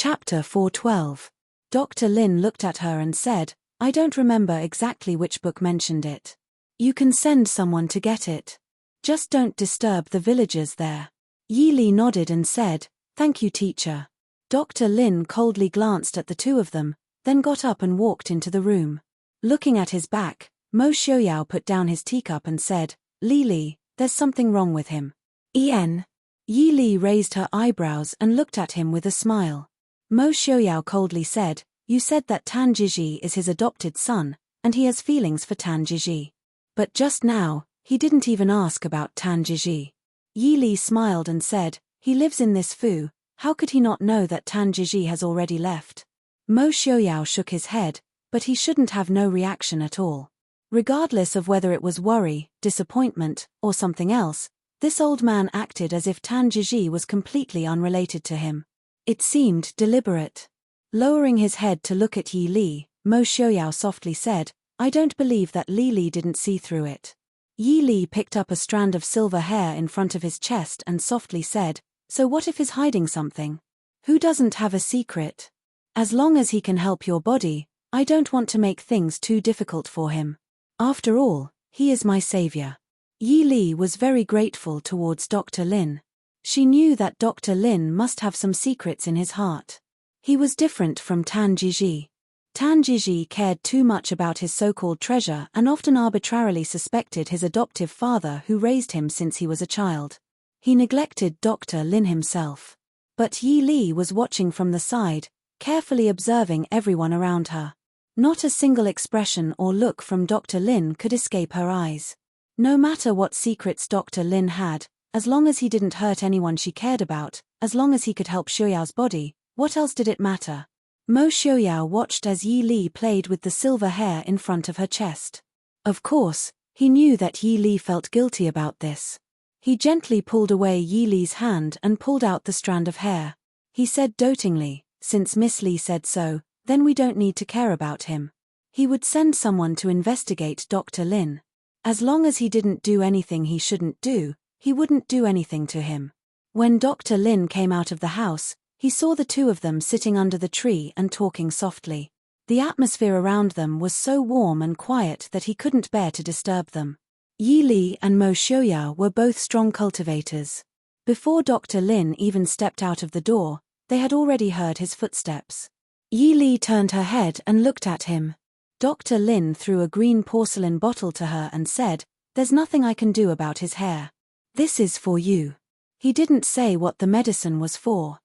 Chapter 412. Dr. Lin looked at her and said, "I don't remember exactly which book mentioned it. You can send someone to get it. Just don't disturb the villagers there." Yi Li nodded and said, "Thank you, teacher." Dr. Lin coldly glanced at the two of them, then got up and walked into the room. Looking at his back, Mo Xiaoyao put down his teacup and said, "Li Li, there's something wrong with him." "En?" Yi Li raised her eyebrows and looked at him with a smile. Mo Xiaoyao coldly said, "You said that Tan Jiji is his adopted son, and he has feelings for Tan Jiji. But just now, he didn't even ask about Tan Jiji." Yi Li smiled and said, "He lives in this fu, how could he not know that Tan Jiji has already left?" Mo Xiaoyao shook his head, but he shouldn't have no reaction at all. Regardless of whether it was worry, disappointment, or something else, this old man acted as if Tan Jiji was completely unrelated to him. It seemed deliberate. Lowering his head to look at Yi Li, Mo Xiaoyao softly said, "I don't believe that Li Li didn't see through it." Yi Li picked up a strand of silver hair in front of his chest and softly said, "So what if he's hiding something? Who doesn't have a secret? As long as he can help your body, I don't want to make things too difficult for him. After all, he is my savior." Yi Li was very grateful towards Dr. Lin. She knew that Dr. Lin must have some secrets in his heart. He was different from Tan Jiji. Tan Jiji cared too much about his so-called treasure and often arbitrarily suspected his adoptive father who raised him since he was a child. He neglected Dr. Lin himself. But Yi Li was watching from the side, carefully observing everyone around her. Not a single expression or look from Dr. Lin could escape her eyes. No matter what secrets Dr. Lin had, as long as he didn't hurt anyone she cared about, as long as he could help Xiaoyao's body, what else did it matter? Mo Xiaoyao watched as Yi Li played with the silver hair in front of her chest. Of course, he knew that Yi Li felt guilty about this. He gently pulled away Yi Li's hand and pulled out the strand of hair. He said dotingly, "Since Miss Li said so, then we don't need to care about him." He would send someone to investigate Dr. Lin. As long as he didn't do anything he shouldn't do, he wouldn't do anything to him. When Dr. Lin came out of the house, he saw the two of them sitting under the tree and talking softly. The atmosphere around them was so warm and quiet that he couldn't bear to disturb them. Yi Li and Mo Xiaoyao were both strong cultivators. Before Dr. Lin even stepped out of the door, they had already heard his footsteps. Yi Li turned her head and looked at him. Dr. Lin threw a green porcelain bottle to her and said, "There's nothing I can do about his hair. This is for you." He didn't say what the medicine was for.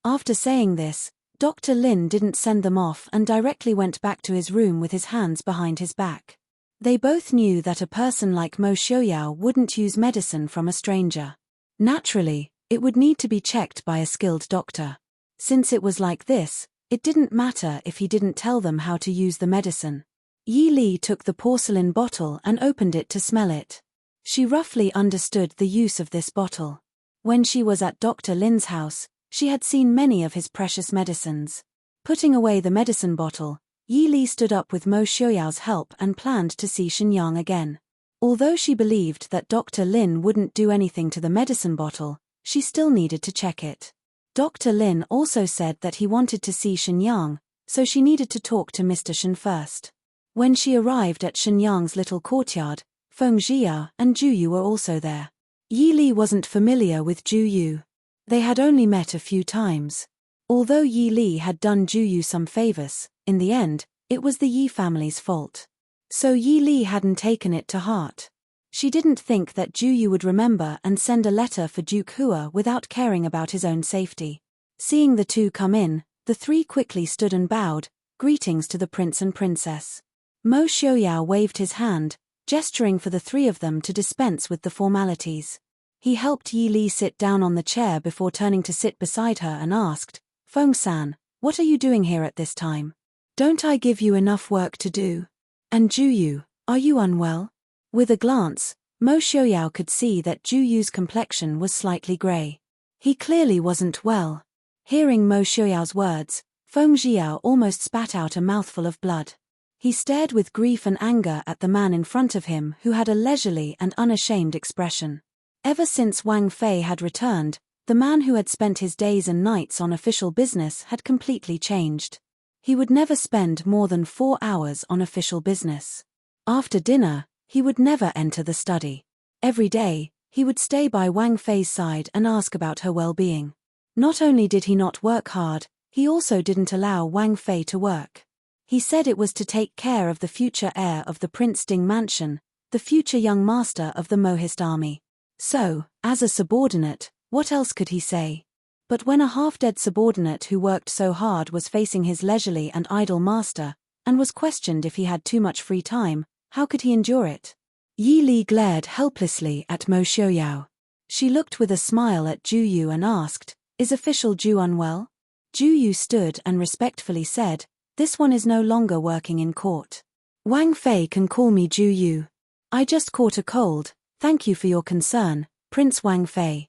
After saying this, Dr. Lin didn't send them off and directly went back to his room with his hands behind his back. They both knew that a person like Mo Xiaoyao wouldn't use medicine from a stranger. Naturally, it would need to be checked by a skilled doctor. Since it was like this, it didn't matter if he didn't tell them how to use the medicine. Yi Li took the porcelain bottle and opened it to smell it. She roughly understood the use of this bottle. When she was at Dr. Lin's house, she had seen many of his precious medicines. Putting away the medicine bottle, Yi Li stood up with Mo Xiaoyao's help and planned to see Shenyang again. Although she believed that Dr. Lin wouldn't do anything to the medicine bottle, she still needed to check it. Dr. Lin also said that he wanted to see Shenyang, so she needed to talk to Mr. Shen first. When she arrived at Shenyang's little courtyard, Feng Jia and Ju Yu were also there. Yi Li wasn't familiar with Ju Yu. They had only met a few times. Although Yi Li had done Ju Yu some favors, in the end, it was the Yi family's fault. So Yi Li hadn't taken it to heart. She didn't think that Ju Yu would remember and send a letter for Duke Hua without caring about his own safety. Seeing the two come in, the three quickly stood and bowed, greetings to the prince and princess. Mo Xiaoyao waved his hand, gesturing for the three of them to dispense with the formalities. He helped Yi Li sit down on the chair before turning to sit beside her and asked, "Feng-san, what are you doing here at this time? Don't I give you enough work to do? And Ju Yu, are you unwell?" With a glance, Mo Xiaoyao could see that Ju Yu's complexion was slightly grey. He clearly wasn't well. Hearing Mo Xiaoyao's words, Feng Jia almost spat out a mouthful of blood. He stared with grief and anger at the man in front of him who had a leisurely and unashamed expression. Ever since Wang Fei had returned, The man who had spent his days and nights on official business had completely changed. He would never spend more than 4 hours on official business. After dinner, he would never enter the study. Every day, he would stay by Wang Fei's side and ask about her well-being. Not only did he not work hard, he also didn't allow Wang Fei to work. He said it was to take care of the future heir of the Prince Ding mansion, the future young master of the Mohist army. So, as a subordinate, what else could he say? But when a half-dead subordinate who worked so hard was facing his leisurely and idle master, and was questioned if he had too much free time, how could he endure it? Yi Li glared helplessly at Mo Xiaoyao. She looked with a smile at Ju Yu and asked, "Is official Ju unwell?" Ju Yu stood and respectfully said, "This one is no longer working in court. Wang Fei can call me Ju Yu. I just caught a cold, thank you for your concern, Prince Wang Fei."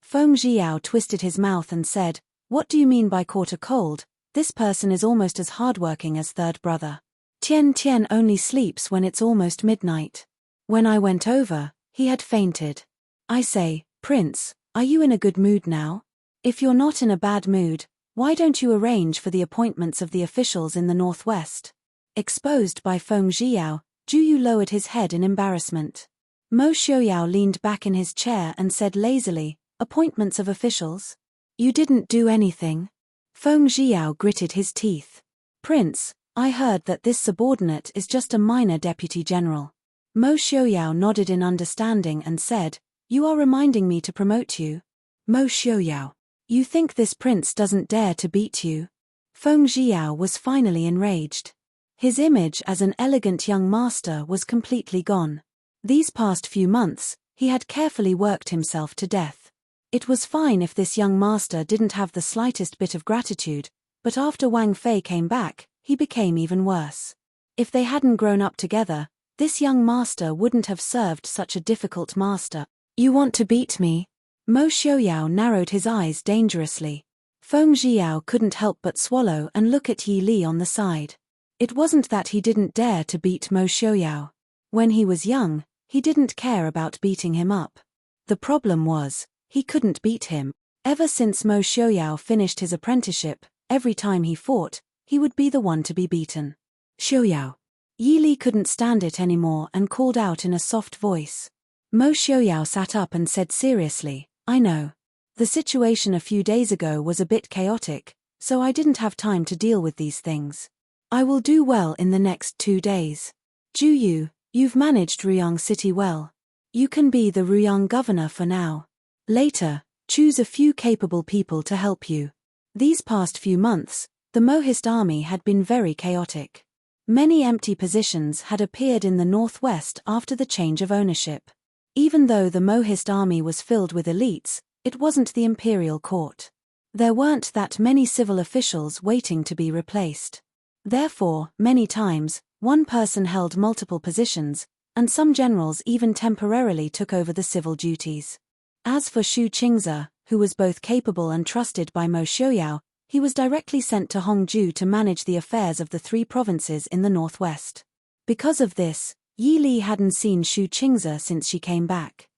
Feng Zhiao twisted his mouth and said, "What do you mean by caught a cold? This person is almost as hardworking as third brother. Tian Tian only sleeps when it's almost midnight. When I went over, he had fainted. I say, Prince, are you in a good mood now? If you're not in a bad mood, why don't you arrange for the appointments of the officials in the northwest?" Exposed by Feng Zhiao, Ju Yu lowered his head in embarrassment. Mo Xiaoyao leaned back in his chair and said lazily, "Appointments of officials? You didn't do anything?" Feng Zhiao gritted his teeth. "Prince, I heard that this subordinate is just a minor deputy general." Mo Xiaoyao nodded in understanding and said, "You are reminding me to promote you?" Mo Xiaoyao, "You think this prince doesn't dare to beat you?" Feng Zhiao was finally enraged. His image as an elegant young master was completely gone. These past few months, he had carefully worked himself to death. It was fine if this young master didn't have the slightest bit of gratitude, but after Wang Fei came back, he became even worse. If they hadn't grown up together, this young master wouldn't have served such a difficult master. "You want to beat me?" Mo Xiaoyao narrowed his eyes dangerously. Feng Zhiao couldn't help but swallow and look at Yi Li on the side. It wasn't that he didn't dare to beat Mo Xiaoyao. When he was young, he didn't care about beating him up. The problem was, he couldn't beat him. Ever since Mo Xiaoyao finished his apprenticeship, every time he fought, he would be the one to be beaten. "Xiaoyao." Yi Li couldn't stand it anymore and called out in a soft voice. Mo Xiaoyao sat up and said seriously, "I know. The situation a few days ago was a bit chaotic, so I didn't have time to deal with these things. I will do well in the next 2 days. Ju Yu, you've managed Ruyang City well. You can be the Ruyang governor for now. Later, choose a few capable people to help you." These past few months, the Mohist army had been very chaotic. Many empty positions had appeared in the northwest after the change of ownership. Even though the Mohist army was filled with elites, it wasn't the imperial court. There weren't that many civil officials waiting to be replaced. Therefore, many times, one person held multiple positions, and some generals even temporarily took over the civil duties. As for Xu Qingze, who was both capable and trusted by Mo Xiaoyao, he was directly sent to Hongju to manage the affairs of the 3 provinces in the northwest. Because of this, Yi Li hadn't seen Xu Qingze since she came back.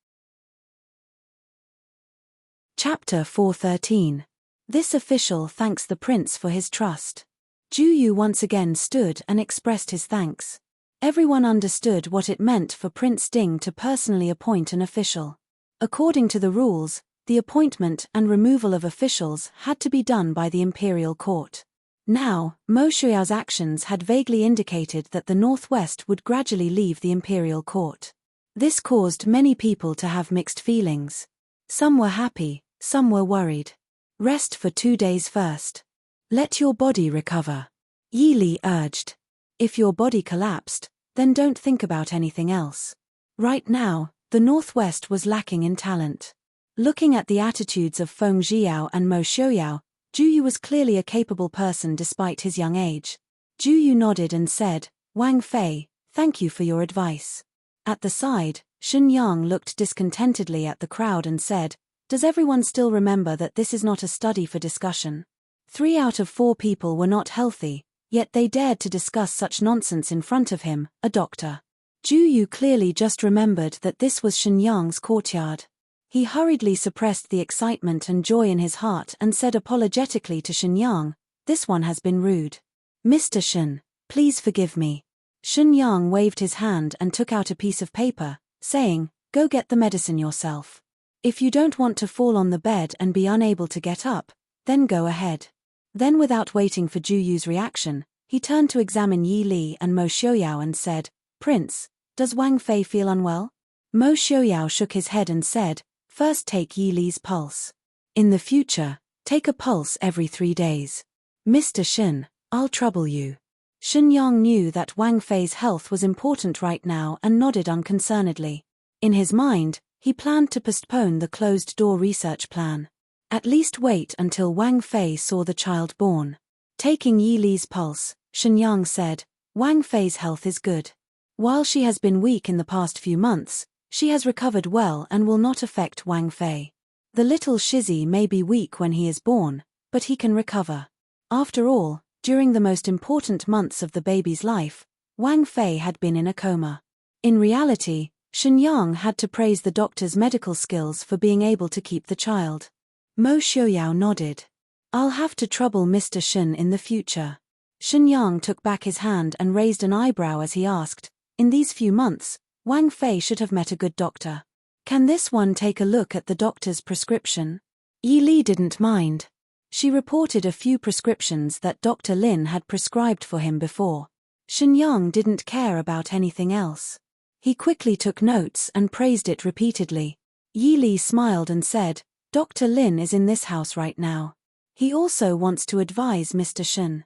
Chapter 413. This official thanks the prince for his trust. Ju Yu once again stood and expressed his thanks. Everyone understood what it meant for Prince Ding to personally appoint an official. According to the rules, the appointment and removal of officials had to be done by the imperial court. Now, Mo Xiaoyao's actions had vaguely indicated that the northwest would gradually leave the imperial court. This caused many people to have mixed feelings. Some were happy, some were worried. "Rest for 2 days first. Let your body recover," Yi Li urged. "If your body collapsed, then don't think about anything else." Right now, the northwest was lacking in talent. Looking at the attitudes of Feng Zhiao and Mo Xiaoyao, Ju Yu was clearly a capable person despite his young age. Ju Yu nodded and said, "Wang Fei, thank you for your advice." At the side, Shen Yang looked discontentedly at the crowd and said, "Does everyone still remember that this is not a study for discussion? 3 out of 4 people were not healthy, yet they dared to discuss such nonsense in front of him, a doctor." Ju Yu clearly just remembered that this was Shen Yang's courtyard. He hurriedly suppressed the excitement and joy in his heart and said apologetically to Shenyang, "This one has been rude. Mr. Shen, please forgive me." Shenyang waved his hand and took out a piece of paper, saying, "Go get the medicine yourself. If you don't want to fall on the bed and be unable to get up, then go ahead." Then without waiting for Ju Yu's reaction, he turned to examine Yi Li and Mo Xiaoyao and said, "Prince, does Wang Fei feel unwell?" Mo Xiaoyao shook his head and said, "First take Yi Li's pulse. In the future, take a pulse every 3 days. Mr. Shen, I'll trouble you." Shenyang knew that Wang Fei's health was important right now and nodded unconcernedly. In his mind, he planned to postpone the closed-door research plan. At least wait until Wang Fei saw the child born. Taking Yi Li's pulse, Shenyang said, "Wang Fei's health is good. While she has been weak in the past few months, she has recovered well and will not affect Wang Fei. The little Shizzy may be weak when he is born, but he can recover. After all, during the most important months of the baby's life, Wang Fei had been in a coma." In reality, Shenyang had to praise the doctor's medical skills for being able to keep the child. Mo Xiaoyao nodded. "I'll have to trouble Mr. Shen in the future." Shenyang took back his hand and raised an eyebrow as he asked, "In these few months, Wang Fei should have met a good doctor. Can this one take a look at the doctor's prescription?" Yi Li didn't mind. She reported a few prescriptions that Dr. Lin had prescribed for him before. Shenyang didn't care about anything else. He quickly took notes and praised it repeatedly. Yi Li smiled and said, "Dr. Lin is in this house right now. He also wants to advise Mr. Shen.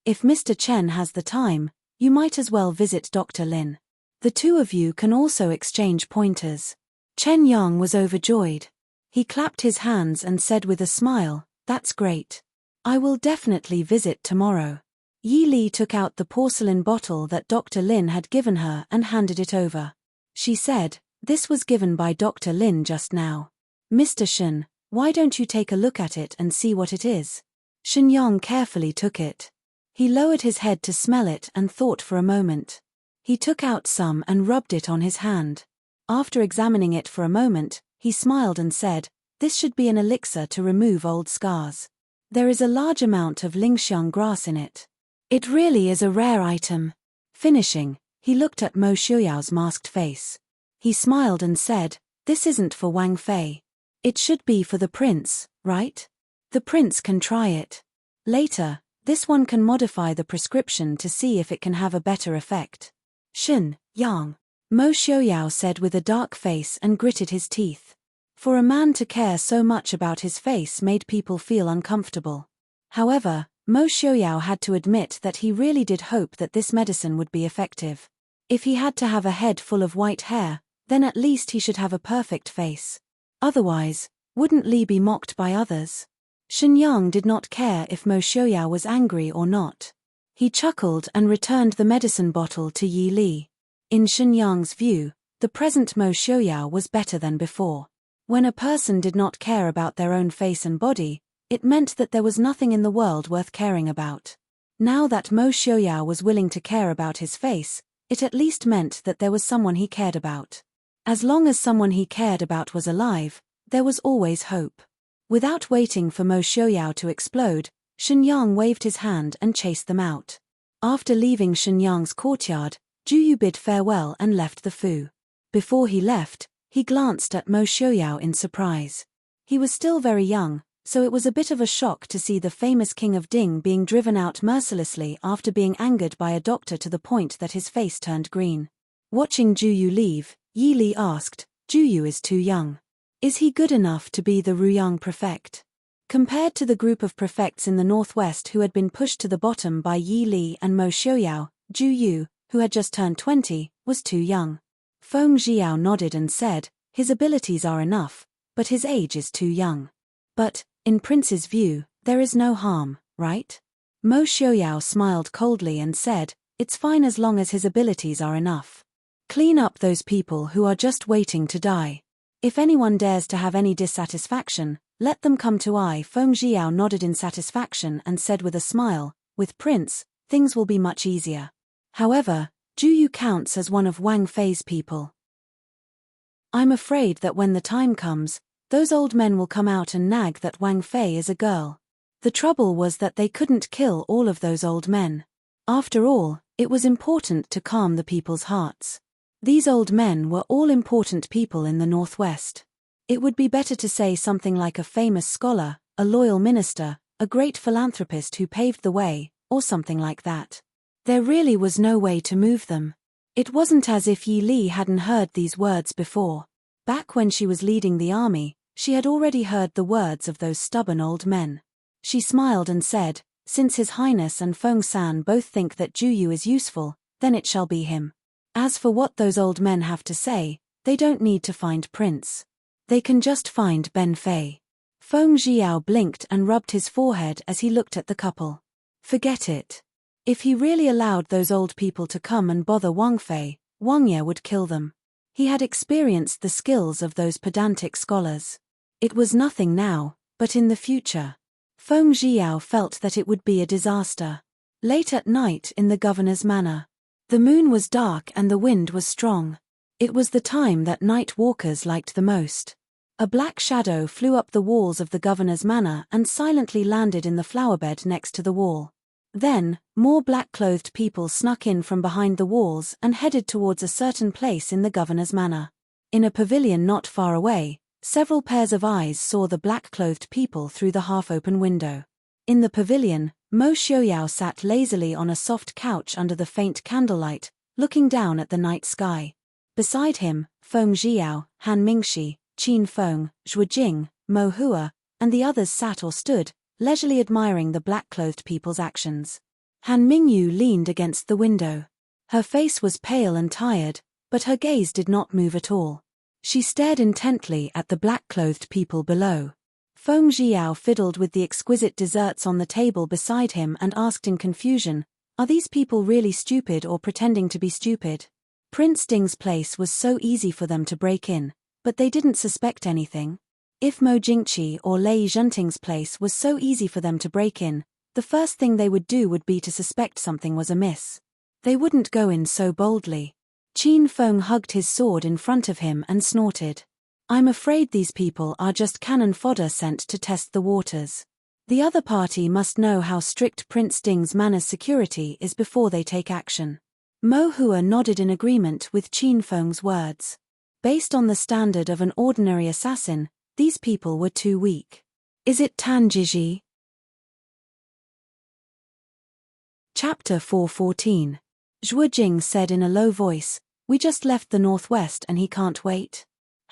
If Mr. Chen has the time, you might as well visit Dr. Lin. The two of you can also exchange pointers." Chen Yang was overjoyed. He clapped his hands and said with a smile, "That's great. I will definitely visit tomorrow." Yi Li took out the porcelain bottle that Dr. Lin had given her and handed it over. She said, "This was given by Dr. Lin just now. Mr. Shen, why don't you take a look at it and see what it is?" Shenyang carefully took it. He lowered his head to smell it and thought for a moment. He took out some and rubbed it on his hand. After examining it for a moment, he smiled and said, "This should be an elixir to remove old scars. There is a large amount of Lingxiang grass in it. It really is a rare item." Finishing, he looked at Mo Xiaoyao's masked face. He smiled and said, "This isn't for Wang Fei. It should be for the prince, right? The prince can try it. Later, this one can modify the prescription to see if it can have a better effect." "Shen, Yang," Mo Xiaoyao said with a dark face and gritted his teeth. For a man to care so much about his face made people feel uncomfortable. However, Mo Xiaoyao had to admit that he really did hope that this medicine would be effective. If he had to have a head full of white hair, then at least he should have a perfect face. Otherwise, wouldn't Li be mocked by others? Shenyang did not care if Mo Xiaoyao was angry or not. He chuckled and returned the medicine bottle to Yi Li. In Shenyang's view, the present Mo Xiaoyao was better than before. When a person did not care about their own face and body, it meant that there was nothing in the world worth caring about. Now that Mo Xiaoyao was willing to care about his face, it at least meant that there was someone he cared about. As long as someone he cared about was alive, there was always hope. Without waiting for Mo Xiaoyao to explode, Shenyang waved his hand and chased them out. After leaving Shenyang's courtyard, Ju Yu bid farewell and left the Fu. Before he left, he glanced at Mo Xiaoyao in surprise. He was still very young, so it was a bit of a shock to see the famous king of Ding being driven out mercilessly after being angered by a doctor to the point that his face turned green. Watching Ju Yu leave, Yi Li asked, "Ju Yu is too young. Is he good enough to be the Ruyang prefect?" Compared to the group of prefects in the northwest who had been pushed to the bottom by Yi Li and Mo Xiaoyao, Ju Yu, who had just turned 20, was too young. Feng Jiao nodded and said, "His abilities are enough, but his age is too young. But, in Prince's view, there is no harm, right?" Mo Xiaoyao smiled coldly and said, "It's fine as long as his abilities are enough. Clean up those people who are just waiting to die. If anyone dares to have any dissatisfaction, let them come to I." Feng Jiao nodded in satisfaction and said with a smile, "With Prince, things will be much easier. However, Ju Yu counts as one of Wang Fei's people." I'm afraid that when the time comes, those old men will come out and nag that Wang Fei is a girl. The trouble was that they couldn't kill all of those old men. After all, it was important to calm the people's hearts. These old men were all important people in the Northwest. It would be better to say something like a famous scholar, a loyal minister, a great philanthropist who paved the way, or something like that. There really was no way to move them. It wasn't as if Yi Li hadn't heard these words before. Back when she was leading the army, she had already heard the words of those stubborn old men. She smiled and said, "Since His Highness and Feng San both think that Juyu is useful, then it shall be him. As for what those old men have to say, they don't need to find Prince. They can just find Ben Fei." Feng Jiao blinked and rubbed his forehead as he looked at the couple. Forget it. If he really allowed those old people to come and bother Wang Fei, Wang Ye would kill them. He had experienced the skills of those pedantic scholars. It was nothing now, but in the future. Feng Jiao felt that it would be a disaster. Late at night in the governor's manor. The moon was dark and the wind was strong. It was the time that night walkers liked the most. A black shadow flew up the walls of the governor's manor and silently landed in the flowerbed next to the wall. Then, more black-clothed people snuck in from behind the walls and headed towards a certain place in the governor's manor. In a pavilion not far away, several pairs of eyes saw the black-clothed people through the half-open window. In the pavilion, Mo Xiaoyao sat lazily on a soft couch under the faint candlelight, looking down at the night sky. Beside him, Feng Jiao, Han Mingxi, Qin Feng, Zhuo Jing, Mo Hua, and the others sat or stood, leisurely admiring the black-clothed people's actions. Han Mingyu leaned against the window. Her face was pale and tired, but her gaze did not move at all. She stared intently at the black-clothed people below. Feng Jiao fiddled with the exquisite desserts on the table beside him and asked in confusion, "Are these people really stupid or pretending to be stupid?" Prince Ding's place was so easy for them to break in, but they didn't suspect anything. If Mo Jingqi or Lei Zhenting's place was so easy for them to break in, the first thing they would do would be to suspect something was amiss. They wouldn't go in so boldly. Qin Feng hugged his sword in front of him and snorted. "I'm afraid these people are just cannon fodder sent to test the waters. The other party must know how strict Prince Ding's manor's security is before they take action." Mo Hua nodded in agreement with Qin Feng's words. Based on the standard of an ordinary assassin, these people were too weak. "Is it Tan Jiji?" Chapter 414. Zhuo Jing said in a low voice, "We just left the Northwest and he can't wait."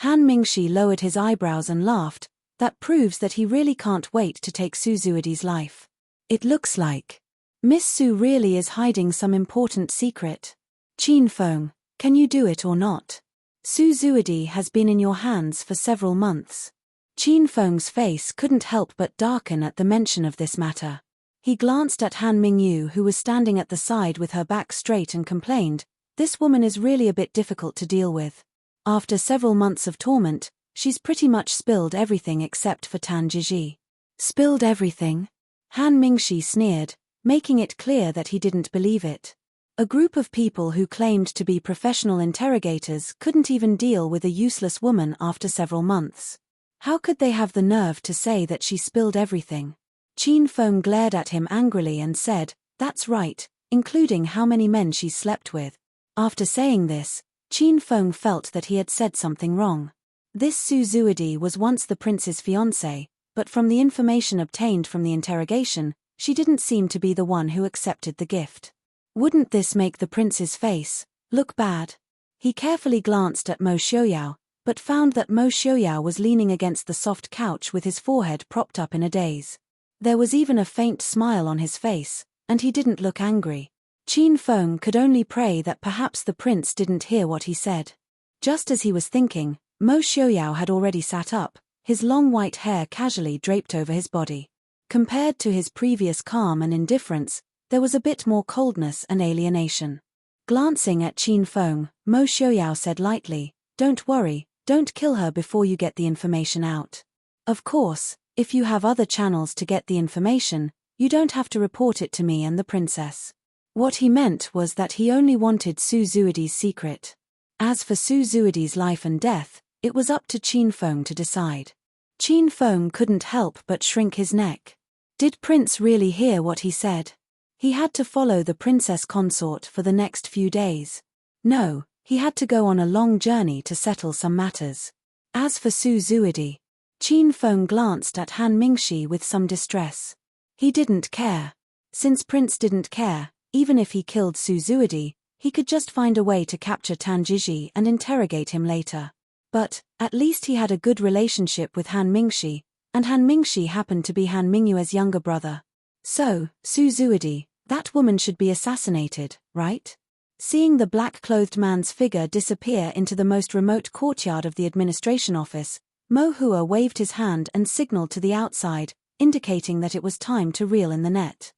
Han Mingxi lowered his eyebrows and laughed. "That proves that he really can't wait to take Su Zuidi's life. It looks like Miss Su really is hiding some important secret. Qin Feng, can you do it or not? Su Zuidi has been in your hands for several months." Qin Feng's face couldn't help but darken at the mention of this matter. He glanced at Han Mingyu, who was standing at the side with her back straight, and complained, "This woman is really a bit difficult to deal with. After several months of torment, she's pretty much spilled everything except for Tan Jiji." "Spilled everything?" Han Mingxi sneered, making it clear that he didn't believe it. A group of people who claimed to be professional interrogators couldn't even deal with a useless woman after several months. How could they have the nerve to say that she spilled everything? Qin Feng glared at him angrily and said, "That's right, including how many men she slept with." After saying this, Qin Feng felt that he had said something wrong. This Su Zuidi was once the prince's fiancée, but from the information obtained from the interrogation, she didn't seem to be the one who accepted the gift. Wouldn't this make the prince's face look bad? He carefully glanced at Mo Xiaoyao, but found that Mo Xiaoyao was leaning against the soft couch with his forehead propped up in a daze. There was even a faint smile on his face, and he didn't look angry. Qin Feng could only pray that perhaps the prince didn't hear what he said. Just as he was thinking, Mo Xiaoyao had already sat up, his long white hair casually draped over his body. Compared to his previous calm and indifference, there was a bit more coldness and alienation. Glancing at Qin Feng, Mo Xiaoyao said lightly, "Don't worry, don't kill her before you get the information out. Of course, if you have other channels to get the information, you don't have to report it to me and the princess." What he meant was that he only wanted Su Zuidi's secret. As for Su Zuidi's life and death, It was up to Qin Feng to decide. Qin Feng couldn't help but shrink his neck. Did Prince really hear what he said? He had to follow the princess consort for the next few days. No, he had to go on a long journey to settle some matters. As for Su Zuidi, Qin Feng glanced at Han Mingxi with some distress. He didn't care. Since Prince didn't care, even if he killed Su Zuidi, he could just find a way to capture Tan Jiji and interrogate him later. But, at least he had a good relationship with Han Mingxi, and Han Mingxi happened to be Han Mingyue's younger brother. So, Su Zuidi, that woman should be assassinated, right? Seeing the black-clothed man's figure disappear into the most remote courtyard of the administration office, Mo Hua waved his hand and signaled to the outside, indicating that it was time to reel in the net.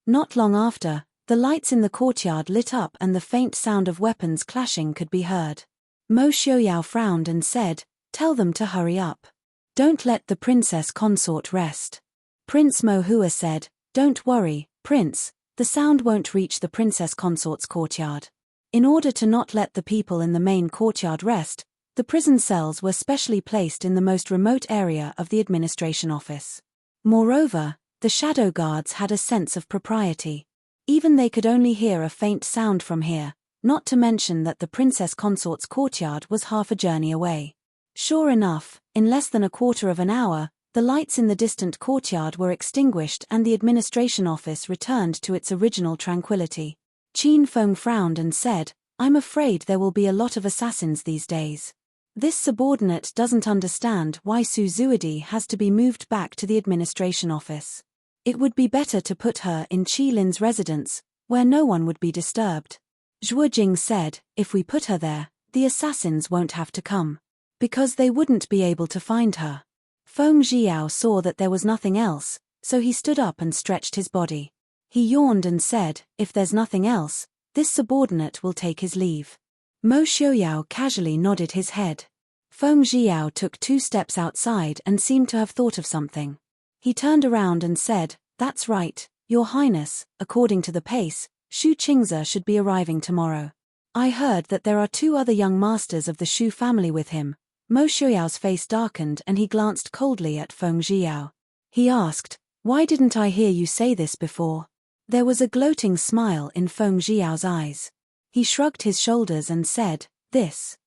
Not long after, the lights in the courtyard lit up and the faint sound of weapons clashing could be heard. Mo Xiaoyao frowned and said, "Tell them to hurry up. Don't let the princess consort rest." Prince Mo Hua said, "Don't worry, Prince, the sound won't reach the princess consort's courtyard." In order to not let the people in the main courtyard rest, the prison cells were specially placed in the most remote area of the administration office. Moreover, the shadow guards had a sense of propriety. Even they could only hear a faint sound from here, not to mention that the princess consort's courtyard was half a journey away. Sure enough, in less than a quarter of an hour, the lights in the distant courtyard were extinguished and the administration office returned to its original tranquility. Qin Feng frowned and said, "I'm afraid there will be a lot of assassins these days. This subordinate doesn't understand why Su Zuidi has to be moved back to the administration office. It would be better to put her in Qi Lin's residence, where no one would be disturbed." Zhuo Jing said, "If we put her there, the assassins won't have to come. Because they wouldn't be able to find her." Feng Zhiao saw that there was nothing else, so he stood up and stretched his body. He yawned and said, "If there's nothing else, this subordinate will take his leave." Mo Xiaoyao casually nodded his head. Feng Zhiao took 2 steps outside and seemed to have thought of something. He turned around and said, "That's right, Your Highness, according to the pace, Shu Qingze should be arriving tomorrow. I heard that there are 2 other young masters of the Shu family with him." Mo Xiaoyao's face darkened and he glanced coldly at Feng Zhiao. He asked, "Why didn't I hear you say this before?" There was a gloating smile in Feng Zhiao's eyes. He shrugged his shoulders and said, This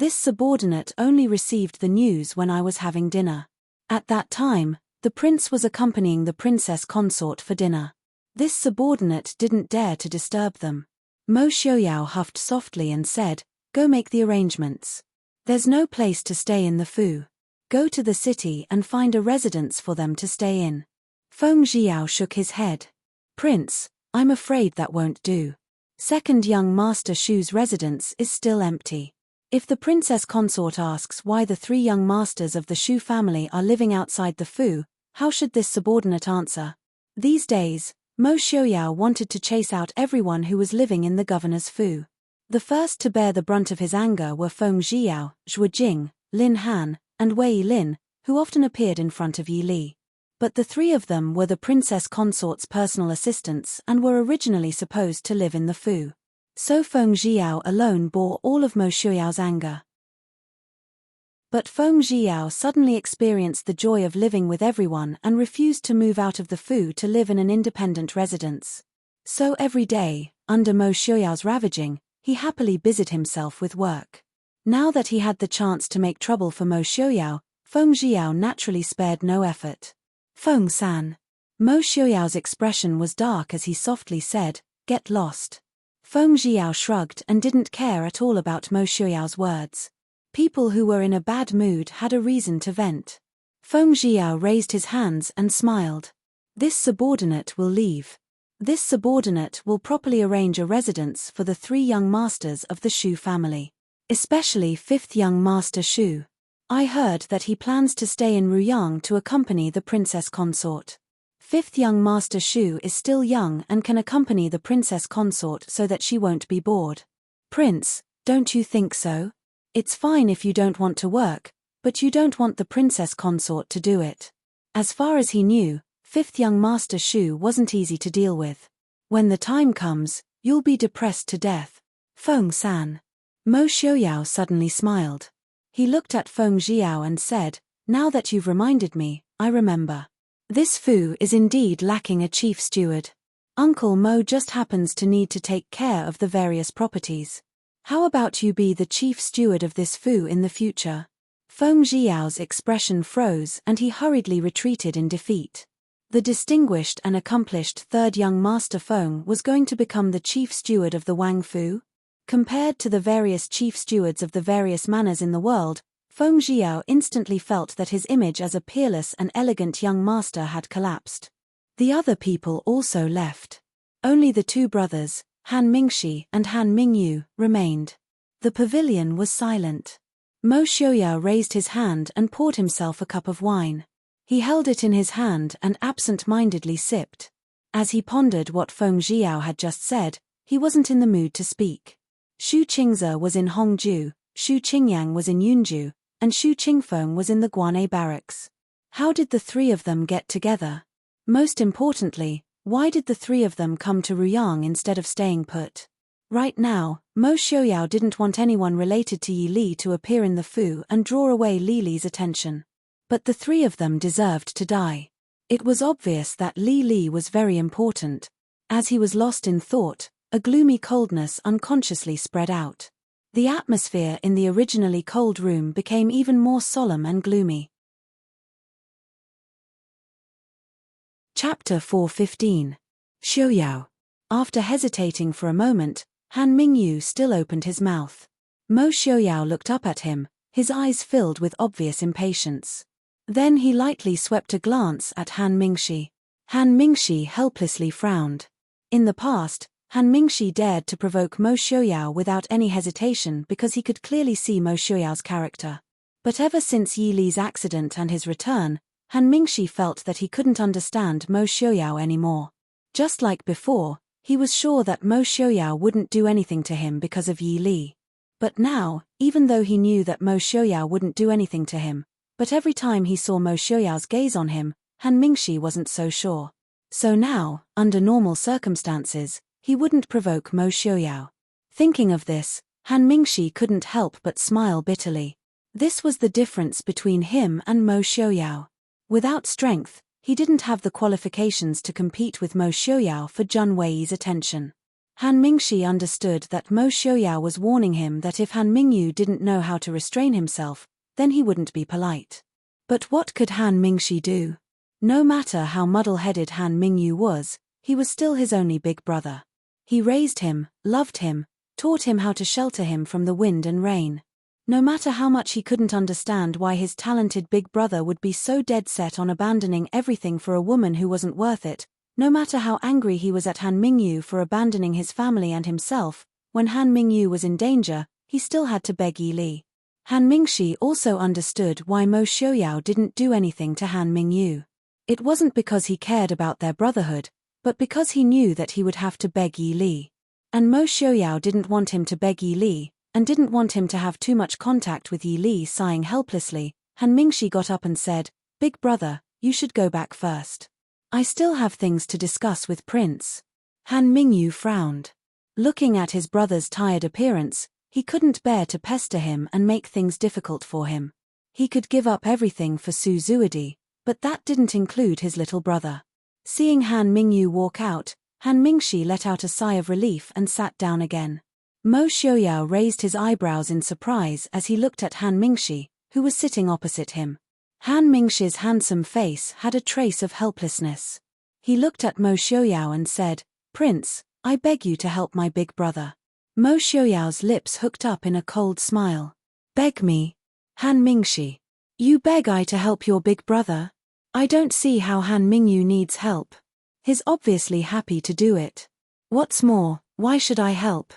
subordinate only received the news when I was having dinner. At that time, the prince was accompanying the princess consort for dinner. This subordinate didn't dare to disturb them." Mo Xiaoyao huffed softly and said, "Go make the arrangements. There's no place to stay in the Fu. Go to the city and find a residence for them to stay in." Feng Zhiao shook his head. "Prince, I'm afraid that won't do. Second young Master Shu's residence is still empty. If the princess consort asks why the 3 young masters of the Shu family are living outside the Fu, how should this subordinate answer?" These days, Mo Xiaoyao wanted to chase out everyone who was living in the governor's Fu. The first to bear the brunt of his anger were Feng Zhiao, Zhuo Jing, Lin Han, and Wei Lin, who often appeared in front of Yi Li. But the 3 of them were the princess consort's personal assistants and were originally supposed to live in the Fu. So Feng Zhiao alone bore all of Mo Xiaoyao's anger. But Feng Zhiao suddenly experienced the joy of living with everyone and refused to move out of the Fu to live in an independent residence. So every day, under Mo Xiaoyao's ravaging, he happily busied himself with work. Now that he had the chance to make trouble for Mo Xiaoyao, Feng Zhiao naturally spared no effort. "Feng-san." Mo Xiaoyao's expression was dark as he softly said, "Get lost." Feng Zhiao shrugged and didn't care at all about Mo Xiaoyao's words. People who were in a bad mood had a reason to vent. Feng Zhiao raised his hands and smiled. "This subordinate will leave. This subordinate will properly arrange a residence for the 3 young masters of the Shu family. Especially 5th young master Shu. I heard that he plans to stay in Ruyang to accompany the princess consort. 5th young master Shu is still young and can accompany the princess consort so that she won't be bored. Prince, don't you think so? It's fine if you don't want to work, but you don't want the princess consort to do it." As far as he knew, 5th young master Shu wasn't easy to deal with. "When the time comes, you'll be depressed to death. Feng-san." Mo Xiaoyao suddenly smiled. He looked at Feng Jiao and said, "Now that you've reminded me, I remember. This Fu is indeed lacking a chief steward. Uncle Mo just happens to need to take care of the various properties. How about you be the chief steward of this Fu in the future?" Feng Jiao's expression froze and he hurriedly retreated in defeat. The distinguished and accomplished third young master Feng was going to become the chief steward of the Wang Fu? Compared to the various chief stewards of the various manors in the world, Feng Jiao instantly felt that his image as a peerless and elegant young master had collapsed. The other people also left. Only the two brothers, Han Mingxi and Han Mingyu, remained. The pavilion was silent. Mo Xiaoyao raised his hand and poured himself a cup of wine. He held it in his hand and absent-mindedly sipped. As he pondered what Feng Jiao had just said, he wasn't in the mood to speak. Xu Qingze was in Hongju, Xu Qingyang was in Yunju, and Xu Qingfeng was in the Guanay barracks. How did the three of them get together? Most importantly, why did the three of them come to Ruyang instead of staying put? Right now, Mo Xiaoyao didn't want anyone related to Yi Li to appear in the Fu and draw away Li Li's attention. But the three of them deserved to die. It was obvious that Li Li was very important. As he was lost in thought, a gloomy coldness unconsciously spread out. The atmosphere in the originally cold room became even more solemn and gloomy. Chapter 4:15. Xiaoyao. After hesitating for a moment, Han Mingyu still opened his mouth. Mo Xiaoyao looked up at him, his eyes filled with obvious impatience. Then he lightly swept a glance at Han Mingxi. Han Mingxi helplessly frowned. In the past, Han Mingxi dared to provoke Mo Xiaoyao without any hesitation because he could clearly see Mo Xiaoyao's character. But ever since Yi Li's accident and his return, Han Mingxi felt that he couldn't understand Mo Xiaoyao anymore. Just like before, he was sure that Mo Xiaoyao wouldn't do anything to him because of Yi Li. But now, even though he knew that Mo Xiaoyao wouldn't do anything to him, but every time he saw Mo Xiaoyao's gaze on him, Han Mingxi wasn't so sure. So now, under normal circumstances, he wouldn't provoke Mo Xiaoyao. Thinking of this, Han Mingxi couldn't help but smile bitterly. This was the difference between him and Mo Xiaoyao. Without strength, he didn't have the qualifications to compete with Mo Xiaoyao for Jun Wei's attention. Han Mingxi understood that Mo Xiaoyao was warning him that if Han Mingyu didn't know how to restrain himself, then he wouldn't be polite. But what could Han Mingxi do? No matter how muddle-headed Han Mingyu was, he was still his only big brother. He raised him, loved him, taught him how to shelter him from the wind and rain. No matter how much he couldn't understand why his talented big brother would be so dead set on abandoning everything for a woman who wasn't worth it, no matter how angry he was at Han Mingyu for abandoning his family and himself, when Han Mingyu was in danger, he still had to beg Yi Li. Han Mingxi also understood why Mo Xiaoyao didn't do anything to Han Mingyu. It wasn't because he cared about their brotherhood, but because he knew that he would have to beg Yi Li. And Mo Xiaoyao didn't want him to beg Yi Li, and didn't want him to have too much contact with Yi Li. Sighing helplessly, Han Mingxi got up and said, "Big brother, you should go back first. I still have things to discuss with Prince." Han Mingyu frowned. Looking at his brother's tired appearance, he couldn't bear to pester him and make things difficult for him. He could give up everything for Su Zuidi, but that didn't include his little brother. Seeing Han Mingyu walk out, Han Mingxi let out a sigh of relief and sat down again. Mo Xiaoyao raised his eyebrows in surprise as he looked at Han Mingxi, who was sitting opposite him. Han Mingxi's handsome face had a trace of helplessness. He looked at Mo Xiaoyao and said, "Prince, I beg you to help my big brother." Mo Xiaoyao's lips hooked up in a cold smile. "Beg me? Han Mingxi. You beg I to help your big brother? I don't see how Han Mingyu needs help. He's obviously happy to do it. What's more, why should I help?"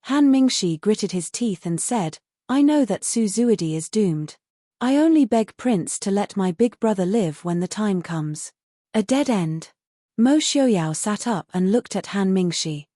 Han Mingxi gritted his teeth and said, "I know that Su Zuidi is doomed. I only beg Prince to let my big brother live when the time comes." A dead end. Mo Xiaoyao sat up and looked at Han Mingxi.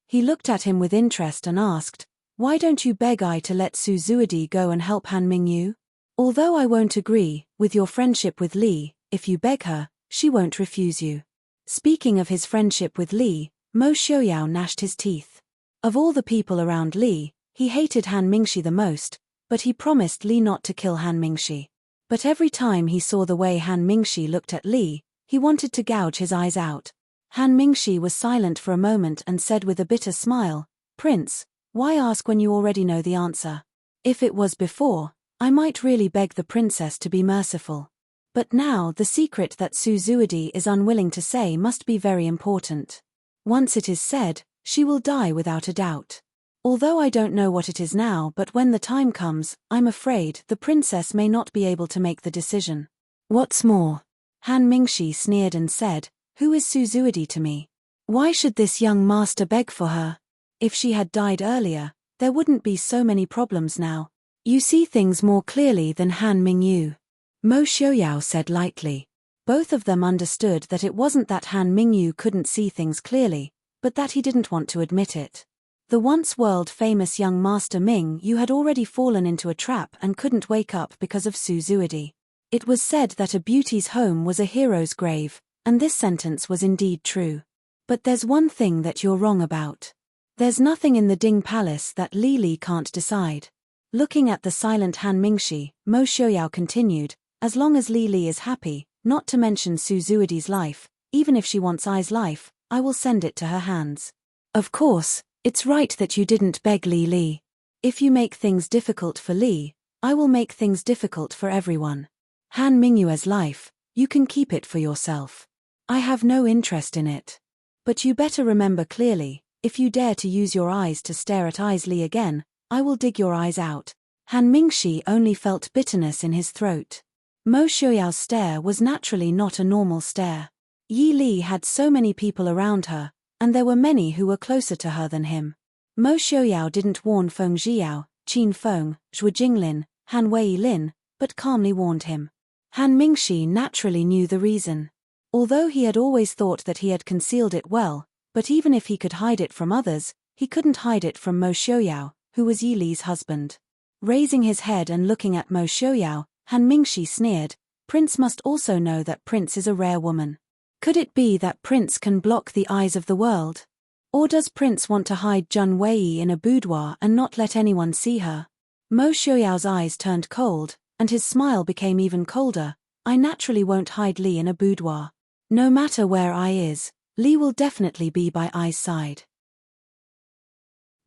He looked at him with interest and asked, "Why don't you beg I to let Su Zuidi go and help Han Mingyu? Although I won't agree with your friendship with Li, if you beg her, she won't refuse you." Speaking of his friendship with Li, Mo Xiaoyao gnashed his teeth. Of all the people around Li, he hated Han Mingxi the most, But he promised Li not to kill Han Mingxi. But every time he saw the way Han Mingxi looked at Li, he wanted to gouge his eyes out. Han Mingxi was silent for a moment and said with a bitter smile, "Prince, why ask when you already know the answer? If it was before, I might really beg the princess to be merciful. But now the secret that Suzuidi is unwilling to say must be very important. Once it is said, she will die without a doubt. Although I don't know what it is now, but when the time comes, I'm afraid the princess may not be able to make the decision. What's more," Han Mingxi sneered and said, "who is Suzuidi to me? Why should this young master beg for her? If she had died earlier, there wouldn't be so many problems now. You see things more clearly than Han Mingyu," Mo Xiaoyao said lightly. Both of them understood that it wasn't that Han Mingyu couldn't see things clearly, but that he didn't want to admit it. The once world-famous young master Ming Yu had already fallen into a trap and couldn't wake up because of Suzuidi. It was said that a beauty's home was a hero's grave, and this sentence was indeed true. But there's one thing that you're wrong about. There's nothing in the Ding Palace that Li can't decide. Looking at the silent Han Mingxi, Mo Xiaoyao continued, as long as Li is happy, not to mention Suzuidi's life, even if she wants Ai's life, I will send it to her hands. Of course, it's right that you didn't beg Li. If you make things difficult for Li, I will make things difficult for everyone. Han Mingyue's life, you can keep it for yourself. I have no interest in it. But you better remember clearly, if you dare to use your eyes to stare at Li again, I will dig your eyes out. Han Mingxi only felt bitterness in his throat. Mo Xiaoyao's stare was naturally not a normal stare. Yi Li had so many people around her, and there were many who were closer to her than him. Mo Xiaoyao didn't warn Feng Zhiyao, Qin Feng, Zhuo Jinglin, Han Wei Lin, but calmly warned him. Han Mingxi naturally knew the reason. Although he had always thought that he had concealed it well, but even if he could hide it from others, he couldn't hide it from Mo Xiaoyao, who was Yi Li's husband. Raising his head and looking at Mo Xiaoyao, Han Mingxi sneered, "Prince must also know that Prince is a rare woman. Could it be that Prince can block the eyes of the world? Or does Prince want to hide Jun Wei in a boudoir and not let anyone see her?" Mo Xiaoyao's eyes turned cold, and his smile became even colder. "I naturally won't hide Li in a boudoir. No matter where Ai is, Li will definitely be by Ai's side.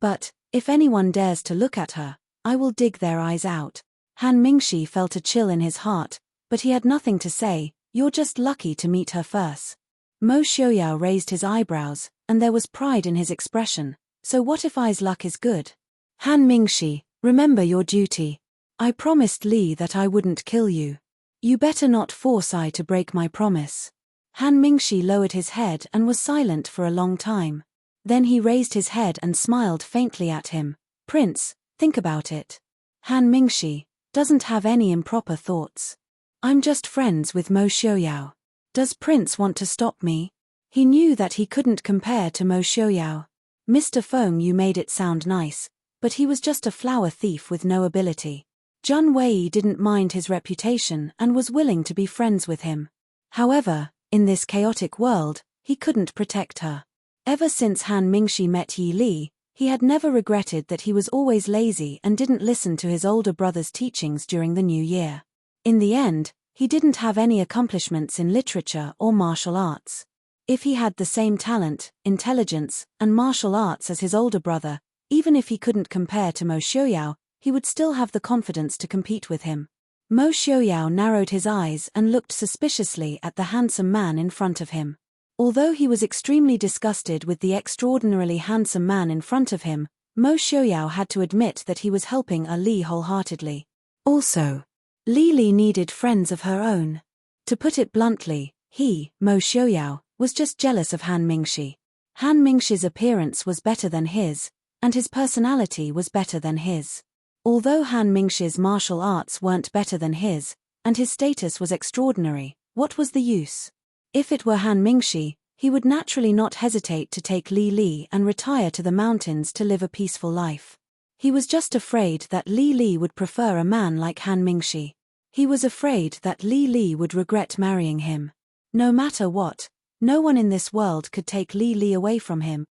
But, if anyone dares to look at her, I will dig their eyes out." Han Mingxi felt a chill in his heart, but he had nothing to say. "You're just lucky to meet her first." Mo Xiaoyao raised his eyebrows, and there was pride in his expression. "So what if Ai's luck is good? Han Mingxi, remember your duty. I promised Li that I wouldn't kill you. You better not force Ai to break my promise." Han Mingxi lowered his head and was silent for a long time. Then he raised his head and smiled faintly at him. "Prince, think about it. Han Mingxi doesn't have any improper thoughts. I'm just friends with Mo Xiaoyao. Does Prince want to stop me?" He knew that he couldn't compare to Mo Xiaoyao. "Mr. Feng, you made it sound nice, but he was just a flower thief with no ability." Jun Wei didn't mind his reputation and was willing to be friends with him. However, in this chaotic world, he couldn't protect her. Ever since Han Mingxi met Yi Li, he had never regretted that he was always lazy and didn't listen to his older brother's teachings during the new year. In the end, he didn't have any accomplishments in literature or martial arts. If he had the same talent, intelligence, and martial arts as his older brother, even if he couldn't compare to Mo Xiaoyao, he would still have the confidence to compete with him. Mo Xiaoyao narrowed his eyes and looked suspiciously at the handsome man in front of him. Although he was extremely disgusted with the extraordinarily handsome man in front of him, Mo Xiaoyao had to admit that he was helping Li wholeheartedly. Also, Li needed friends of her own. To put it bluntly, he, Mo Xiaoyao, was just jealous of Han Mingxi. Han Mingxi's appearance was better than his, and his personality was better than his. Although Han Mingxi's martial arts weren't better than his, and his status was extraordinary, what was the use? If it were Han Mingxi, he would naturally not hesitate to take Li and retire to the mountains to live a peaceful life. He was just afraid that Li would prefer a man like Han Mingxi. He was afraid that Li would regret marrying him. No matter what, no one in this world could take Li away from him.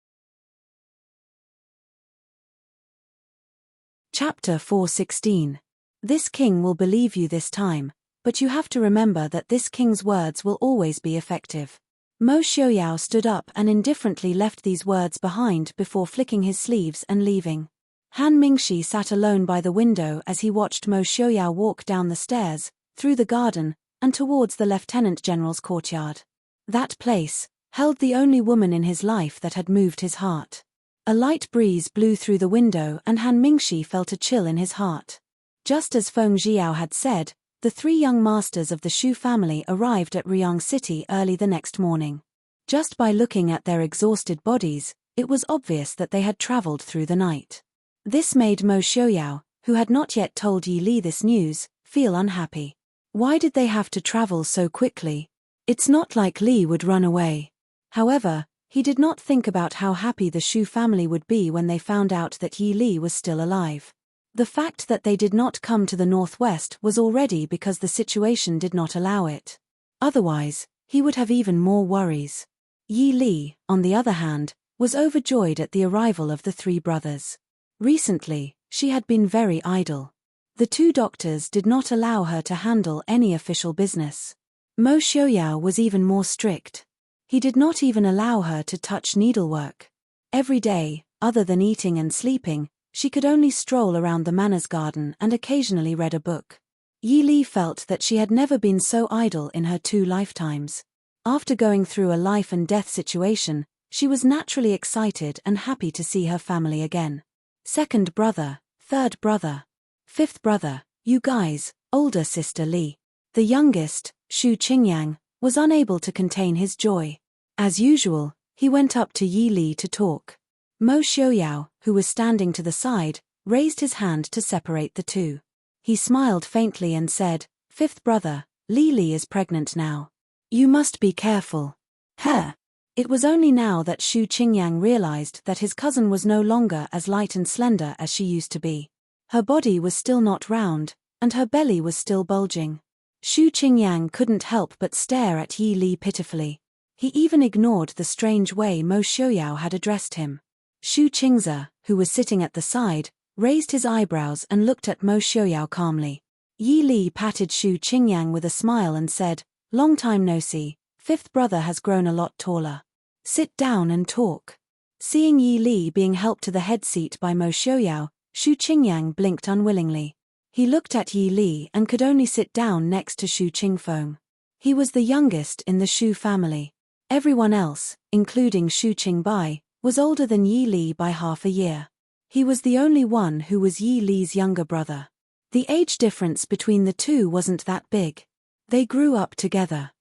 Chapter 4:16. This king will believe you this time, but you have to remember that this king's words will always be effective. Mo Xiaoyao stood up and indifferently left these words behind before flicking his sleeves and leaving. Han Mingxi sat alone by the window as he watched Mo Xiaoyao walk down the stairs, through the garden, and towards the lieutenant general's courtyard. That place held the only woman in his life that had moved his heart. A light breeze blew through the window and Han Mingxi felt a chill in his heart. Just as Feng Jiao had said, the three young masters of the Shu family arrived at Riyang City early the next morning. Just by looking at their exhausted bodies, it was obvious that they had traveled through the night. This made Mo Xiaoyao, who had not yet told Yi Li this news, feel unhappy. Why did they have to travel so quickly? It's not like Li would run away. However, he did not think about how happy the Shu family would be when they found out that Yi Li was still alive. The fact that they did not come to the northwest was already because the situation did not allow it. Otherwise, he would have even more worries. Yi Li, on the other hand, was overjoyed at the arrival of the three brothers. Recently, she had been very idle. The two doctors did not allow her to handle any official business. Mo Xiaoyao was even more strict. He did not even allow her to touch needlework. Every day, other than eating and sleeping, she could only stroll around the manners garden and occasionally read a book. Yi Li felt that she had never been so idle in her 2 lifetimes. After going through a life and death situation, she was naturally excited and happy to see her family again. Second brother, third brother, fifth brother, you guys, older sister Li. The youngest, Shu Qingyang, was unable to contain his joy. As usual, he went up to Yi Li to talk. Mo Xiaoyao, who was standing to the side, raised his hand to separate the two. He smiled faintly and said, "Fifth brother, Li is pregnant now. You must be careful." Huh. It was only now that Shu Qingyang realized that his cousin was no longer as light and slender as she used to be. Her body was still not round, and her belly was still bulging. Shu Qingyang couldn't help but stare at Yi Li pitifully. He even ignored the strange way Mo Xiaoyao had addressed him. Shu Qingze, who was sitting at the side, raised his eyebrows and looked at Mo Xiaoyao calmly. Yi Li patted Shu Qingyang with a smile and said, "Long time no see, fifth brother has grown a lot taller. Sit down and talk." Seeing Yi Li being helped to the head seat by Mo Xiaoyao, Shu Qingyang blinked unwillingly. He looked at Yi Li and could only sit down next to Shu Qingfeng. He was the youngest in the Shu family. Everyone else, including Shu Qingbai, was older than Yi Li by half a year. He was the only one who was Yi Li's younger brother. The age difference between the two wasn't that big. They grew up together.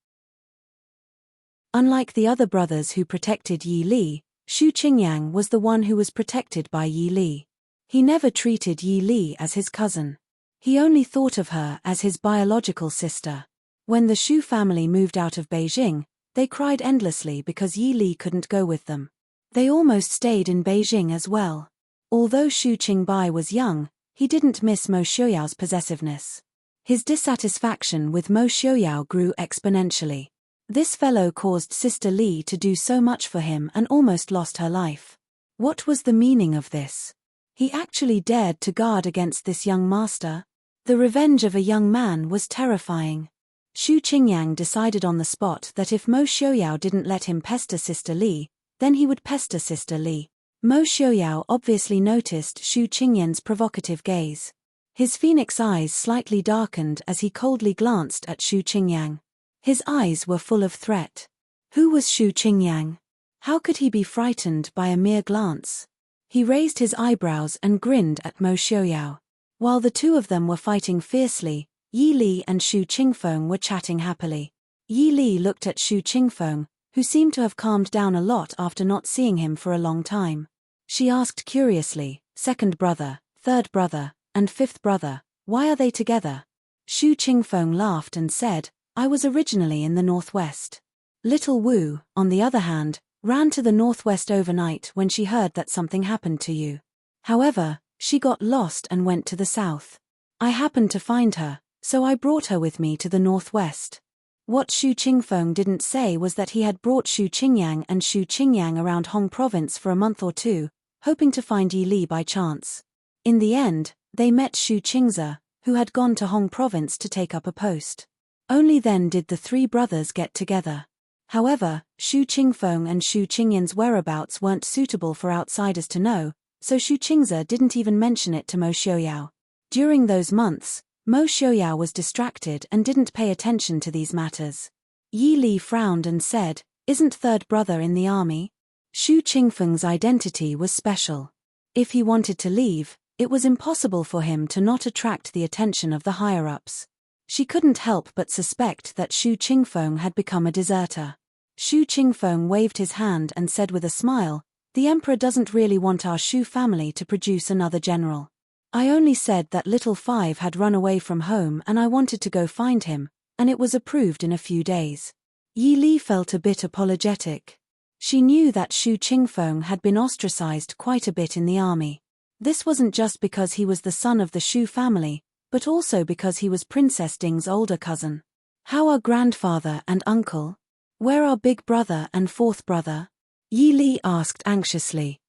Unlike the other brothers who protected Yi Li, Shu Qingyang was the one who was protected by Yi Li. He never treated Yi Li as his cousin. He only thought of her as his biological sister. When the Shu family moved out of Beijing, they cried endlessly because Yi Li couldn't go with them. They almost stayed in Beijing as well. Although Shu Qingbai was young, he didn't miss Mo Xiaoyao's possessiveness. His dissatisfaction with Mo Xiaoyao grew exponentially. This fellow caused Sister Li to do so much for him and almost lost her life. What was the meaning of this? He actually dared to guard against this young master? The revenge of a young man was terrifying. Shu Qingyang decided on the spot that if Mo Xiaoyao didn't let him pester Sister Li, then he would pester Sister Li. Mo Xiaoyao obviously noticed Shu Qingyang's provocative gaze. His phoenix eyes slightly darkened as he coldly glanced at Shu Qingyang. His eyes were full of threat. Who was Shu Qingyang? How could he be frightened by a mere glance? He raised his eyebrows and grinned at Mo Xiaoyao. While the two of them were fighting fiercely, Yi Li and Shu Qingfeng were chatting happily. Yi Li looked at Shu Qingfeng, who seemed to have calmed down a lot after not seeing him for a long time. She asked curiously, "Second brother, third brother, and fifth brother, why are they together?" Shu Qingfeng laughed and said, "I was originally in the northwest." Little Wu, on the other hand, ran to the northwest overnight when she heard that something happened to you. However, she got lost and went to the south. I happened to find her, so I brought her with me to the northwest. What Shu Qingfeng didn't say was that he had brought Shu Qingyang and Shu Qingyang around Hong province for a month or two, hoping to find Yi Li by chance. In the end, They met Shu Qingze, who had gone to Hong Province to take up a post. Only then did the three brothers get together. However, Shu Qingfeng and Shu Qingyan's whereabouts weren't suitable for outsiders to know, so Shu Qingze didn't even mention it to Mo Xiaoyao. During those months, Mo Xiaoyao was distracted and didn't pay attention to these matters. Yi Li frowned and said, "Isn't third brother in the army?" Shu Qingfeng's identity was special. If he wanted to leave, it was impossible for him to not attract the attention of the higher-ups. She couldn't help but suspect that Shu Qingfeng had become a deserter. Shu Qingfeng waved his hand and said with a smile, "The emperor doesn't really want our Shu family to produce another general. I only said that little Five had run away from home and I wanted to go find him, and it was approved in a few days." Yi Li felt a bit apologetic. She knew that Shu Qingfeng had been ostracized quite a bit in the army. This wasn't just because he was the son of the Shu family, but also because he was Princess Ding's older cousin. "How are grandfather and uncle? Where are big brother and fourth brother?" Yi Li asked anxiously.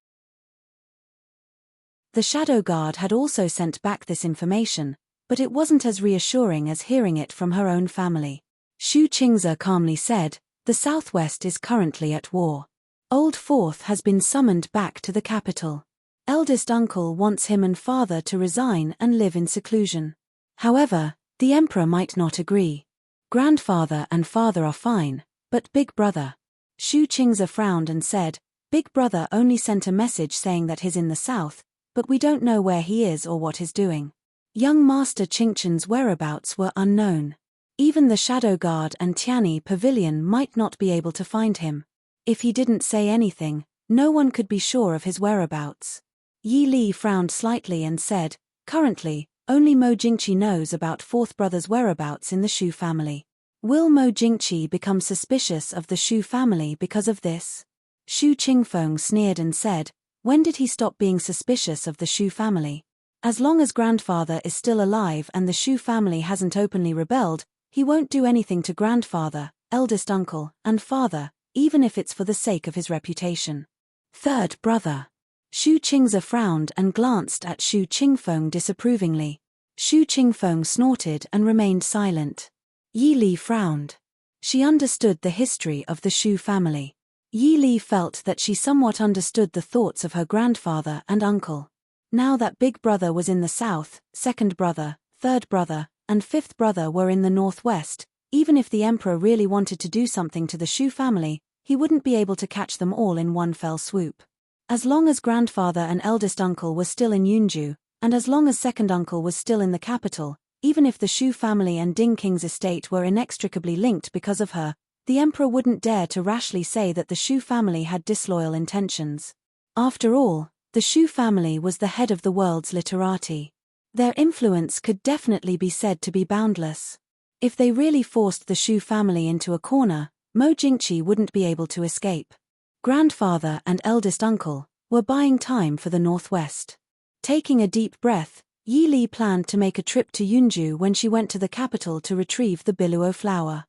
The Shadow Guard had also sent back this information, but it wasn't as reassuring as hearing it from her own family. Shu Qingze calmly said, "The Southwest is currently at war. Old Fourth has been summoned back to the capital. Eldest uncle wants him and father to resign and live in seclusion. However, the emperor might not agree. Grandfather and father are fine, but big brother." Shu Qingze frowned and said, "Big brother only sent a message saying that he's in the south, but we don't know where he is or what he's doing. Young Master Qingchen's whereabouts were unknown. Even the Shadow Guard and Tianyi Pavilion might not be able to find him. If he didn't say anything, no one could be sure of his whereabouts." Yi Li frowned slightly and said, "Currently, only Mo Jingqi knows about fourth brother's whereabouts in the Shu family. Will Mo Jingqi become suspicious of the Shu family because of this?" Shu Qingfeng sneered and said, "When did he stop being suspicious of the Shu family? As long as grandfather is still alive and the Shu family hasn't openly rebelled, he won't do anything to grandfather, eldest uncle, and father, even if it's for the sake of his reputation." "Third brother." Shu Qingze frowned and glanced at Shu Qingfeng disapprovingly. Shu Qingfeng snorted and remained silent. Yi Li frowned. She understood the history of the Shu family. Yi Li felt that she somewhat understood the thoughts of her grandfather and uncle. Now that big brother was in the south, second brother, third brother, and fifth brother were in the northwest, even if the emperor really wanted to do something to the Shu family, he wouldn't be able to catch them all in one fell swoop. As long as grandfather and eldest uncle were still in Yunju, and as long as second uncle was still in the capital, even if the Shu family and Ding King's estate were inextricably linked because of her, the emperor wouldn't dare to rashly say that the Shu family had disloyal intentions. After all, the Shu family was the head of the world's literati. Their influence could definitely be said to be boundless. If they really forced the Shu family into a corner, Mo Jingqi wouldn't be able to escape. Grandfather and eldest uncle were buying time for the northwest. Taking a deep breath, Yi Li planned to make a trip to Yunju when she went to the capital to retrieve the Biluo flower.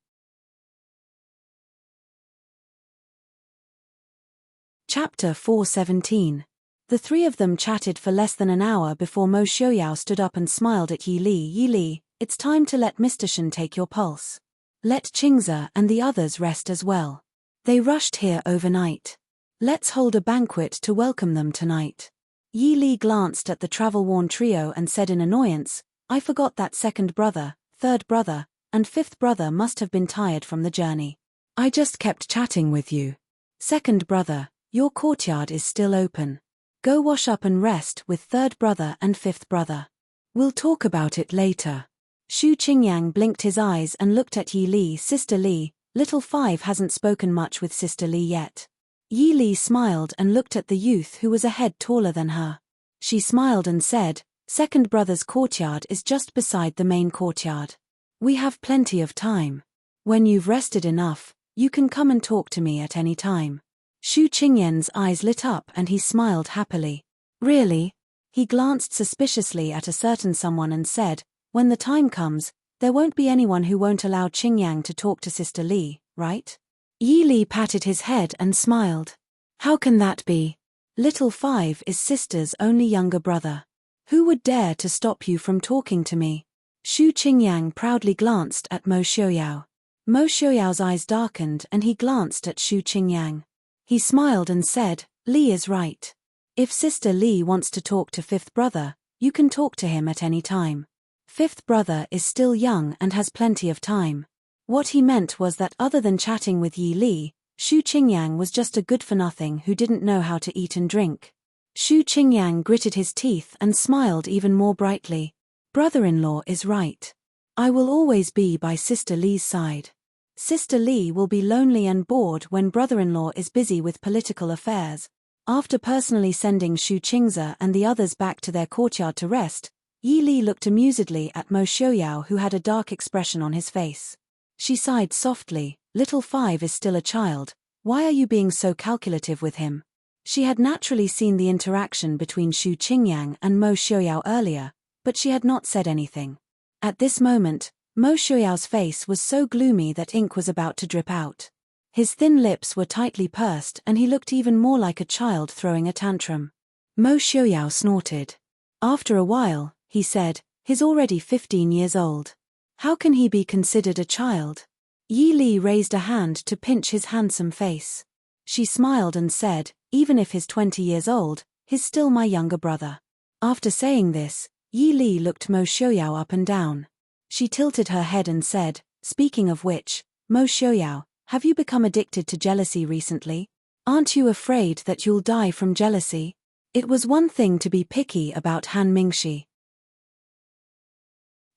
Chapter 417. The three of them chatted for less than an hour before Mo Xiaoyao stood up and smiled at Yi Li. "Yi Li, it's time to let Mr. Shen take your pulse. Let Qingze and the others rest as well. They rushed here overnight. Let's hold a banquet to welcome them tonight." Yi Li glanced at the travel-worn trio and said in annoyance, "I forgot that second brother, third brother, and fifth brother must have been tired from the journey. I just kept chatting with you. Second brother, your courtyard is still open. Go wash up and rest with third brother and fifth brother. We'll talk about it later." Shu Qingyang blinked his eyes and looked at Yi Li. "Sister Li, little Five hasn't spoken much with Sister Li yet." Yi Li smiled and looked at the youth who was a head taller than her. She smiled and said, "Second brother's courtyard is just beside the main courtyard. We have plenty of time. When you've rested enough, you can come and talk to me at any time." Shu Qingyan's eyes lit up and he smiled happily. "Really?" He glanced suspiciously at a certain someone and said, "When the time comes, there won't be anyone who won't allow Qingyang to talk to Sister Li, right?" Yi Li patted his head and smiled. "How can that be? Little Five is Sister's only younger brother. Who would dare to stop you from talking to me? Xu Qingyang proudly glanced at Mo Xiaoyao. Mo Xiaoyao's eyes darkened and he glanced at Xu Qingyang. He smiled and said, Li is right. If Sister Li wants to talk to fifth brother, you can talk to him at any time. Fifth brother is still young and has plenty of time. What he meant was that other than chatting with Yi Li, Xu Qingyang was just a good-for-nothing who didn't know how to eat and drink. Xu Qingyang gritted his teeth and smiled even more brightly. Brother-in-law is right. I will always be by Sister Li's side. Sister Li will be lonely and bored when brother-in-law is busy with political affairs. After personally sending Xu Qingze and the others back to their courtyard to rest, Yi Li looked amusedly at Mo Xiaoyao, who had a dark expression on his face. She sighed softly, Little Five is still a child, why are you being so calculative with him? She had naturally seen the interaction between Xu Qingyang and Mo Xiaoyao earlier, but she had not said anything. At this moment, Mo Xiaoyao's face was so gloomy that ink was about to drip out. His thin lips were tightly pursed and he looked even more like a child throwing a tantrum. Mo Xiaoyao snorted. After a while, he said, he's already 15 years old. How can he be considered a child? Yi Li raised a hand to pinch his handsome face. She smiled and said, even if he's 20 years old, he's still my younger brother. After saying this, Yi Li looked Mo Xiaoyao up and down. She tilted her head and said, speaking of which, Mo Xiaoyao, have you become addicted to jealousy recently? Aren't you afraid that you'll die from jealousy? It was one thing to be picky about Han Mingshi.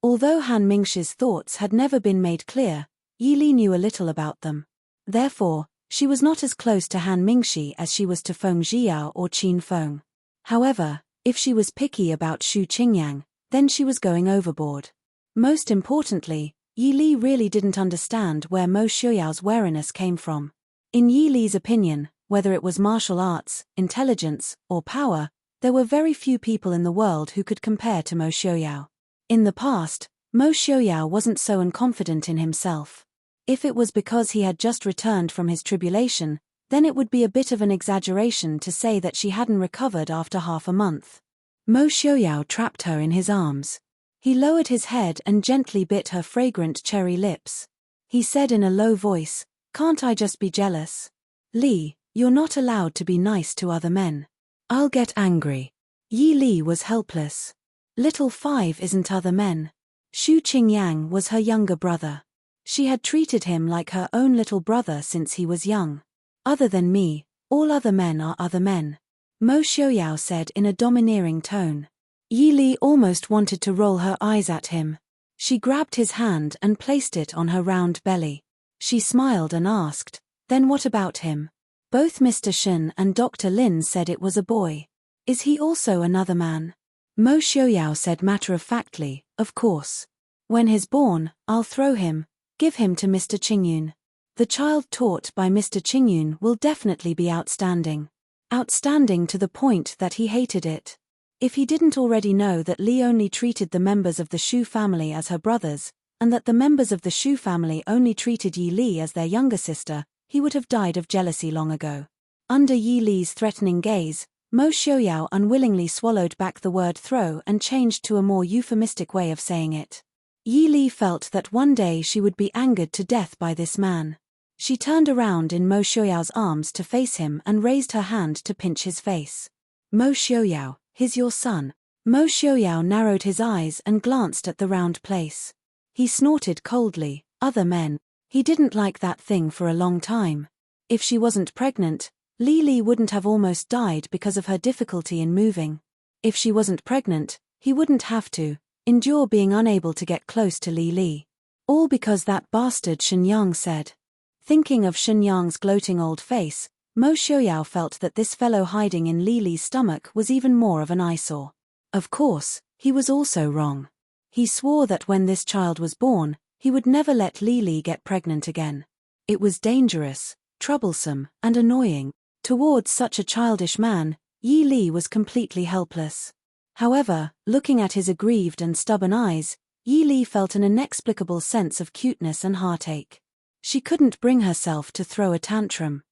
Although Han Mingshi's thoughts had never been made clear, Yi Li knew a little about them. Therefore, she was not as close to Han Mingshi as she was to Feng Zhiyao or Qin Feng. However, if she was picky about Xu Qingyang, then she was going overboard. Most importantly, Yi Li really didn't understand where Mo Xiaoyao's wariness came from. In Yi Li's opinion, whether it was martial arts, intelligence, or power, there were very few people in the world who could compare to Mo Xiaoyao. In the past, Mo Xiaoyao wasn't so unconfident in himself. If it was because he had just returned from his tribulation, then it would be a bit of an exaggeration to say that she hadn't recovered after half a month. Mo Xiaoyao trapped her in his arms. He lowered his head and gently bit her fragrant cherry lips. He said in a low voice, can't I just be jealous? Li, you're not allowed to be nice to other men. I'll get angry. Yi Li was helpless. Little Five isn't other men. Xu Qingyang was her younger brother. She had treated him like her own little brother since he was young. Other than me, all other men are other men. Mo Xiaoyao said in a domineering tone. Yi Li almost wanted to roll her eyes at him. She grabbed his hand and placed it on her round belly. She smiled and asked, then what about him? Both Mr. Shen and Dr. Lin said it was a boy. Is he also another man? Mo Xiaoyao said matter-of-factly, of course. When he's born, I'll throw him, give him to Mr. Qingyun. The child taught by Mr. Qingyun will definitely be outstanding. Outstanding to the point that he hated it. If he didn't already know that Li only treated the members of the Shu family as her brothers, and that the members of the Shu family only treated Yi Li as their younger sister, he would have died of jealousy long ago. Under Yi Li's threatening gaze, Mo Xiaoyao unwillingly swallowed back the word throw and changed to a more euphemistic way of saying it. Yi Li felt that one day she would be angered to death by this man. She turned around in Mo Xiaoyao's arms to face him and raised her hand to pinch his face. Mo Xiaoyao, he's your son. Mo Xiaoyao narrowed his eyes and glanced at the round place. He snorted coldly, other men. He didn't like that thing for a long time. If she wasn't pregnant, Li wouldn't have almost died because of her difficulty in moving. If she wasn't pregnant, he wouldn't have to endure being unable to get close to Li. All because that bastard Shenyang said. Thinking of Shenyang's gloating old face, Mo Xiaoyao felt that this fellow hiding in Li's stomach was even more of an eyesore. Of course, he was also wrong. He swore that when this child was born, he would never let Li get pregnant again. It was dangerous, troublesome, and annoying. Towards such a childish man, Yi Li was completely helpless. However, looking at his aggrieved and stubborn eyes, Yi Li felt an inexplicable sense of cuteness and heartache. She couldn't bring herself to throw a tantrum.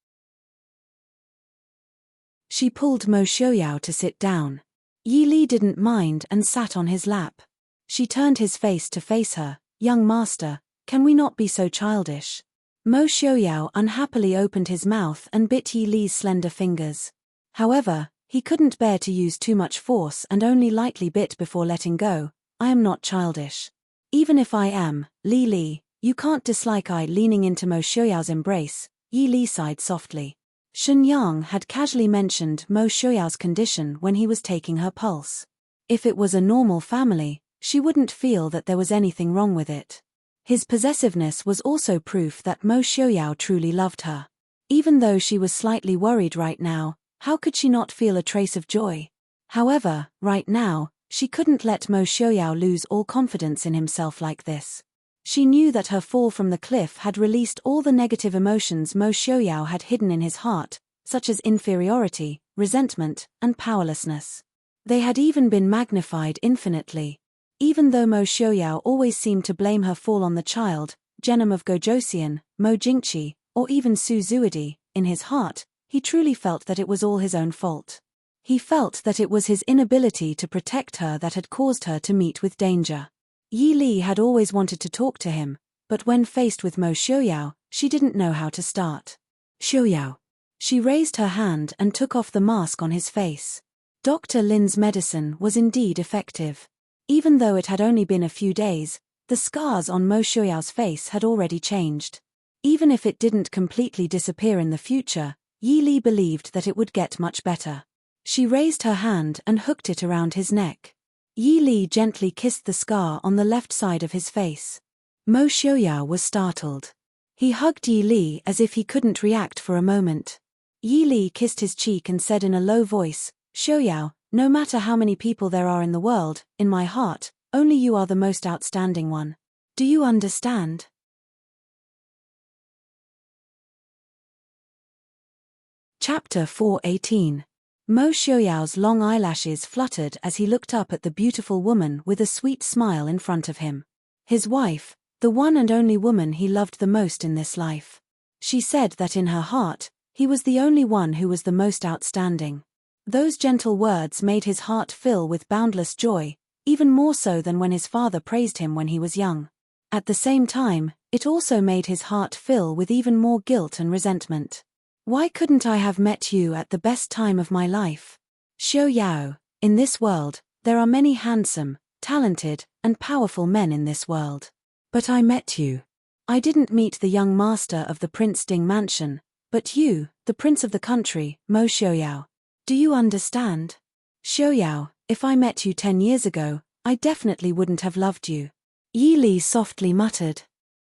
She pulled Mo Xiaoyao to sit down. Yi Li didn't mind and sat on his lap. She turned his face to face her. Young master, can we not be so childish? Mo Xiaoyao unhappily opened his mouth and bit Yi Li's slender fingers. However, he couldn't bear to use too much force and only lightly bit before letting go. I am not childish. Even if I am, Li Li, you can't dislike I leaning into Mo Xiaoyao's embrace. Yi Li sighed softly. Shen Yang had casually mentioned Mo Xiaoyao's condition when he was taking her pulse. If it was a normal family, she wouldn't feel that there was anything wrong with it. His possessiveness was also proof that Mo Xiaoyao truly loved her. Even though she was slightly worried right now, how could she not feel a trace of joy? However, right now, she couldn't let Mo Xiaoyao lose all confidence in himself like this. She knew that her fall from the cliff had released all the negative emotions Mo Xiaoyao had hidden in his heart, such as inferiority, resentment, and powerlessness. They had even been magnified infinitely. Even though Mo Xiaoyao always seemed to blame her fall on the child, Genom of Gojosian, Mo Jingqi, or even Su Zuidi, in his heart, he truly felt that it was all his own fault. He felt that it was his inability to protect her that had caused her to meet with danger. Yi Li had always wanted to talk to him, but when faced with Mo Xiaoyao, she didn't know how to start. Xiaoyao. She raised her hand and took off the mask on his face. Dr. Lin's medicine was indeed effective. Even though it had only been a few days, the scars on Mo Xiaoyao's face had already changed. Even if it didn't completely disappear in the future, Yi Li believed that it would get much better. She raised her hand and hooked it around his neck. Yi Li gently kissed the scar on the left side of his face. Mo Xiaoyao was startled. He hugged Yi Li as if he couldn't react for a moment. Yi Li kissed his cheek and said in a low voice, Xiaoyao, no matter how many people there are in the world, in my heart, only you are the most outstanding one. Do you understand? Chapter 4:18. Mo Xiaoyao's long eyelashes fluttered as he looked up at the beautiful woman with a sweet smile in front of him. His wife, the one and only woman he loved the most in this life. She said that in her heart, he was the only one who was the most outstanding. Those gentle words made his heart fill with boundless joy, even more so than when his father praised him when he was young. At the same time, it also made his heart fill with even more guilt and resentment. Why couldn't I have met you at the best time of my life? Xiaoyao, in this world, there are many handsome, talented, and powerful men in this world. But I met you. I didn't meet the young master of the Prince Ding mansion, but you, the prince of the country, Mo Xiaoyao. Do you understand? Xiaoyao, if I met you 10 years ago, I definitely wouldn't have loved you. Yi Li softly muttered.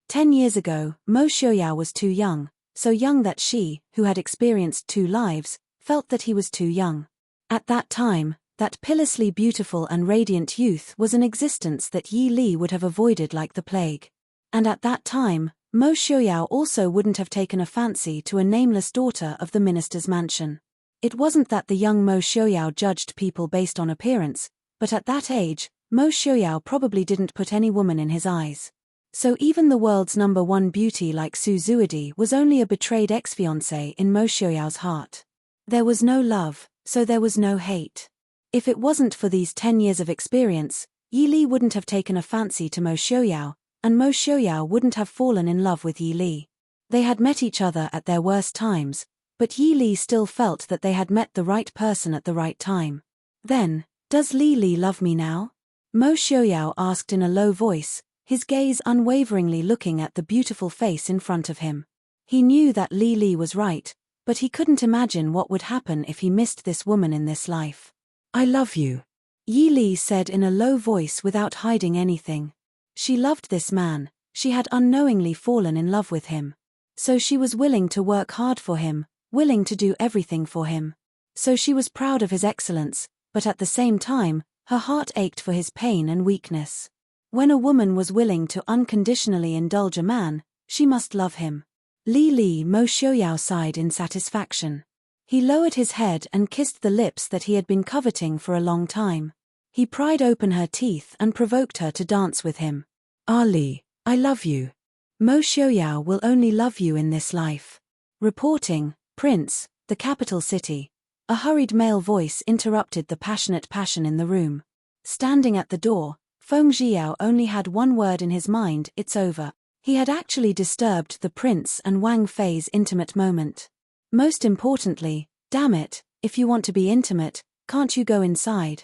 10 years ago, Mo Xiaoyao was too young, so young that she, who had experienced 2 lives, felt that he was too young. At that time, that pitilessly beautiful and radiant youth was an existence that Yi Li would have avoided like the plague. And at that time, Mo Xiaoyao also wouldn't have taken a fancy to a nameless daughter of the minister's mansion. It wasn't that the young Mo Xiaoyao judged people based on appearance, but at that age, Mo Xiaoyao probably didn't put any woman in his eyes. So even the world's #1 beauty like Su Zuidi was only a betrayed ex-fiancé in Mo Xiaoyao's heart. There was no love, so there was no hate. If it wasn't for these 10 years of experience, Yi Li wouldn't have taken a fancy to Mo Xiaoyao, and Mo Xiaoyao wouldn't have fallen in love with Yi Li. They had met each other at their worst times, but Yi Li still felt that they had met the right person at the right time. Then, does Li Li love me now? Mo Xiaoyao asked in a low voice, his gaze unwaveringly looking at the beautiful face in front of him. He knew that Li Li was right, but he couldn't imagine what would happen if he missed this woman in this life. I love you, Yi Li said in a low voice without hiding anything. She loved this man, she had unknowingly fallen in love with him. So she was willing to work hard for him, willing to do everything for him. So she was proud of his excellence, but at the same time, her heart ached for his pain and weakness. When a woman was willing to unconditionally indulge a man, she must love him. Li Li, Mo Xiaoyao sighed in satisfaction. He lowered his head and kissed the lips that he had been coveting for a long time. He pried open her teeth and provoked her to dance with him. Ali, I love you. Mo Xiaoyao will only love you in this life. Reporting, Prince, the capital city. A hurried male voice interrupted the passionate passion in the room. Standing at the door, Feng Zhiao only had one word in his mind: it's over. He had actually disturbed the prince and Wang Fei's intimate moment. Most importantly, damn it, if you want to be intimate, can't you go inside?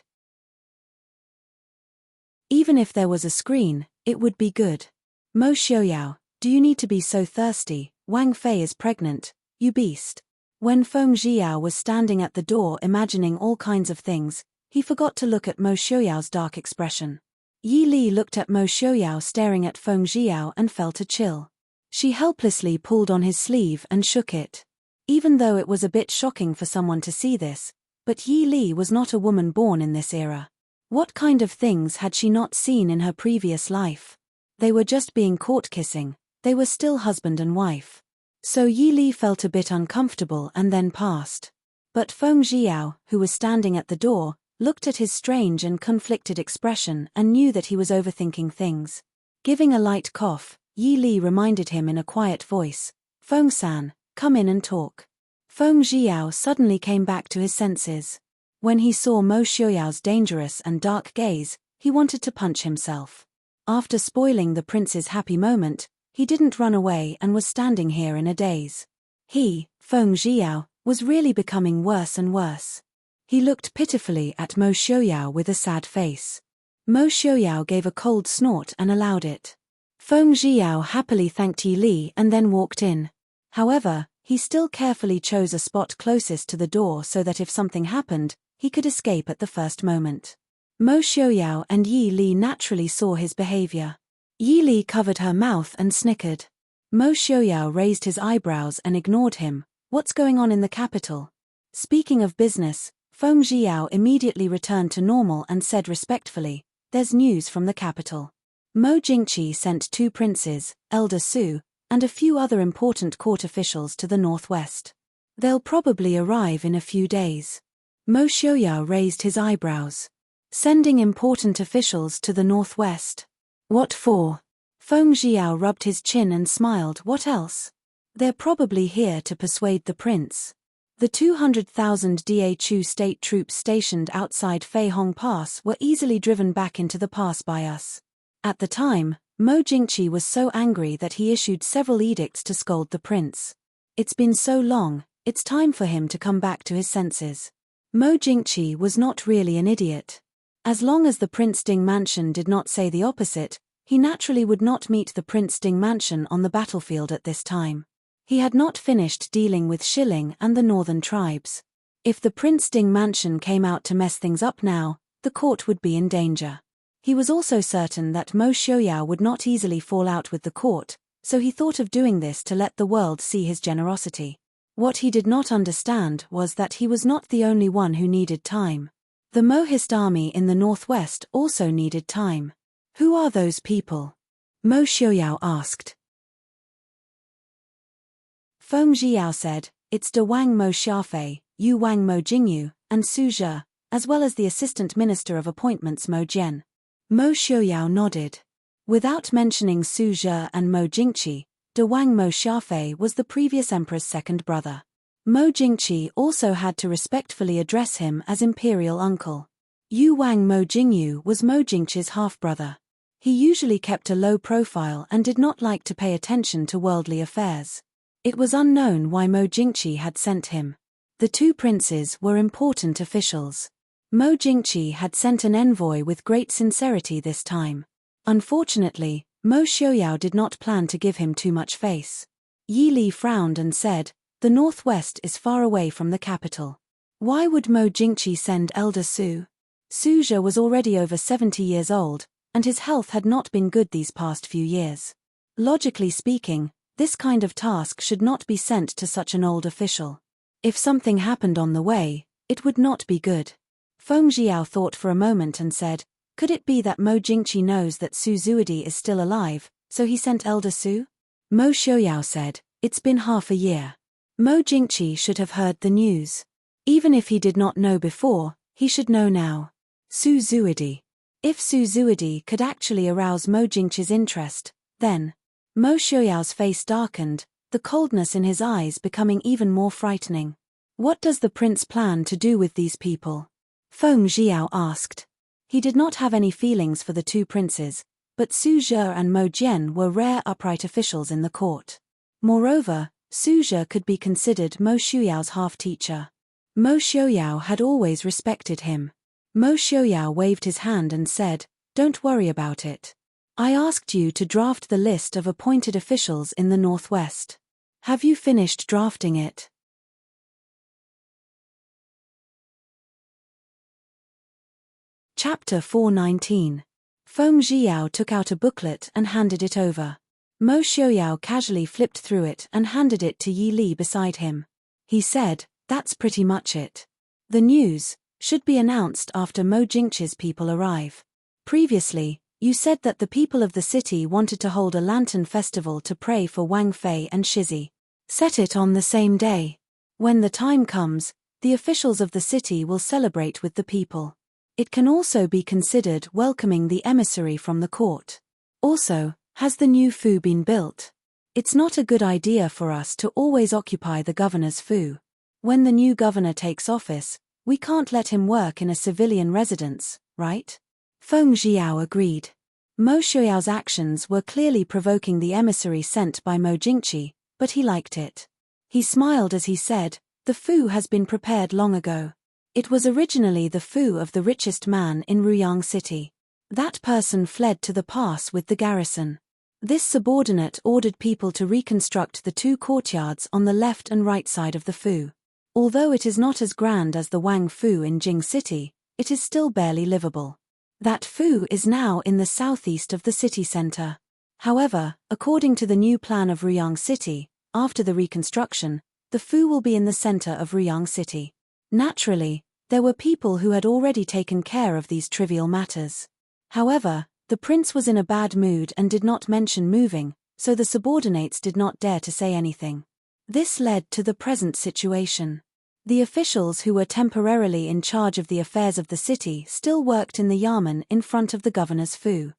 Even if there was a screen, it would be good. Mo Xiaoyao, do you need to be so thirsty? Wang Fei is pregnant, you beast. When Feng Zhiao was standing at the door imagining all kinds of things, he forgot to look at Mo Xiaoyao's dark expression. Yi Li looked at Mo Xiaoyao staring at Feng Zhiao and felt a chill. She helplessly pulled on his sleeve and shook it. Even though it was a bit shocking for someone to see this, but Yi Li was not a woman born in this era. What kind of things had she not seen in her previous life? They were just being caught kissing, they were still husband and wife. So Yi Li felt a bit uncomfortable and then passed. But Feng Zhiao, who was standing at the door, looked at his strange and conflicted expression and knew that he was overthinking things. Giving a light cough, Yi Li reminded him in a quiet voice, "Feng-san, come in and talk." Feng Zhiao suddenly came back to his senses. When he saw Mo Xiaoyao's dangerous and dark gaze, he wanted to punch himself. After spoiling the prince's happy moment, he didn't run away and was standing here in a daze. He, Feng Zhiao, was really becoming worse and worse. He looked pitifully at Mo Xiaoyao with a sad face. Mo Xiaoyao gave a cold snort and allowed it. Feng Zhiao happily thanked Yi Li and then walked in. However, he still carefully chose a spot closest to the door so that if something happened, he could escape at the first moment. Mo Xiaoyao and Yi Li naturally saw his behavior. Yi Li covered her mouth and snickered. Mo Xiaoyao raised his eyebrows and ignored him. What's going on in the capital? Speaking of business, Feng Zhiao immediately returned to normal and said respectfully, there's news from the capital. Mo Jingqi sent 2 princes, Elder Su, and a few other important court officials to the northwest. They'll probably arrive in a few days. Mo Xiaoyao raised his eyebrows. Sending important officials to the northwest. What for? Feng Zhiao rubbed his chin and smiled. What else? They're probably here to persuade the prince. The 200,000 Da state troops stationed outside Fei Hong Pass were easily driven back into the pass by us. At the time, Mo Jingqi was so angry that he issued several edicts to scold the prince. It's been so long, it's time for him to come back to his senses. Mo Jingqi was not really an idiot. As long as the Prince Ding Mansion did not say the opposite, he naturally would not meet the Prince Ding Mansion on the battlefield at this time. He had not finished dealing with Shilling and the northern tribes. If the Prince Ding Mansion came out to mess things up now, the court would be in danger. He was also certain that Mo Xiaoyao would not easily fall out with the court, so he thought of doing this to let the world see his generosity. What he did not understand was that he was not the only one who needed time. The Mohist army in the northwest also needed time. Who are those people? Mo Xiaoyao asked. Feng Zhiao said, it's De Wang Mo Xiafei, Yu Wang Mo Jingyu, and Su Zhe, as well as the Assistant Minister of Appointments Mo Jian. Mo Xiaoyao nodded. Without mentioning Su Zhe and Mo Jingqi, De Wang Mo Xiafei was the previous emperor's second brother. Mo Jingqi also had to respectfully address him as imperial uncle. Yu Wang Mo Jingyu was Mo Jingqi's half-brother. He usually kept a low profile and did not like to pay attention to worldly affairs. It was unknown why Mo Jingqi had sent him. The 2 princes were important officials. Mo Jingqi had sent an envoy with great sincerity this time. Unfortunately, Mo Xiaoyao did not plan to give him too much face. Yi Li frowned and said, the northwest is far away from the capital. Why would Mo Jingqi send Elder Su? Su Zhe was already over 70 years old, and his health had not been good these past few years. Logically speaking, this kind of task should not be sent to such an old official. If something happened on the way, it would not be good. Feng Zhiao thought for a moment and said, could it be that Mo Jingqi knows that Su Zuidi is still alive, so he sent Elder Su? Mo Xiaoyao said, it's been half a year. Mo Jingqi should have heard the news. Even if he did not know before, he should know now. Su Zuidi. If Su Zuidi could actually arouse Mo Jingqi's interest, then... Mo Xiaoyao's face darkened, the coldness in his eyes becoming even more frightening. What does the prince plan to do with these people? Feng Jiao asked. He did not have any feelings for the two princes, but Su Zhe and Mo Jian were rare upright officials in the court. Moreover, Su Zhe could be considered Mo Xiuyao's half-teacher. Mo Xiuyao had always respected him. Mo Xiuyao waved his hand and said, "Don't worry about it. I asked you to draft the list of appointed officials in the northwest. Have you finished drafting it?" Chapter 419. Feng Jiao took out a booklet and handed it over. Mo Xiuyao casually flipped through it and handed it to Yi Li beside him. He said, "That's pretty much it. The news should be announced after Mo Jingqi's people arrive. Previously, you said that the people of the city wanted to hold a lantern festival to pray for Wang Fei and Shizi. Set it on the same day. When the time comes, the officials of the city will celebrate with the people. It can also be considered welcoming the emissary from the court. Also, has the new fu been built? It's not a good idea for us to always occupy the governor's fu. When the new governor takes office, we can't let him work in a civilian residence, right?" Feng Jiao agreed. Mo Xiuyao's actions were clearly provoking the emissary sent by Mo Jingqi, but he liked it. He smiled as he said, "The fu has been prepared long ago. It was originally the fu of the richest man in Ruyang City. That person fled to the pass with the garrison. This subordinate ordered people to reconstruct the two courtyards on the left and right side of the fu. Although it is not as grand as the Wang Fu in Jing City, it is still barely livable. That fu is now in the southeast of the city center. However, according to the new plan of Ruyang City, after the reconstruction, the fu will be in the center of Ruyang City." Naturally, there were people who had already taken care of these trivial matters. However, the prince was in a bad mood and did not mention moving, so the subordinates did not dare to say anything. This led to the present situation. The officials who were temporarily in charge of the affairs of the city still worked in the yamen in front of the governor's fu.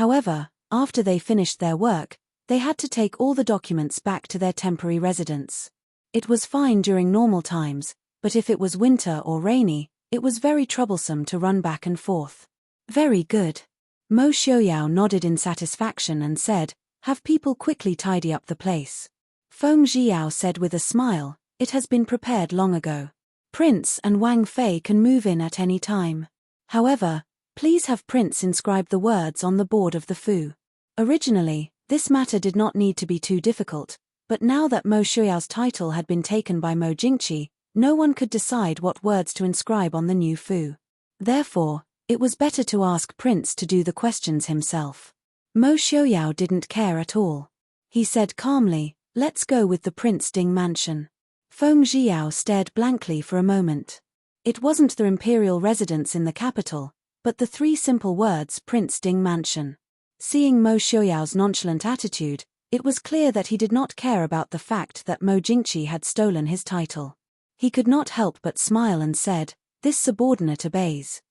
However, after they finished their work, they had to take all the documents back to their temporary residence. It was fine during normal times, but if it was winter or rainy, it was very troublesome to run back and forth. "Very good." Mo Xiuyao nodded in satisfaction and said, "Have people quickly tidy up the place." Feng Jiao said with a smile, "It has been prepared long ago. Prince and Wang Fei can move in at any time. However, please have Prince inscribe the words on the board of the fu." Originally, this matter did not need to be too difficult, but now that Mo Xiuyao's title had been taken by Mo Jingqi, no one could decide what words to inscribe on the new fu. Therefore, it was better to ask Prince to do the questions himself. Mo Xiuyao didn't care at all. He said calmly, "Let's go with the Prince Ding mansion." Feng Jiao stared blankly for a moment. It wasn't the imperial residence in the capital, but the three simple words Prince Ding mansion. Seeing Mo Xiuyao's nonchalant attitude, it was clear that he did not care about the fact that Mo Jingqi had stolen his title. He could not help but smile and said, "This subordinate obeys."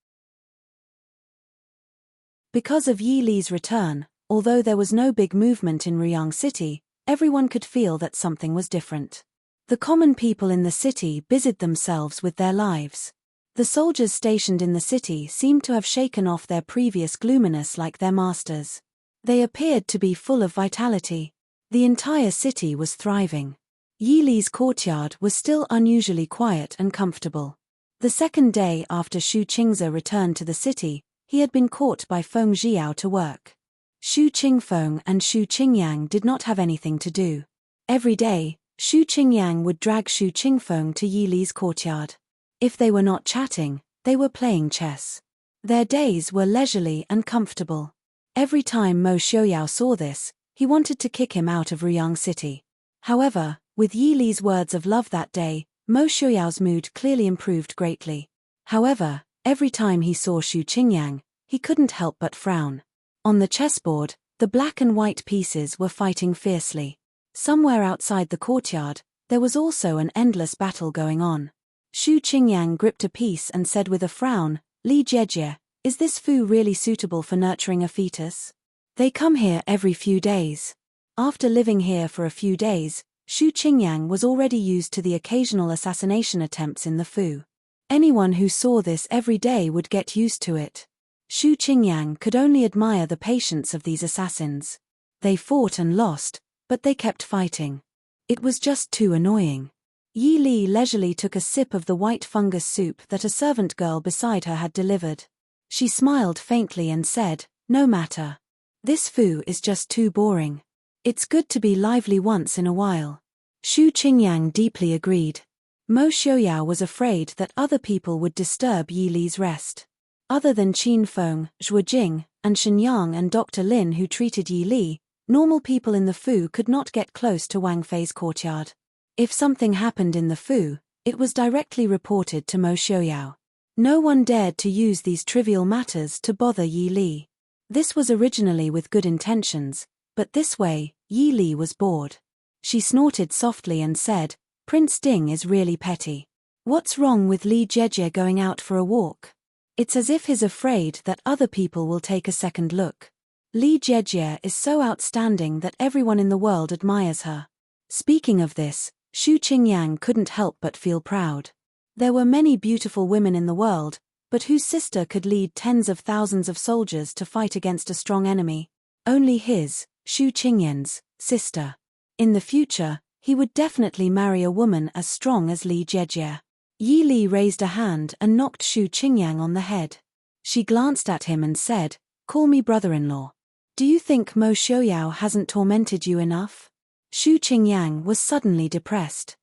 Because of Yi Li's return, although there was no big movement in Ruyang City, everyone could feel that something was different. The common people in the city busied themselves with their lives. The soldiers stationed in the city seemed to have shaken off their previous gloominess like their masters. They appeared to be full of vitality. The entire city was thriving. Yi Li's courtyard was still unusually quiet and comfortable. The second day after Shu Qingze returned to the city, he had been caught by Feng Jiao to work. Shu Qingfeng and Shu Qingyang did not have anything to do. Every day, Shu Qingyang would drag Shu Qingfeng to Yi Li's courtyard. If they were not chatting, they were playing chess. Their days were leisurely and comfortable. Every time Mo Xiuyao saw this, he wanted to kick him out of Ruyang City. However, with Yi Li's words of love that day, Mo Xiuyao's mood clearly improved greatly. However, every time he saw Shu Qingyang, he couldn't help but frown. On the chessboard, the black and white pieces were fighting fiercely. Somewhere outside the courtyard, there was also an endless battle going on. Shu Qingyang gripped a piece and said with a frown, "Li Jiejie, is this fu really suitable for nurturing a fetus? They come here every few days. After living here for a few days, Xu Qingyang was already used to the occasional assassination attempts in the Fu. Anyone who saw this every day would get used to it. Xu Qingyang could only admire the patience of these assassins. They fought and lost, but they kept fighting. It was just too annoying. Yi Li leisurely took a sip of the white fungus soup that a servant girl beside her had delivered. She smiled faintly and said, "No matter. This Fu is just too boring. It's good to be lively once in a while." Xu Qingyang deeply agreed. Mo Xiaoyao was afraid that other people would disturb Yi Li's rest. Other than Qin Feng, Zhuo Jing, and Shen Yang and Dr. Lin who treated Yi Li, normal people in the Fu could not get close to Wang Fei's courtyard. If something happened in the Fu, it was directly reported to Mo Xiaoyao. No one dared to use these trivial matters to bother Yi Li. This was originally with good intentions, but this way, Yi Li was bored. She snorted softly and said, "Prince Ding is really petty. What's wrong with Li Jejie going out for a walk? It's as if he's afraid that other people will take a second look. Li Jejie is so outstanding that everyone in the world admires her." Speaking of this, Xu Qingyang couldn't help but feel proud. There were many beautiful women in the world, but whose sister could lead tens of thousands of soldiers to fight against a strong enemy? Only his, Xu Qingyan's, sister. In the future, he would definitely marry a woman as strong as Li Jejie. Yi Li raised a hand and knocked Xu Qingyang on the head. She glanced at him and said, "Call me brother-in-law. Do you think Mo Xiaoyao hasn't tormented you enough?" Xu Qingyang was suddenly depressed.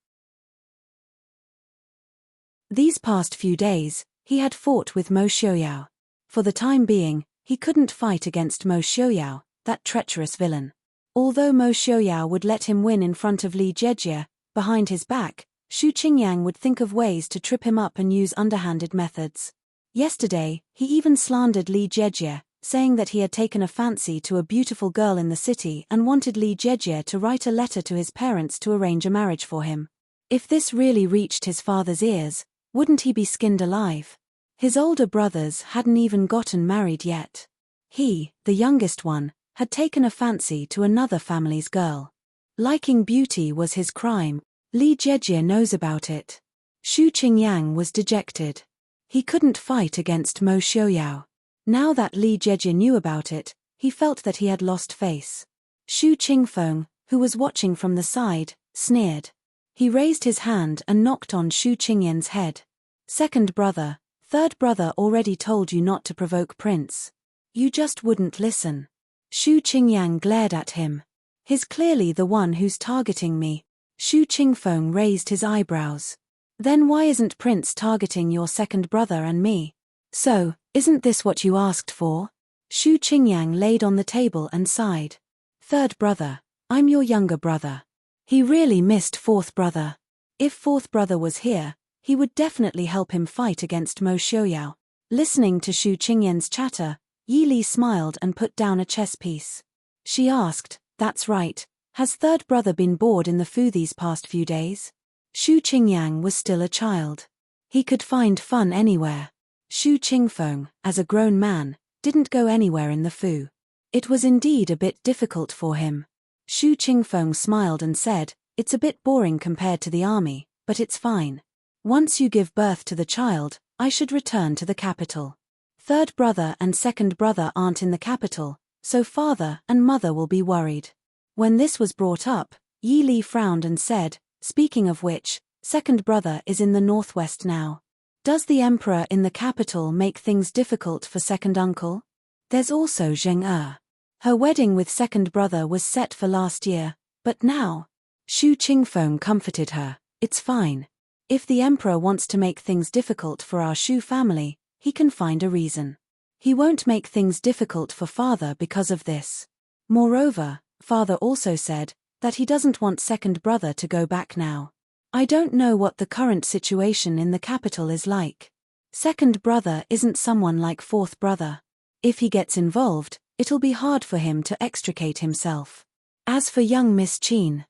These past few days, he had fought with Mo Xiaoyao. For the time being, he couldn't fight against Mo Xiaoyao, that treacherous villain. Although Mo Xiaoyao would let him win in front of Li Jejie, behind his back, Xu Qingyang would think of ways to trip him up and use underhanded methods. Yesterday, he even slandered Li Jejie, saying that he had taken a fancy to a beautiful girl in the city and wanted Li Jejie to write a letter to his parents to arrange a marriage for him. If this really reached his father's ears, wouldn't he be skinned alive? His older brothers hadn't even gotten married yet. He, the youngest one, had taken a fancy to another family's girl. Liking beauty was his crime. Li Jejie knows about it. Xu Qingyang was dejected. He couldn't fight against Mo Xiaoyao. Now that Li Jejie knew about it, he felt that he had lost face. Xu Qingfeng, who was watching from the side, sneered. He raised his hand and knocked on Xu Qingyan's head. "Second brother, third brother already told you not to provoke Prince. You just wouldn't listen." Xu Qingyang glared at him. "He's clearly the one who's targeting me." Xu Qingfeng raised his eyebrows. "Then why isn't Prince targeting your second brother and me?" "So, isn't this what you asked for?" Xu Qingyang laid on the table and sighed. "Third brother, I'm your younger brother." He really missed fourth brother. If fourth brother was here, he would definitely help him fight against Mo Xiaoyao. Listening to Xu Qingyan's chatter, Yi Li smiled and put down a chess piece. She asked, "That's right, has third brother been bored in the Fu these past few days?" Xu Qingyang was still a child. He could find fun anywhere. Xu Qingfeng, as a grown man, didn't go anywhere in the Fu. It was indeed a bit difficult for him. Xu Qingfeng smiled and said, "It's a bit boring compared to the army, but it's fine. Once you give birth to the child, I should return to the capital. Third brother and second brother aren't in the capital, so father and mother will be worried." When this was brought up, Yi Li frowned and said, "Speaking of which, second brother is in the northwest now. Does the emperor in the capital make things difficult for second uncle? There's also Zheng Er. Her wedding with second brother was set for last year, but now..." Xu Qingfeng comforted her, "It's fine. If the emperor wants to make things difficult for our Xu family, he can find a reason. He won't make things difficult for father because of this. Moreover, father also said that he doesn't want second brother to go back now. I don't know what the current situation in the capital is like. Second brother isn't someone like fourth brother. If he gets involved, it'll be hard for him to extricate himself. As for young Miss Qin..."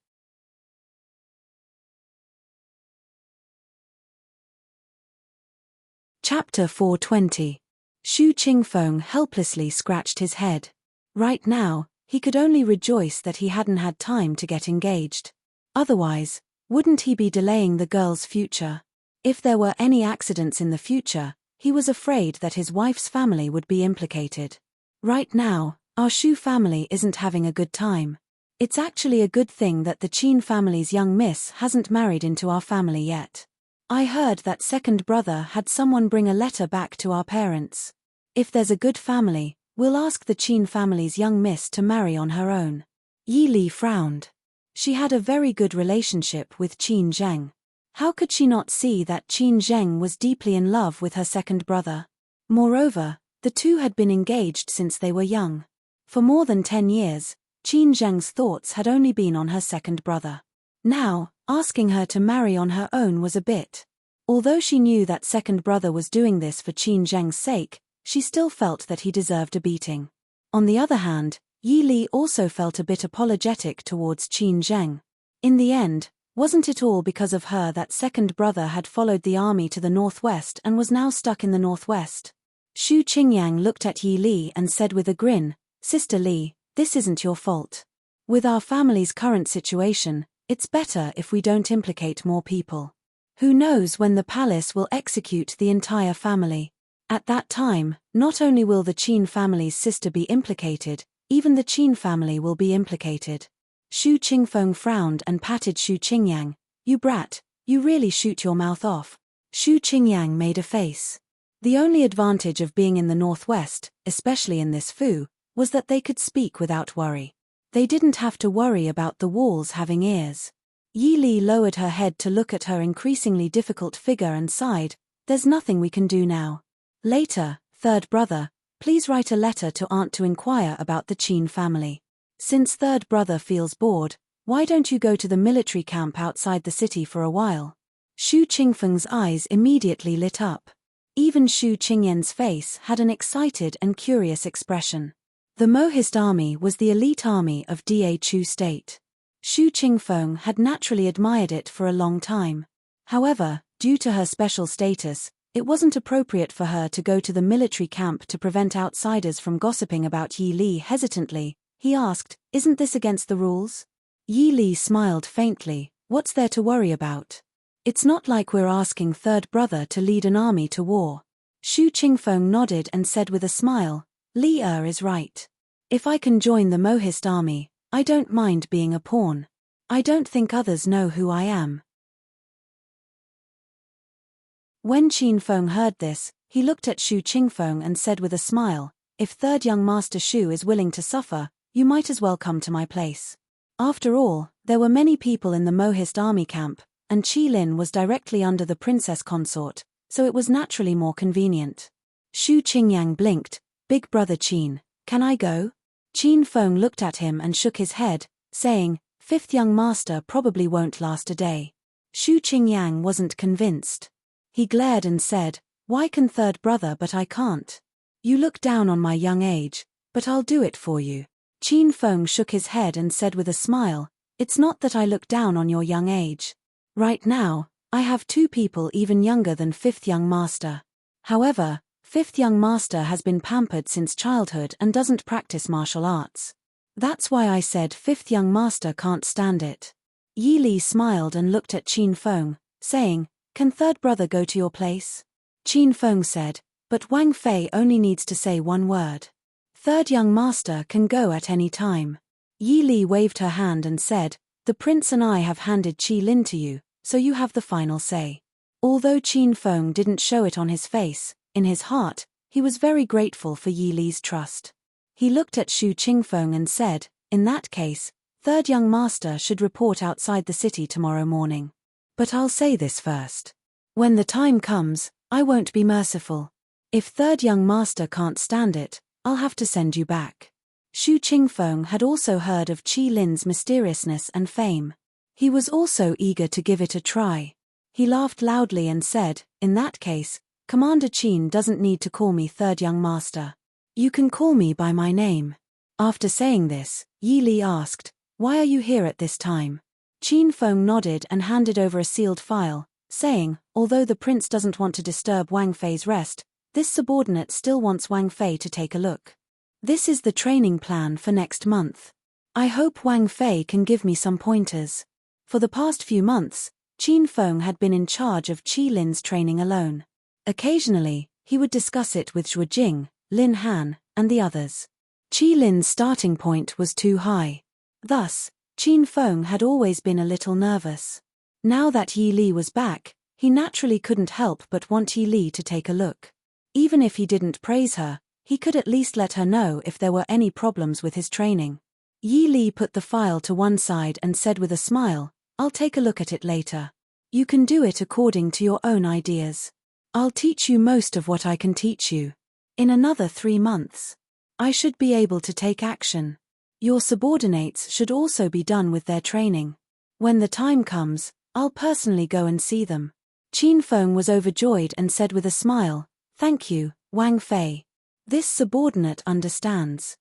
Chapter 420. Xu Qingfeng helplessly scratched his head. Right now, he could only rejoice that he hadn't had time to get engaged. Otherwise, wouldn't he be delaying the girl's future? If there were any accidents in the future, he was afraid that his wife's family would be implicated. Right now, our Shu family isn't having a good time. It's actually a good thing that the Qin family's young miss hasn't married into our family yet. I heard that second brother had someone bring a letter back to our parents. If there's a good family, we'll ask the Qin family's young miss to marry on her own. Yi Li frowned. She had a very good relationship with Qin Zheng. How could she not see that Qin Zheng was deeply in love with her second brother? Moreover, the two had been engaged since they were young. For more than 10 years, Qin Zheng's thoughts had only been on her second brother. Now, asking her to marry on her own was a bit. Although she knew that second brother was doing this for Qin Zheng's sake, she still felt that he deserved a beating. On the other hand, Yi Li also felt a bit apologetic towards Qin Zheng. In the end, wasn't it all because of her that second brother had followed the army to the northwest and was now stuck in the northwest? Xu Qingyang looked at Yi Li and said with a grin, "Sister Li, this isn't your fault. With our family's current situation, it's better if we don't implicate more people. Who knows when the palace will execute the entire family? At that time, not only will the Qin family's sister be implicated, even the Qin family will be implicated." Xu Qingfeng frowned and patted Xu Qingyang. "You brat, you really shoot your mouth off." Xu Qingyang made a face. The only advantage of being in the northwest, especially in this fu, was that they could speak without worry. They didn't have to worry about the walls having ears. Yi Li lowered her head to look at her increasingly difficult figure and sighed, "There's nothing we can do now. Later, third brother, please write a letter to aunt to inquire about the Qin family. Since third brother feels bored, why don't you go to the military camp outside the city for a while?" Xu Qingfeng's eyes immediately lit up. Even Xu Qingyan's face had an excited and curious expression. The Mohist army was the elite army of Da Chu state. Xu Qingfeng had naturally admired it for a long time. However, due to her special status, it wasn't appropriate for her to go to the military camp to prevent outsiders from gossiping about Yi Li. Hesitantly, he asked, "Isn't this against the rules?" Yi Li smiled faintly. "What's there to worry about? It's not like we're asking third brother to lead an army to war." Xu Qingfeng nodded and said with a smile, "Li is right. If I can join the Mohist army, I don't mind being a pawn. I don't think others know who I am." When Qin Feng heard this, he looked at Xu Qingfeng and said with a smile, "If third young master Xu is willing to suffer, you might as well come to my place." After all, there were many people in the Mohist army camp, and Qi Lin was directly under the princess consort, so it was naturally more convenient. Xu Qingyang blinked. "Big brother Qin, can I go?" Qin Feng looked at him and shook his head, saying, "Fifth young master probably won't last a day." Xu Qingyang wasn't convinced. He glared and said, "Why can third brother but I can't? You look down on my young age, but I'll do it for you." Qin Feng shook his head and said with a smile, "It's not that I look down on your young age. Right now, I have two people even younger than fifth young master. However, fifth young master has been pampered since childhood and doesn't practice martial arts. That's why I said fifth young master can't stand it." Yi Li smiled and looked at Qin Feng, saying, "Can third brother go to your place?" Qin Feng said, "But Wang Fei only needs to say one word. Third young master can go at any time." Yi Li waved her hand and said, "The prince and I have handed Qi Lin to you, so you have the final say." Although Qin Feng didn't show it on his face, in his heart, he was very grateful for Yi Li's trust. He looked at Xu Qingfeng and said, "In that case, third young master should report outside the city tomorrow morning. But I'll say this first. When the time comes, I won't be merciful. If third young master can't stand it, I'll have to send you back." Xu Qingfeng had also heard of Qi Lin's mysteriousness and fame. He was also eager to give it a try. He laughed loudly and said, "In that case, Commander Qin doesn't need to call me third young master. You can call me by my name." After saying this, Yi Li asked, "Why are you here at this time?" Qin Feng nodded and handed over a sealed file, saying, "Although the prince doesn't want to disturb Wang Fei's rest, this subordinate still wants Wang Fei to take a look. This is the training plan for next month. I hope Wang Fei can give me some pointers." For the past few months, Qin Feng had been in charge of Qi Lin's training alone. Occasionally, he would discuss it with Zhuo Jing, Lin Han, and the others. Qi Lin's starting point was too high. Thus, Qin Feng had always been a little nervous. Now that Yi Li was back, he naturally couldn't help but want Yi Li to take a look. Even if he didn't praise her, he could at least let her know if there were any problems with his training. Yi Li put the file to one side and said with a smile, "I'll take a look at it later. You can do it according to your own ideas. I'll teach you most of what I can teach you. In another 3 months, I should be able to take action. Your subordinates should also be done with their training. When the time comes, I'll personally go and see them." Qin Feng was overjoyed and said with a smile, "Thank you, Wang Fei. This subordinate understands."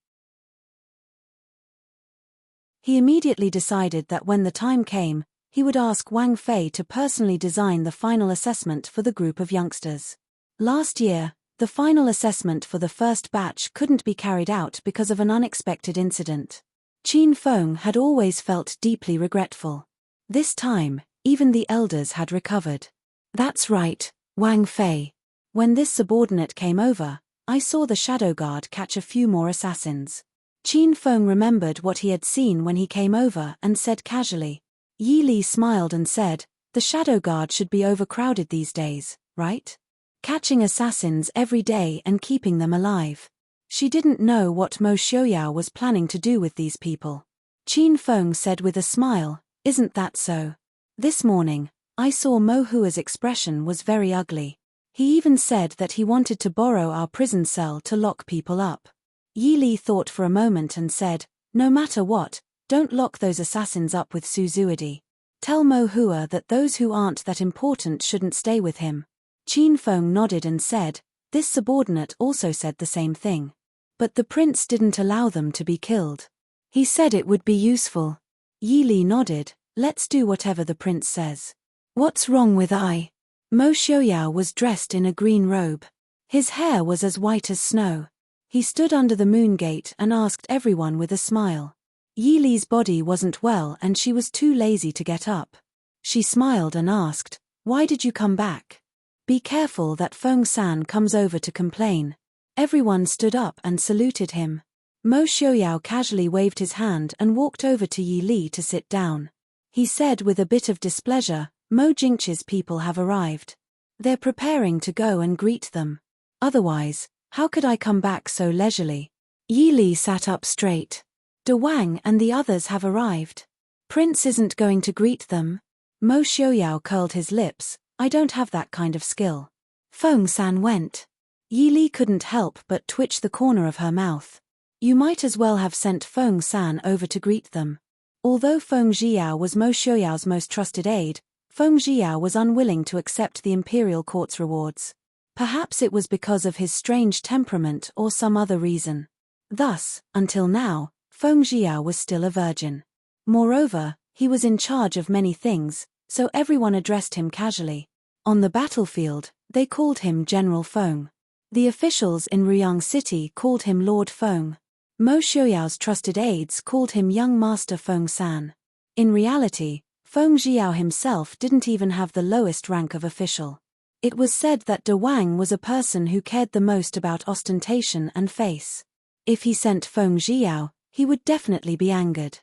He immediately decided that when the time came, he would ask Wang Fei to personally design the final assessment for the group of youngsters. Last year, the final assessment for the first batch couldn't be carried out because of an unexpected incident. Qin Feng had always felt deeply regretful. This time, even the elders had recovered. "That's right, Wang Fei. When this subordinate came over, I saw the Shadow Guard catch a few more assassins." Qin Feng remembered what he had seen when he came over and said casually. Yi Li smiled and said, "The Shadow Guard should be overcrowded these days, right? Catching assassins every day and keeping them alive." She didn't know what Mo Xiaoyao was planning to do with these people. Qin Feng said with a smile, "Isn't that so? This morning, I saw Mo Hua's expression was very ugly. He even said that he wanted to borrow our prison cell to lock people up." Yi Li thought for a moment and said, "No matter what, don't lock those assassins up with Su Zuidi. Tell Mo Hua that those who aren't that important shouldn't stay with him." Qin Feng nodded and said, "This subordinate also said the same thing. But the prince didn't allow them to be killed. He said it would be useful." Yi Li nodded, "Let's do whatever the prince says." "What's wrong with I?" Mo Xiaoyao was dressed in a green robe. His hair was as white as snow. He stood under the moon gate and asked everyone with a smile. Yi Li's body wasn't well and she was too lazy to get up. She smiled and asked, "Why did you come back? Be careful that Feng San comes over to complain." Everyone stood up and saluted him. Mo Xiaoyao casually waved his hand and walked over to Yi Li to sit down. He said with a bit of displeasure, "Mo Jingqi's people have arrived. They're preparing to go and greet them. Otherwise, how could I come back so leisurely?" Yi Li sat up straight. "De Wang and the others have arrived. Prince isn't going to greet them?" Mo Xiaoyao curled his lips, "I don't have that kind of skill." Feng San went. Yi Li couldn't help but twitch the corner of her mouth. "You might as well have sent Feng San over to greet them." Although Feng Zhiyao was Mo Xiaoyao's most trusted aide, Feng Zhiyao was unwilling to accept the imperial court's rewards. Perhaps it was because of his strange temperament or some other reason. Thus, until now, Feng Zhiyao was still a virgin. Moreover, he was in charge of many things, so everyone addressed him casually. On the battlefield, they called him General Feng. The officials in Ruyang City called him Lord Feng. Mo Xiaoyao's trusted aides called him Young Master Feng San. In reality, Feng Zhiyao himself didn't even have the lowest rank of official. It was said that De Wang was a person who cared the most about ostentation and face. If he sent Feng Zhiyao, he would definitely be angered.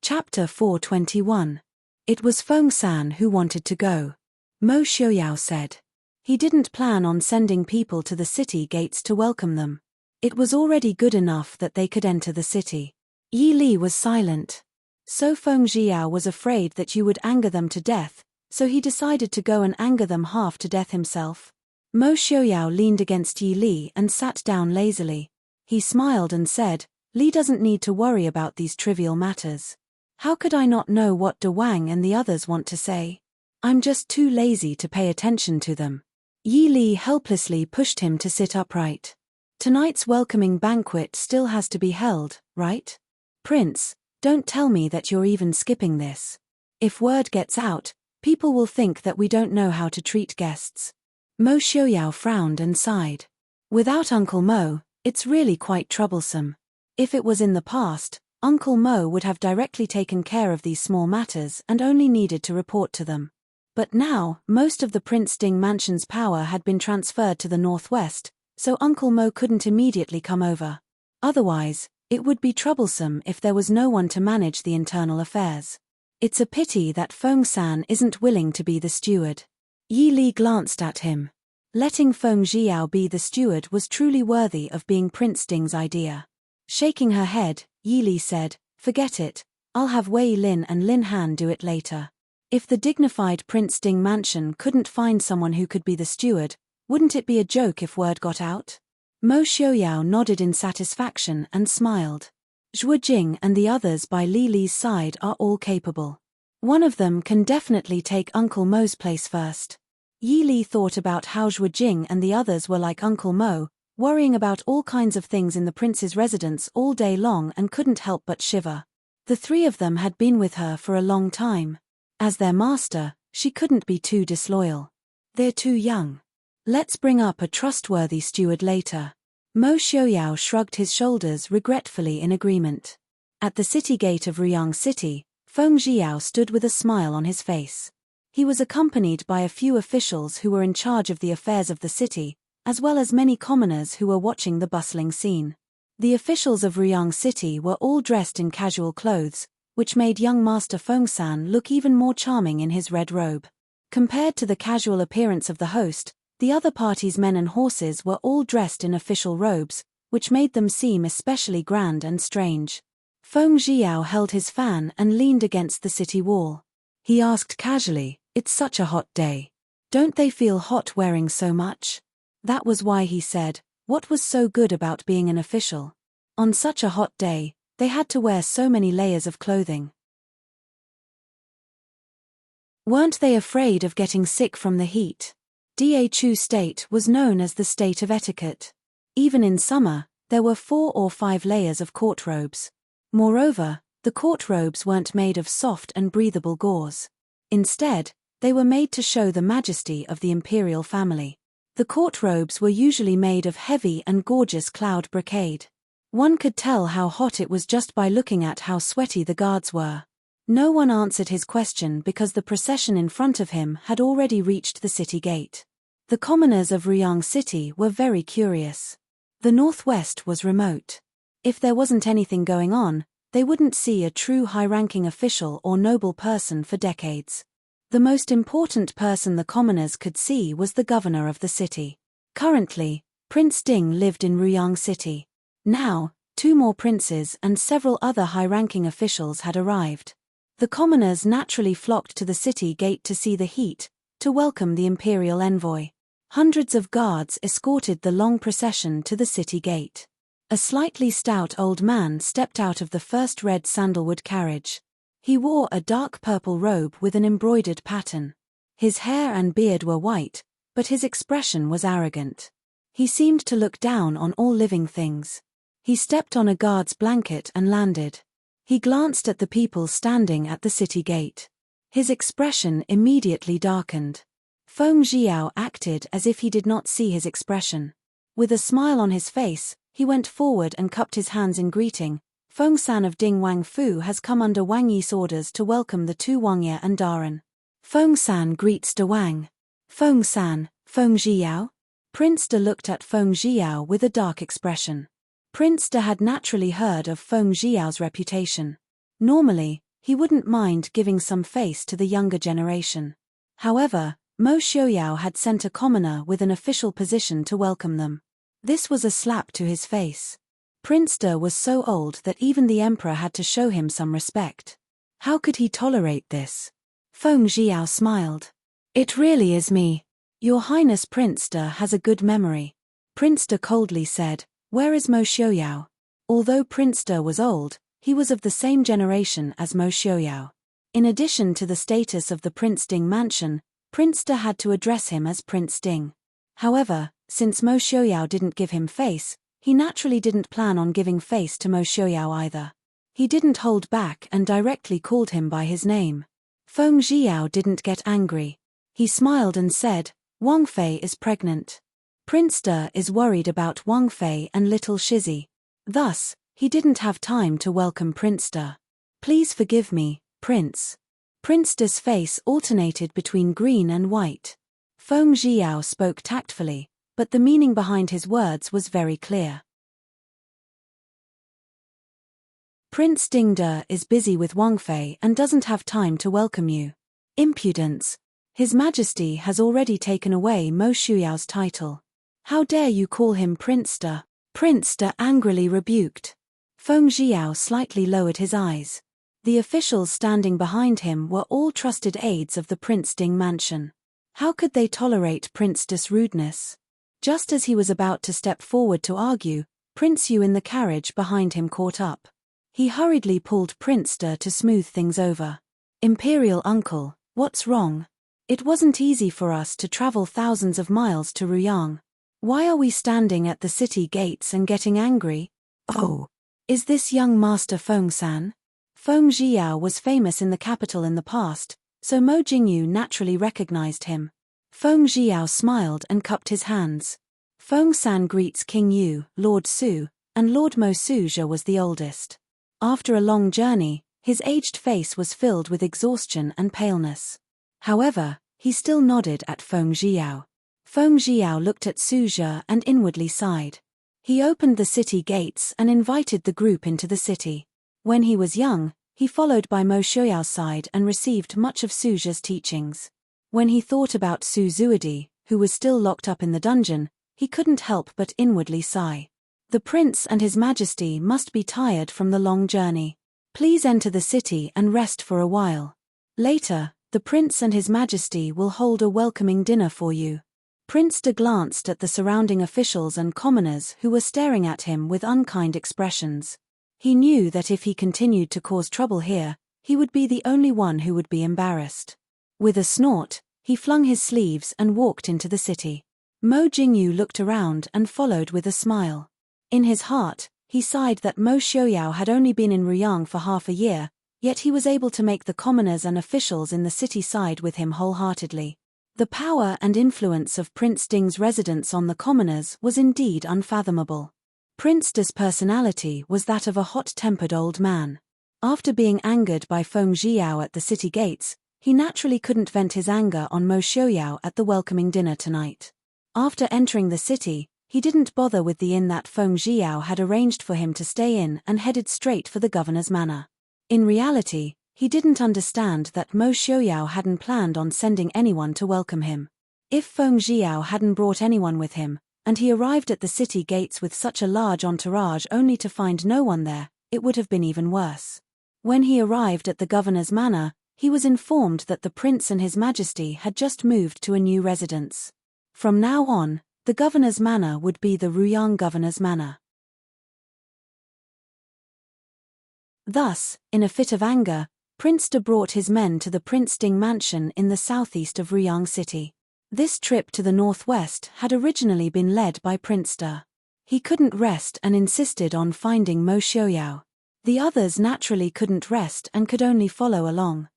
Chapter 421. It was Feng San who wanted to go. Mo Xiaoyao said. He didn't plan on sending people to the city gates to welcome them. It was already good enough that they could enter the city. Yi Li was silent. So Feng Zhiyao was afraid that you would anger them to death, so he decided to go and anger them half to death himself. Mo Xiaoyao leaned against Yi Li and sat down lazily. He smiled and said, "Li doesn't need to worry about these trivial matters. How could I not know what De Wang and the others want to say? I'm just too lazy to pay attention to them." Yi Li helplessly pushed him to sit upright. "Tonight's welcoming banquet still has to be held, right? Prince, don't tell me that you're even skipping this. If word gets out, people will think that we don't know how to treat guests." Mo Xiaoyao frowned and sighed. Without Uncle Mo, It's really quite troublesome. If it was in the past, Uncle Mo would have directly taken care of these small matters and only needed to report to them. But now, most of the Prince Ding mansion's power had been transferred to the northwest, so Uncle Mo couldn't immediately come over. Otherwise, it would be troublesome if there was no one to manage the internal affairs. It's a pity that Feng San isn't willing to be the steward. Yi Li glanced at him. Letting Feng Jiao be the steward was truly worthy of being Prince Ding's idea. Shaking her head, Yi Li said, "Forget it, I'll have Wei Lin and Lin Han do it later." If the dignified Prince Ding mansion couldn't find someone who could be the steward, wouldn't it be a joke if word got out? Mo Xiaoyao nodded in satisfaction and smiled. Zhuo Jing and the others by Li Li's side are all capable. One of them can definitely take Uncle Mo's place first. Yi Li thought about how Zhuo Jing and the others were like Uncle Mo, worrying about all kinds of things in the prince's residence all day long and couldn't help but shiver. The three of them had been with her for a long time. As their master, she couldn't be too disloyal. They're too young. Let's bring up a trustworthy steward later. Mo Xiaoyao shrugged his shoulders regretfully in agreement. At the city gate of Ruyang City, Feng Jiao stood with a smile on his face. He was accompanied by a few officials who were in charge of the affairs of the city, as well as many commoners who were watching the bustling scene. The officials of Ruyang City were all dressed in casual clothes, which made young Master Feng San look even more charming in his red robe. Compared to the casual appearance of the host, the other party's men and horses were all dressed in official robes, which made them seem especially grand and strange. Feng Jiao held his fan and leaned against the city wall. He asked casually, "It's such a hot day. Don't they feel hot wearing so much?" That was why he said, what was so good about being an official? On such a hot day, they had to wear so many layers of clothing. Weren't they afraid of getting sick from the heat? Da Chu State was known as the state of etiquette. Even in summer, there were 4 or 5 layers of court robes. Moreover, the court robes weren't made of soft and breathable gauze. Instead, they were made to show the majesty of the imperial family. The court robes were usually made of heavy and gorgeous cloud brocade. One could tell how hot it was just by looking at how sweaty the guards were. No one answered his question because the procession in front of him had already reached the city gate. The commoners of Ruyang City were very curious. The northwest was remote. If there wasn't anything going on, they wouldn't see a true high-ranking official or noble person for decades. The most important person the commoners could see was the governor of the city. Currently, Prince Ding lived in Ruyang City. Now, 2 more princes and several other high-ranking officials had arrived. The commoners naturally flocked to the city gate to see the heat, to welcome the imperial envoy. Hundreds of guards escorted the long procession to the city gate. A slightly stout old man stepped out of the first red sandalwood carriage. He wore a dark purple robe with an embroidered pattern. His hair and beard were white, but his expression was arrogant. He seemed to look down on all living things. He stepped on a guard's blanket and landed. He glanced at the people standing at the city gate. His expression immediately darkened. Feng Jiao acted as if he did not see his expression. With a smile on his face, he went forward and cupped his hands in greeting. Feng San of Ding Wang Fu has come under Wang Yi's orders to welcome the 2 Wangye and Daren. Feng San greets De Wang. Feng San, Feng Jiao? Prince De looked at Feng Jiao with a dark expression. Prince De had naturally heard of Feng Jiao's reputation. Normally, he wouldn't mind giving some face to the younger generation. However, Mo Xiaoyao had sent a commoner with an official position to welcome them. This was a slap to his face. Prince De was so old that even the emperor had to show him some respect. How could he tolerate this? Feng Jiao smiled. "It really is me. Your Highness Prince De has a good memory." Prince De coldly said, "Where is Mo Xiaoyao?" Although Prince De was old, he was of the same generation as Mo Xiaoyao. In addition to the status of the Prince Ding mansion, Prince De had to address him as Prince Ding. However, since Mo Xiaoyao didn't give him face, he naturally didn't plan on giving face to Mo Xiaoyao either. He didn't hold back and directly called him by his name. Feng Jiao didn't get angry. He smiled and said, "Wang Fei is pregnant." Prince De is worried about Wang Fei and little Shizzy. Thus, he didn't have time to welcome Prince De. Please forgive me, Prince. Prince De's face alternated between green and white. Feng Zhiao spoke tactfully, but the meaning behind his words was very clear. Prince Ding De is busy with Wang Fei and doesn't have time to welcome you. Impudence. His Majesty has already taken away Mo Shuyao's title. How dare you call him Prince De? Prince De angrily rebuked. Feng Zhiao slightly lowered his eyes. The officials standing behind him were all trusted aides of the Prince Ding mansion. How could they tolerate Prince De's rudeness? Just as he was about to step forward to argue, Prince Yu in the carriage behind him caught up. He hurriedly pulled Prince De to smooth things over. Imperial uncle, what's wrong? It wasn't easy for us to travel thousands of miles to Ruyang. Why are we standing at the city gates and getting angry? Oh, is this young Master Feng-san? Feng Zhiao was famous in the capital in the past, so Mo Jingyu naturally recognized him. Feng Zhiao smiled and cupped his hands. Feng-san greets King Yu, Lord Su, and Lord Mo Suja was the oldest. After a long journey, his aged face was filled with exhaustion and paleness. However, he still nodded at Feng Zhiao. Feng Zhiao looked at Suja and inwardly sighed. He opened the city gates and invited the group into the city. When he was young, he followed by Mo Shuyao's side and received much of Suja's teachings. When he thought about Su Zuidi, who was still locked up in the dungeon, he couldn't help but inwardly sigh. The prince and his majesty must be tired from the long journey. Please enter the city and rest for a while. Later, the prince and his majesty will hold a welcoming dinner for you. Prince De glanced at the surrounding officials and commoners who were staring at him with unkind expressions. He knew that if he continued to cause trouble here, he would be the only one who would be embarrassed. With a snort, he flung his sleeves and walked into the city. Mo Jingyu looked around and followed with a smile. In his heart, he sighed that Mo Xiuyao had only been in Ruyang for half a year, yet he was able to make the commoners and officials in the city side with him wholeheartedly. The power and influence of Prince Ding's residence on the commoners was indeed unfathomable. Prince De's personality was that of a hot-tempered old man. After being angered by Feng Zhiao at the city gates, he naturally couldn't vent his anger on Mo Xiuyao at the welcoming dinner tonight. After entering the city, he didn't bother with the inn that Feng Zhiao had arranged for him to stay in and headed straight for the governor's manor. In reality, he didn't understand that Mo Xiuyao hadn't planned on sending anyone to welcome him. If Feng Zhiao hadn't brought anyone with him, and he arrived at the city gates with such a large entourage only to find no one there, it would have been even worse. When he arrived at the governor's manor, he was informed that the prince and his majesty had just moved to a new residence. From now on, the governor's manor would be the Ruyang governor's manor. Thus, in a fit of anger, Prince De brought his men to the Prince Ding mansion in the southeast of Ruyang city. This trip to the northwest had originally been led by Prince De. He couldn't rest and insisted on finding Mo Xiuyao. The others naturally couldn't rest and could only follow along.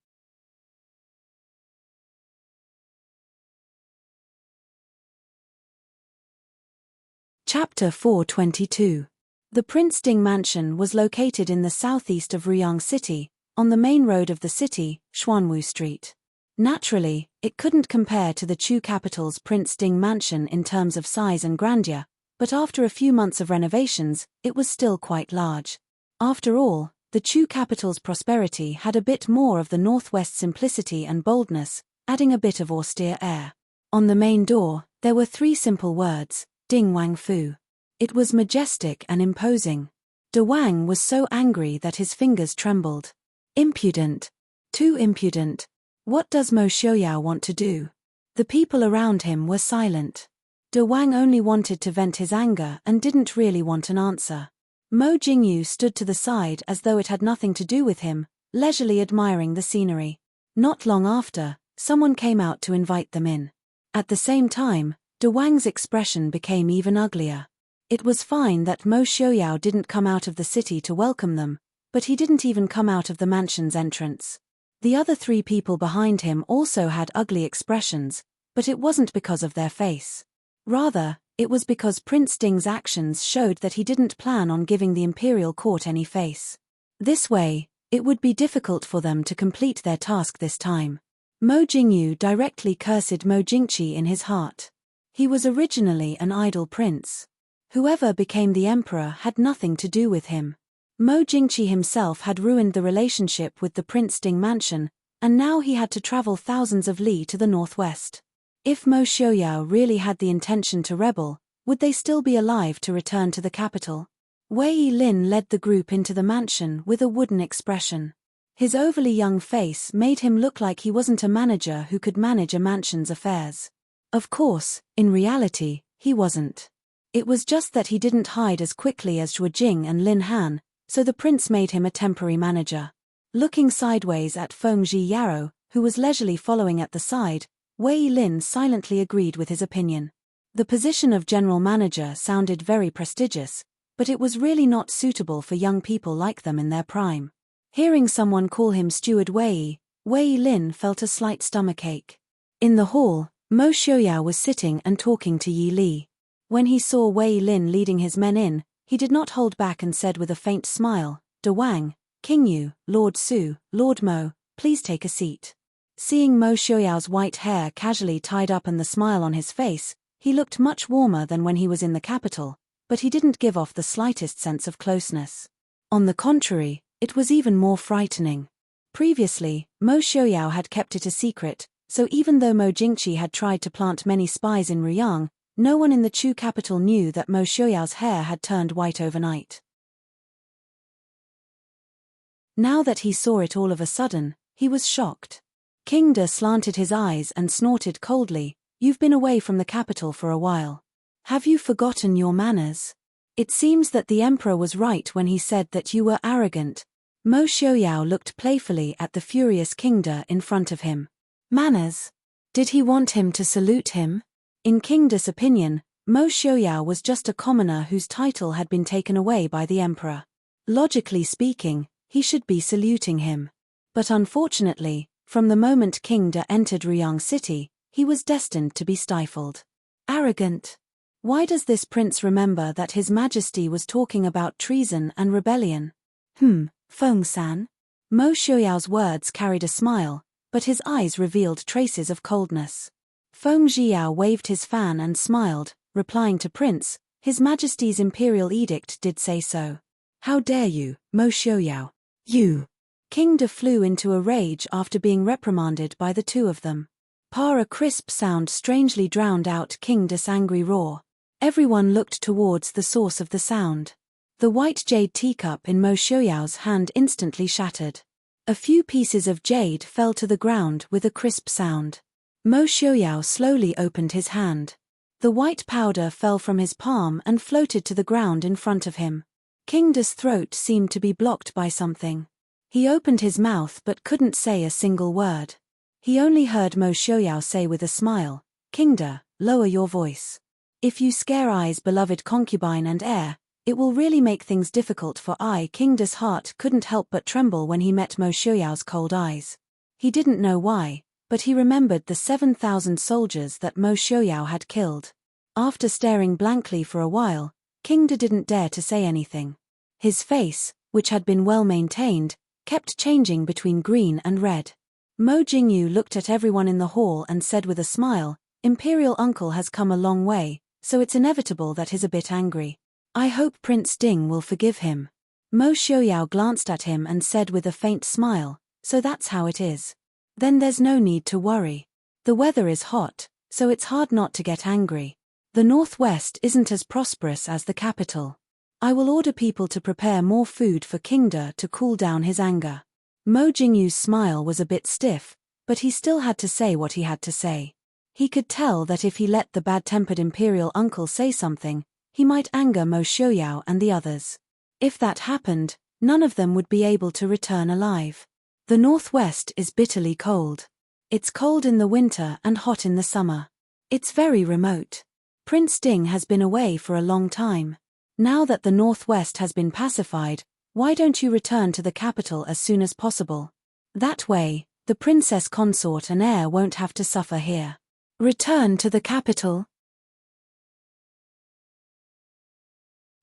Chapter 422. The Prince Ding mansion was located in the southeast of Ruyang city, on the main road of the city, Xuanwu Street. Naturally, it couldn't compare to the Chu capital's Prince Ding mansion in terms of size and grandeur, but after a few months of renovations, it was still quite large. After all, the Chu capital's prosperity had a bit more of the Northwest simplicity and boldness, adding a bit of austere air. On the main door, there were 3 simple words, Ding Wang Fu. It was majestic and imposing. De Wang was so angry that his fingers trembled. Impudent. Too impudent. What does Mo Xiuyao want to do? The people around him were silent. De Wang only wanted to vent his anger and didn't really want an answer. Mo Jingyu stood to the side as though it had nothing to do with him, leisurely admiring the scenery. Not long after, someone came out to invite them in. At the same time, De Wang's expression became even uglier. It was fine that Mo Xiuyao didn't come out of the city to welcome them, but he didn't even come out of the mansion's entrance. The other 3 people behind him also had ugly expressions, but it wasn't because of their face. Rather, It was because Prince Ding's actions showed that he didn't plan on giving the imperial court any face. This way, it would be difficult for them to complete their task this time. Mo Jingyu directly cursed Mo Jingqi in his heart. He was originally an idle prince. Whoever became the emperor had nothing to do with him. Mo Jingqi himself had ruined the relationship with the Prince Ding mansion, and now he had to travel thousands of li to the northwest. If Mo Xiaoyao really had the intention to rebel, would they still be alive to return to the capital? Wei Yilin led the group into the mansion with a wooden expression. His overly young face made him look like he wasn't a manager who could manage a mansion's affairs. Of course, in reality, he wasn't. It was just that he didn't hide as quickly as Zhuo Jing and Lin Han, so the prince made him a temporary manager. Looking sideways at Feng Ji Yarrow, who was leisurely following at the side, Wei Lin silently agreed with his opinion. The position of general manager sounded very prestigious, but it was really not suitable for young people like them in their prime. Hearing someone call him Steward Wei Lin felt a slight stomachache. In the hall, Mo Xiaoyao was sitting and talking to Yi Li. When he saw Wei Lin leading his men in, he did not hold back and said with a faint smile, "De Wang, King Yu, Lord Su, Lord Mo, please take a seat." Seeing Mo Xiaoyao's white hair casually tied up and the smile on his face, he looked much warmer than when he was in the capital, but he didn't give off the slightest sense of closeness. On the contrary, it was even more frightening. Previously, Mo Xiaoyao had kept it a secret, so even though Mo Jingqi had tried to plant many spies in Ruyang, no one in the Chu capital knew that Mo Xiaoyao's hair had turned white overnight. Now that he saw it all of a sudden, he was shocked. King De slanted his eyes and snorted coldly, "You've been away from the capital for a while. Have you forgotten your manners? It seems that the emperor was right when he said that you were arrogant." Mo Xiaoyao looked playfully at the furious King De in front of him. Manners? Did he want him to salute him? In King De's opinion, Mo Xiaoyao was just a commoner whose title had been taken away by the emperor. Logically speaking, he should be saluting him. But unfortunately, from the moment King De entered Ruyang City, he was destined to be stifled. Arrogant? Why does this prince remember that His Majesty was talking about treason and rebellion? Feng-san? Mo Xiaoyao's words carried a smile, but his eyes revealed traces of coldness. Feng Jiao waved his fan and smiled, replying to Prince, "His Majesty's imperial edict did say so." "How dare you, Mo Xiaoyao? You!" King De flew into a rage after being reprimanded by the two of them. A crisp sound strangely drowned out King De's angry roar. Everyone looked towards the source of the sound. The white jade teacup in Mo Xiaoyao's hand instantly shattered. A few pieces of jade fell to the ground with a crisp sound. Mo Xiaoyao slowly opened his hand. The white powder fell from his palm and floated to the ground in front of him. King De's throat seemed to be blocked by something. He opened his mouth but couldn't say a single word. He only heard Mo Xiaoyao say with a smile, "King De, lower your voice. If you scare I's beloved concubine and heir, it will really make things difficult for I." King De's heart couldn't help but tremble when he met Mo Xiaoyao's cold eyes. He didn't know why, but he remembered the 7,000 soldiers that Mo Xiaoyao had killed. After staring blankly for a while, King De didn't dare to say anything. His face, which had been well maintained, kept changing between green and red. Mo Jingyu looked at everyone in the hall and said with a smile, "Imperial uncle has come a long way, so it's inevitable that he's a bit angry. I hope Prince Ding will forgive him." Mo Xiaoyao glanced at him and said with a faint smile, "So that's how it is. Then there's no need to worry. The weather is hot, so it's hard not to get angry. The northwest isn't as prosperous as the capital. I will order people to prepare more food for King De to cool down his anger." Mo Jingyu's smile was a bit stiff, but he still had to say what he had to say. He could tell that if he let the bad-tempered imperial uncle say something, he might anger Mo Xiaoyao and the others. If that happened, none of them would be able to return alive. The northwest is bitterly cold. It's cold in the winter and hot in the summer. It's very remote. Prince Ding has been away for a long time. Now that the northwest has been pacified, why don't you return to the capital as soon as possible? That way, the princess consort and heir won't have to suffer here. Return to the capital?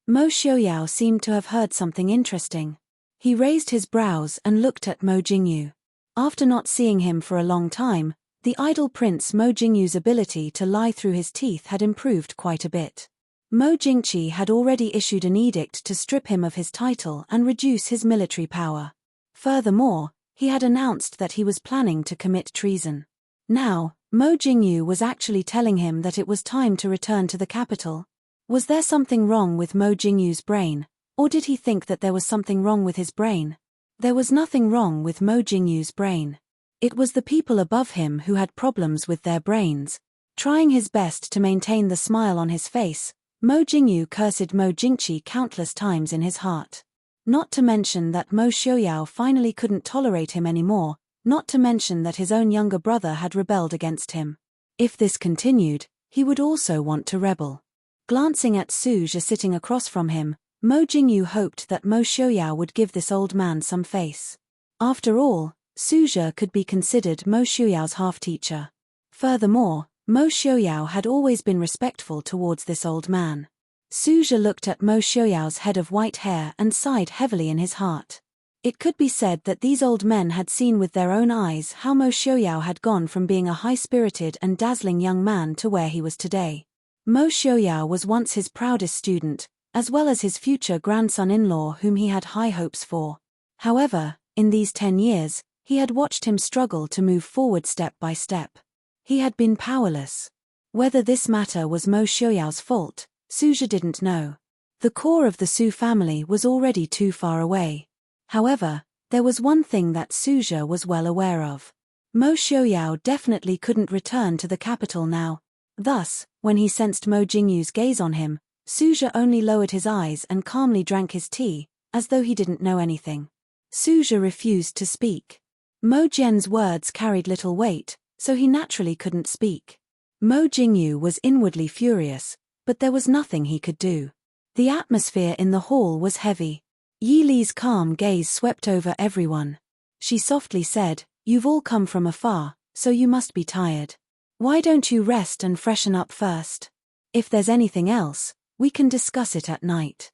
Mo Xiaoyao seemed to have heard something interesting. He raised his brows and looked at Mo Jingyu. After not seeing him for a long time, the idle prince Mo Jingyu's ability to lie through his teeth had improved quite a bit. Mo Jingqi had already issued an edict to strip him of his title and reduce his military power. Furthermore, he had announced that he was planning to commit treason. Now, Mo Jingyu was actually telling him that it was time to return to the capital. Was there something wrong with Mo Jingyu's brain, or did he think that there was something wrong with his brain? There was nothing wrong with Mo Jingyu's brain. It was the people above him who had problems with their brains. Trying his best to maintain the smile on his face, Mo Jingyu cursed Mo Jingqi countless times in his heart. Not to mention that Mo Xiaoyao finally couldn't tolerate him anymore, not to mention that his own younger brother had rebelled against him. If this continued, he would also want to rebel. Glancing at Suja sitting across from him, Mo Jingyu hoped that Mo Xiaoyao would give this old man some face. After all, Suja could be considered Mo Xiaoyao's half-teacher. Furthermore, Mo Xiaoyao had always been respectful towards this old man. Suja looked at Mo Xiaoyao's head of white hair and sighed heavily in his heart. It could be said that these old men had seen with their own eyes how Mo Xiaoyao had gone from being a high-spirited and dazzling young man to where he was today. Mo Xiaoyao was once his proudest student, as well as his future grandson-in-law whom he had high hopes for. However, in these 10 years, he had watched him struggle to move forward step by step. He had been powerless. Whether this matter was Mo Xiaoyao's fault, Suja didn't know. The core of the Su family was already too far away. However, there was one thing that Suja was well aware of. Mo Xiaoyao definitely couldn't return to the capital now. Thus, when he sensed Mo Jingyu's gaze on him, Suja only lowered his eyes and calmly drank his tea, as though he didn't know anything. Suja refused to speak. Mo Jian's words carried little weight, so he naturally couldn't speak. Mo Jingyu was inwardly furious, but there was nothing he could do. The atmosphere in the hall was heavy. Yi Li's calm gaze swept over everyone. She softly said, "You've all come from afar, so you must be tired. Why don't you rest and freshen up first? If there's anything else, we can discuss it at night."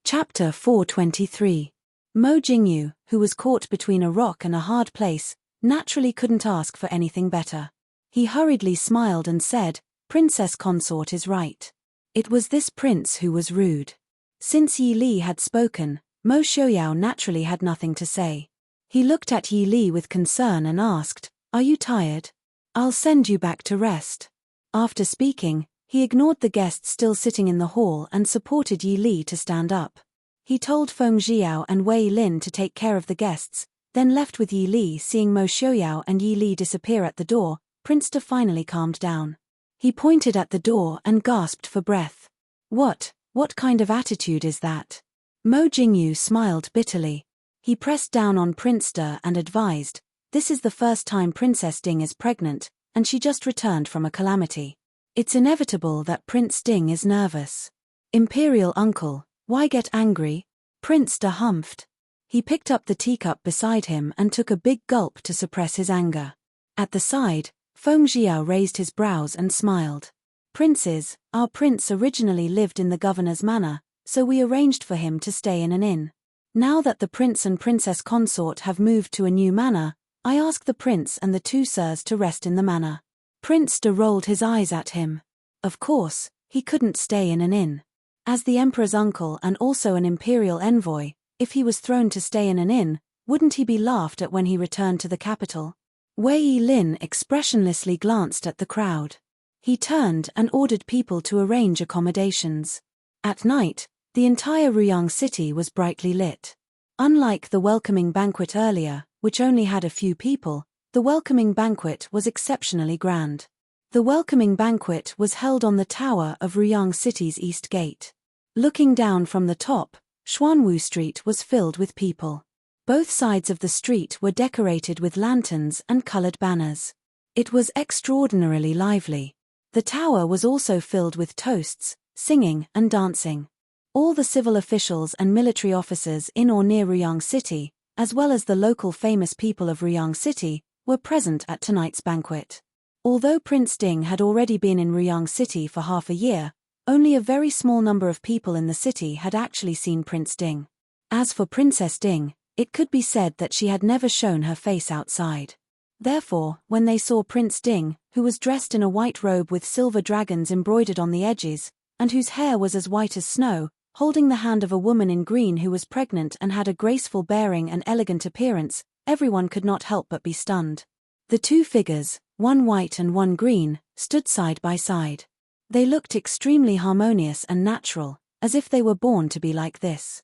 Chapter 423. Mo Jingyu, who was caught between a rock and a hard place, naturally couldn't ask for anything better. He hurriedly smiled and said, "Princess consort is right." It was this prince who was rude. Since Yi Li had spoken, Mo Xiaoyao naturally had nothing to say. He looked at Yi Li with concern and asked, "Are you tired? I'll send you back to rest." After speaking, he ignored the guests still sitting in the hall and supported Yi Li to stand up. He told Feng Jiao and Wei Lin to take care of the guests, then left with Yi Li. Seeing Mo Xiaoyao and Yi Li disappear at the door, Prince De finally calmed down. He pointed at the door and gasped for breath. What kind of attitude is that?" Mo Jingyu smiled bitterly. He pressed down on Prince De and advised, "This is the first time Princess Ding is pregnant, and she just returned from a calamity. It's inevitable that Prince Ding is nervous. Imperial uncle, why get angry?" Prince De humphed. He picked up the teacup beside him and took a big gulp to suppress his anger. At the side, Feng Jiao raised his brows and smiled. "Princes, our prince originally lived in the governor's manor, so we arranged for him to stay in an inn. Now that the prince and princess consort have moved to a new manor, I ask the prince and the two sirs to rest in the manor." Prince De rolled his eyes at him. Of course, he couldn't stay in an inn. As the emperor's uncle and also an imperial envoy, if he was thrown to stay in an inn, wouldn't he be laughed at when he returned to the capital? Wei Lin expressionlessly glanced at the crowd. He turned and ordered people to arrange accommodations. At night, the entire Ruyang city was brightly lit. Unlike the welcoming banquet earlier, which only had a few people, the welcoming banquet was exceptionally grand. The welcoming banquet was held on the tower of Ruyang City's East Gate. Looking down from the top, Xuanwu Street was filled with people. Both sides of the street were decorated with lanterns and colored banners. It was extraordinarily lively. The tower was also filled with toasts, singing, and dancing. All the civil officials and military officers in or near Ruyang City, as well as the local famous people of Ruyang City, were present at tonight's banquet. Although Prince Ding had already been in Ruyang City for half a year, only a very small number of people in the city had actually seen Prince Ding. As for Princess Ding, it could be said that she had never shown her face outside. Therefore, when they saw Prince Ding, who was dressed in a white robe with silver dragons embroidered on the edges, and whose hair was as white as snow, holding the hand of a woman in green who was pregnant and had a graceful bearing and elegant appearance, everyone could not help but be stunned. The two figures, one white and one green, stood side by side. They looked extremely harmonious and natural, as if they were born to be like this.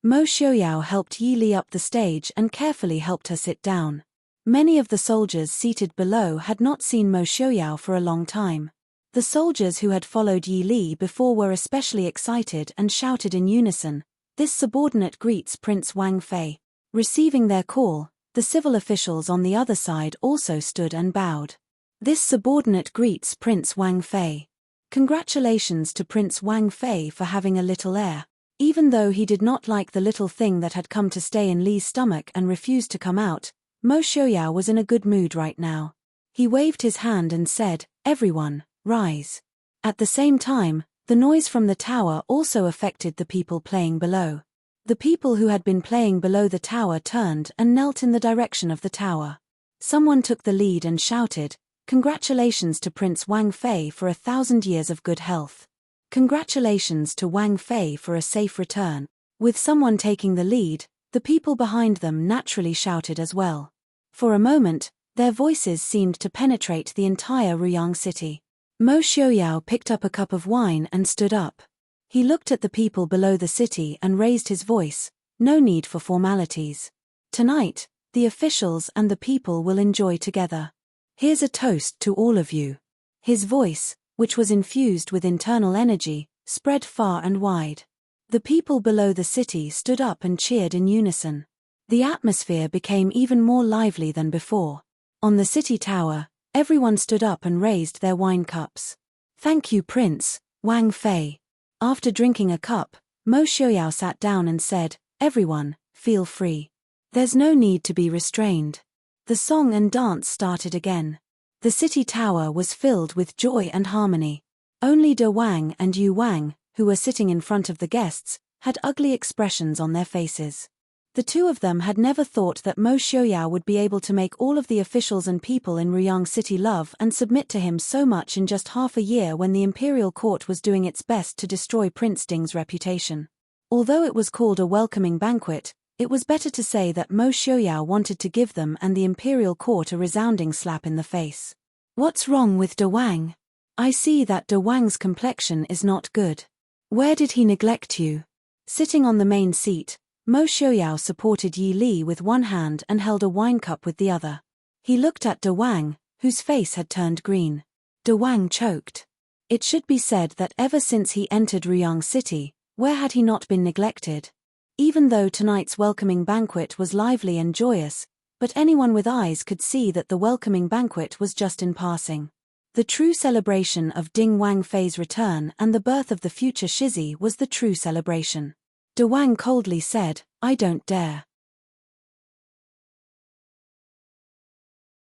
Mo Xiaoyao helped Yi Li up the stage and carefully helped her sit down. Many of the soldiers seated below had not seen Mo Xiaoyao for a long time. The soldiers who had followed Yi Li before were especially excited and shouted in unison, "This subordinate greets Prince Wang Fei." Receiving their call, the civil officials on the other side also stood and bowed. "This subordinate greets Prince Wang Fei." Congratulations to Prince Wang Fei for having a little heir. Even though he did not like the little thing that had come to stay in Li's stomach and refused to come out, Mo Xiaoyao was in a good mood right now. He waved his hand and said, "Everyone, rise." At the same time, the noise from the tower also affected the people playing below. The people who had been playing below the tower turned and knelt in the direction of the tower. Someone took the lead and shouted, "Congratulations to Prince Wang Fei for 1,000 years of good health. Congratulations to Wang Fei for a safe return." With someone taking the lead, the people behind them naturally shouted as well. For a moment, their voices seemed to penetrate the entire Ruyang city. Mo Xiaoyao picked up a cup of wine and stood up. He looked at the people below the city and raised his voice, "No need for formalities. Tonight, the officials and the people will enjoy together. Here's a toast to all of you." His voice, which was infused with internal energy, spread far and wide. The people below the city stood up and cheered in unison. The atmosphere became even more lively than before. On the city tower, everyone stood up and raised their wine cups. "Thank you, Prince Wang Fei." After drinking a cup, Mo Xiaoyao sat down and said, "Everyone, feel free. There's no need to be restrained." The song and dance started again. The city tower was filled with joy and harmony. Only De Wang and Yu Wang, who were sitting in front of the guests, had ugly expressions on their faces. The two of them had never thought that Mo Xiaoyao would be able to make all of the officials and people in Ruyang City love and submit to him so much in just half a year when the imperial court was doing its best to destroy Prince Ding's reputation. Although it was called a welcoming banquet, it was better to say that Mo Xiaoyao wanted to give them and the imperial court a resounding slap in the face. "What's wrong with De Wang? I see that De Wang's complexion is not good. Where did he neglect you?" Sitting on the main seat, Mo Xiaoyao supported Yi Li with one hand and held a wine cup with the other. He looked at De Wang, whose face had turned green. De Wang choked. It should be said that ever since he entered Ruyang City, where had he not been neglected? Even though tonight's welcoming banquet was lively and joyous, but anyone with eyes could see that the welcoming banquet was just in passing. The true celebration of Ding Wang Fei's return and the birth of the future Shizi was the true celebration. De Wang coldly said, "I don't dare.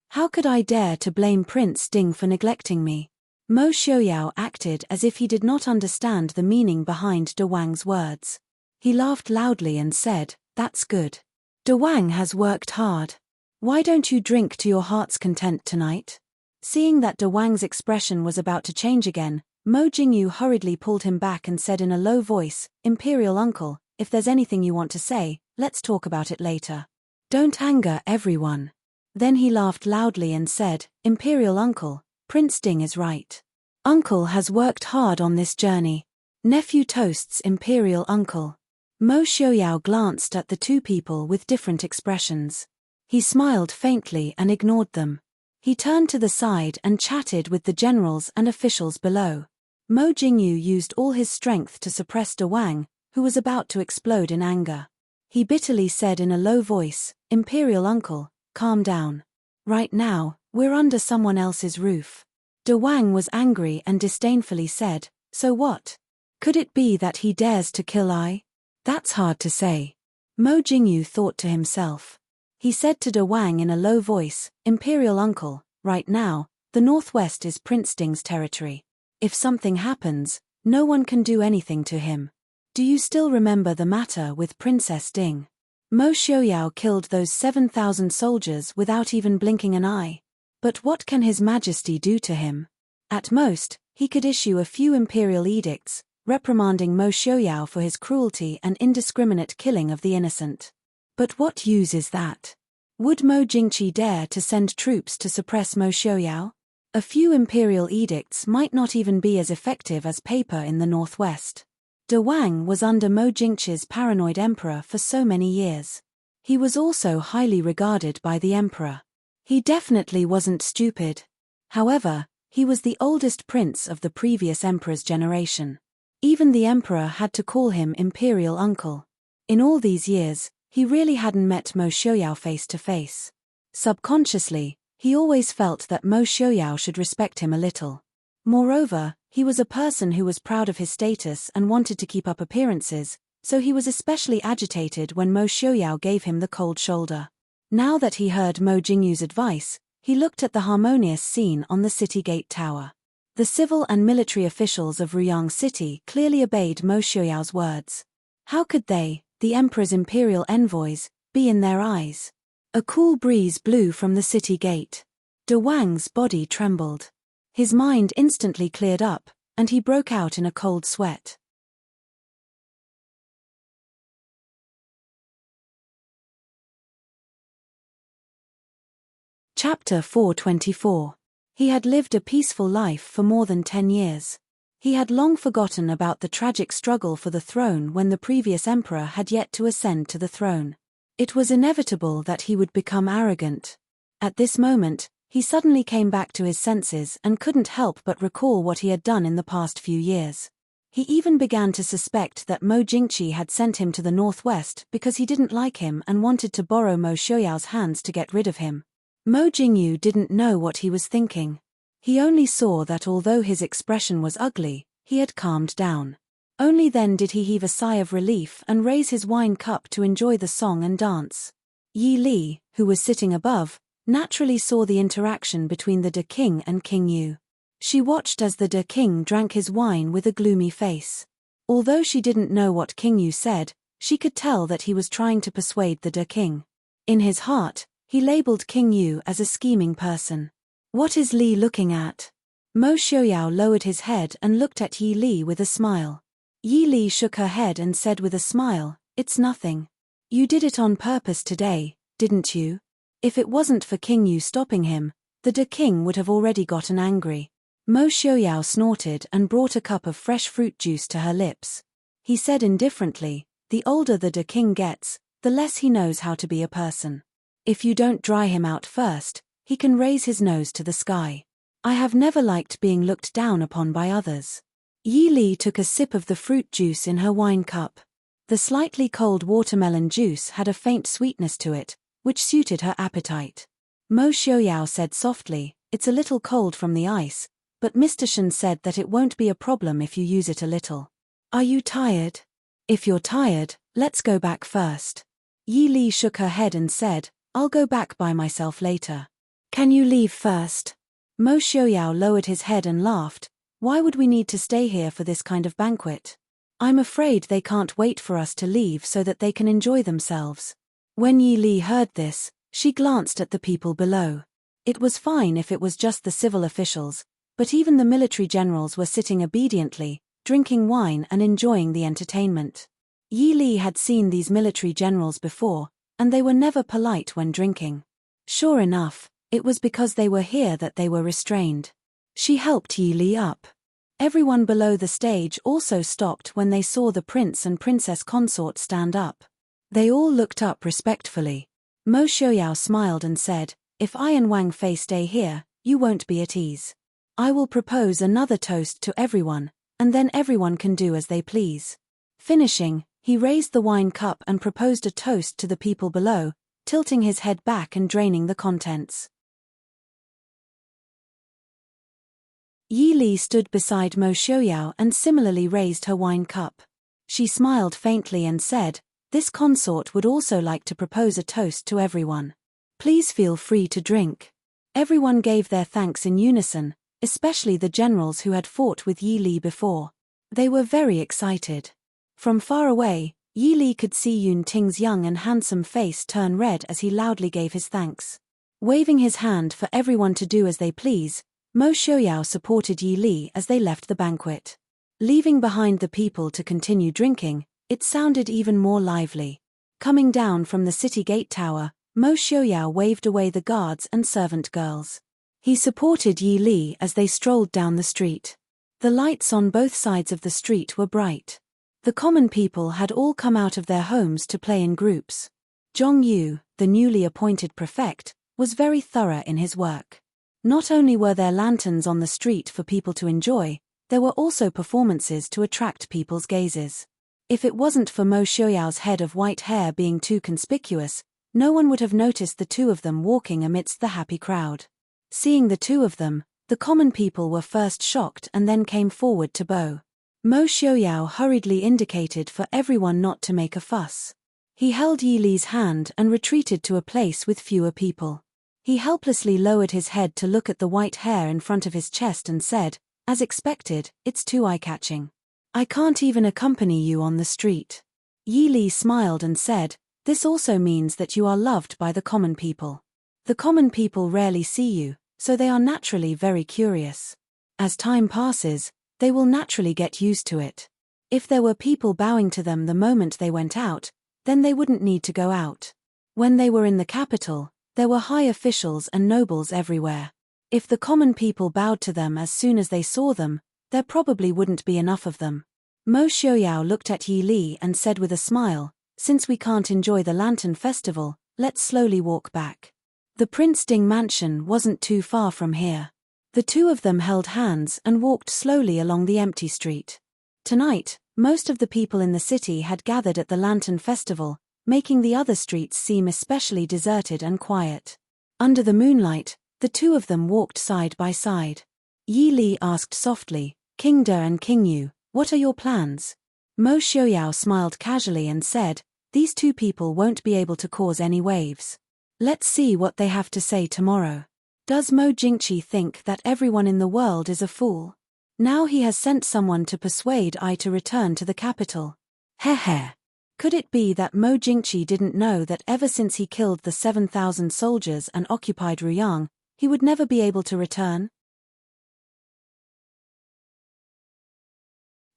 How could I dare to blame Prince Ding for neglecting me?" Mo Xiaoyao acted as if he did not understand the meaning behind De Wang's words. He laughed loudly and said, "That's good. De Wang has worked hard. Why don't you drink to your heart's content tonight?" Seeing that De Wang's expression was about to change again, Mo Jingyu hurriedly pulled him back and said in a low voice, "Imperial uncle, if there's anything you want to say, let's talk about it later. Don't anger everyone." Then he laughed loudly and said, "Imperial uncle, Prince Ding is right. Uncle has worked hard on this journey. Nephew toasts Imperial uncle." Mo Xiaoyao glanced at the two people with different expressions. He smiled faintly and ignored them. He turned to the side and chatted with the generals and officials below. Mo Jingyu used all his strength to suppress De Wang, who was about to explode in anger. He bitterly said in a low voice, "Imperial uncle, calm down. Right now, we're under someone else's roof." De Wang was angry and disdainfully said, "So what? Could it be that he dares to kill I? That's hard to say. Mo Jingyu thought to himself. He said to De Wang in a low voice, "Imperial uncle, right now, the northwest is Prince Ding's territory. If something happens, no one can do anything to him. Do you still remember the matter with Princess Ding? Mo Xiaoyao killed those 7,000 soldiers without even blinking an eye. But what can His Majesty do to him? At most, he could issue a few imperial edicts, reprimanding Mo Xiaoyao for his cruelty and indiscriminate killing of the innocent. But what use is that? Would Mo Jingqi dare to send troops to suppress Mo Xiaoyao? A few imperial edicts might not even be as effective as paper in the northwest. De Wang was under Mo Jingqi's paranoid emperor for so many years. He was also highly regarded by the emperor. He definitely wasn't stupid. However, he was the oldest prince of the previous emperor's generation. Even the emperor had to call him imperial uncle. In all these years, he really hadn't met Mo Xiaoyao face to face. Subconsciously, he always felt that Mo Xiaoyao should respect him a little. Moreover, he was a person who was proud of his status and wanted to keep up appearances, so he was especially agitated when Mo Xiaoyao gave him the cold shoulder. Now that he heard Mo Jingyu's advice, he looked at the harmonious scene on the city gate tower. The civil and military officials of Ruyang City clearly obeyed Mo Xiaoyao's words. How could they, the emperor's imperial envoys, be in their eyes? A cool breeze blew from the city gate. De Wang's body trembled. His mind instantly cleared up, and he broke out in a cold sweat. Chapter 424. He had lived a peaceful life for more than 10 years. He had long forgotten about the tragic struggle for the throne when the previous emperor had yet to ascend to the throne. It was inevitable that he would become arrogant. At this moment, he suddenly came back to his senses and couldn't help but recall what he had done in the past few years. He even began to suspect that Mo Jingqi had sent him to the northwest because he didn't like him and wanted to borrow Mo Xiaoyao's hands to get rid of him. Mo Jingyu didn't know what he was thinking. He only saw that although his expression was ugly, he had calmed down. Only then did he heave a sigh of relief and raise his wine cup to enjoy the song and dance. Yi Li, who was sitting above, naturally saw the interaction between the De King and King Yu. She watched as the De King drank his wine with a gloomy face. Although she didn't know what King Yu said, she could tell that he was trying to persuade the De King. In his heart, he labeled King Yu as a scheming person. What is Li looking at? Mo Xiaoyao lowered his head and looked at Yi Li with a smile. Yi Li shook her head and said with a smile, "It's nothing. You did it on purpose today, didn't you?" If it wasn't for King Yu stopping him, the De King would have already gotten angry. Mo Xiaoyao snorted and brought a cup of fresh fruit juice to her lips. He said indifferently, "The older the De King gets, the less he knows how to be a person. If you don't dry him out first, he can raise his nose to the sky. I have never liked being looked down upon by others." Yi Li took a sip of the fruit juice in her wine cup. The slightly cold watermelon juice had a faint sweetness to it, which suited her appetite. Mo Xiaoyao said softly, "It's a little cold from the ice, but Mr. Shen said that it won't be a problem if you use it a little. Are you tired? If you're tired, let's go back first." Yi Li shook her head and said, "I'll go back by myself later." "Can you leave first?" Mo Xiaoyao lowered his head and laughed. "Why would we need to stay here for this kind of banquet? I'm afraid they can't wait for us to leave so that they can enjoy themselves." When Yi Li heard this, she glanced at the people below. It was fine if it was just the civil officials, but even the military generals were sitting obediently, drinking wine and enjoying the entertainment. Yi Li had seen these military generals before, and they were never polite when drinking. Sure enough, it was because they were here that they were restrained. She helped Yi Li up. Everyone below the stage also stopped when they saw the prince and princess consort stand up. They all looked up respectfully. Mo Xiaoyao smiled and said, "If I and Wang Fei stay here, you won't be at ease. I will propose another toast to everyone, and then everyone can do as they please." Finishing, he raised the wine cup and proposed a toast to the people below, tilting his head back and draining the contents. Yi Li stood beside Mo Xiaoyao and similarly raised her wine cup. She smiled faintly and said, This consort would also like to propose a toast to everyone. Please feel free to drink. Everyone gave their thanks in unison, especially the generals who had fought with Yi Li before. They were very excited. From far away, Yi Li could see Yun Ting's young and handsome face turn red as he loudly gave his thanks. Waving his hand for everyone to do as they please, Mo Xiaoyao supported Yi Li as they left the banquet. Leaving behind the people to continue drinking, it sounded even more lively. Coming down from the city gate tower, Mo Xiaoyao waved away the guards and servant girls. He supported Yi Li as they strolled down the street. The lights on both sides of the street were bright. The common people had all come out of their homes to play in groups. Zhong Yu, the newly appointed prefect, was very thorough in his work. Not only were there lanterns on the street for people to enjoy, there were also performances to attract people's gazes. If it wasn't for Mo Xiaoyao's head of white hair being too conspicuous, no one would have noticed the two of them walking amidst the happy crowd. Seeing the two of them, the common people were first shocked and then came forward to bow. Mo Xiaoyao hurriedly indicated for everyone not to make a fuss. He held Yi Li's hand and retreated to a place with fewer people. He helplessly lowered his head to look at the white hair in front of his chest and said, "As expected, it's too eye-catching. I can't even accompany you on the street." Yi Li smiled and said, "This also means that you are loved by the common people. The common people rarely see you, so they are naturally very curious. As time passes, they will naturally get used to it. If there were people bowing to them the moment they went out, then they wouldn't need to go out. When they were in the capital, there were high officials and nobles everywhere. If the common people bowed to them as soon as they saw them, there probably wouldn't be enough of them." Mo Xiaoyao looked at Yi Li and said with a smile, "Since we can't enjoy the Lantern Festival, let's slowly walk back. The Prince Ding mansion wasn't too far from here." The two of them held hands and walked slowly along the empty street. Tonight, most of the people in the city had gathered at the Lantern Festival, making the other streets seem especially deserted and quiet. Under the moonlight, the two of them walked side by side. Yi Li asked softly, "King De and King Yu, what are your plans?" Mo Xiaoyao smiled casually and said, "These two people won't be able to cause any waves. Let's see what they have to say tomorrow. Does Mo Jingqi think that everyone in the world is a fool? Now he has sent someone to persuade I to return to the capital. Heh. Could it be that Mo Jingqi didn't know that ever since he killed the 7,000 soldiers and occupied Ruyang, he would never be able to return?"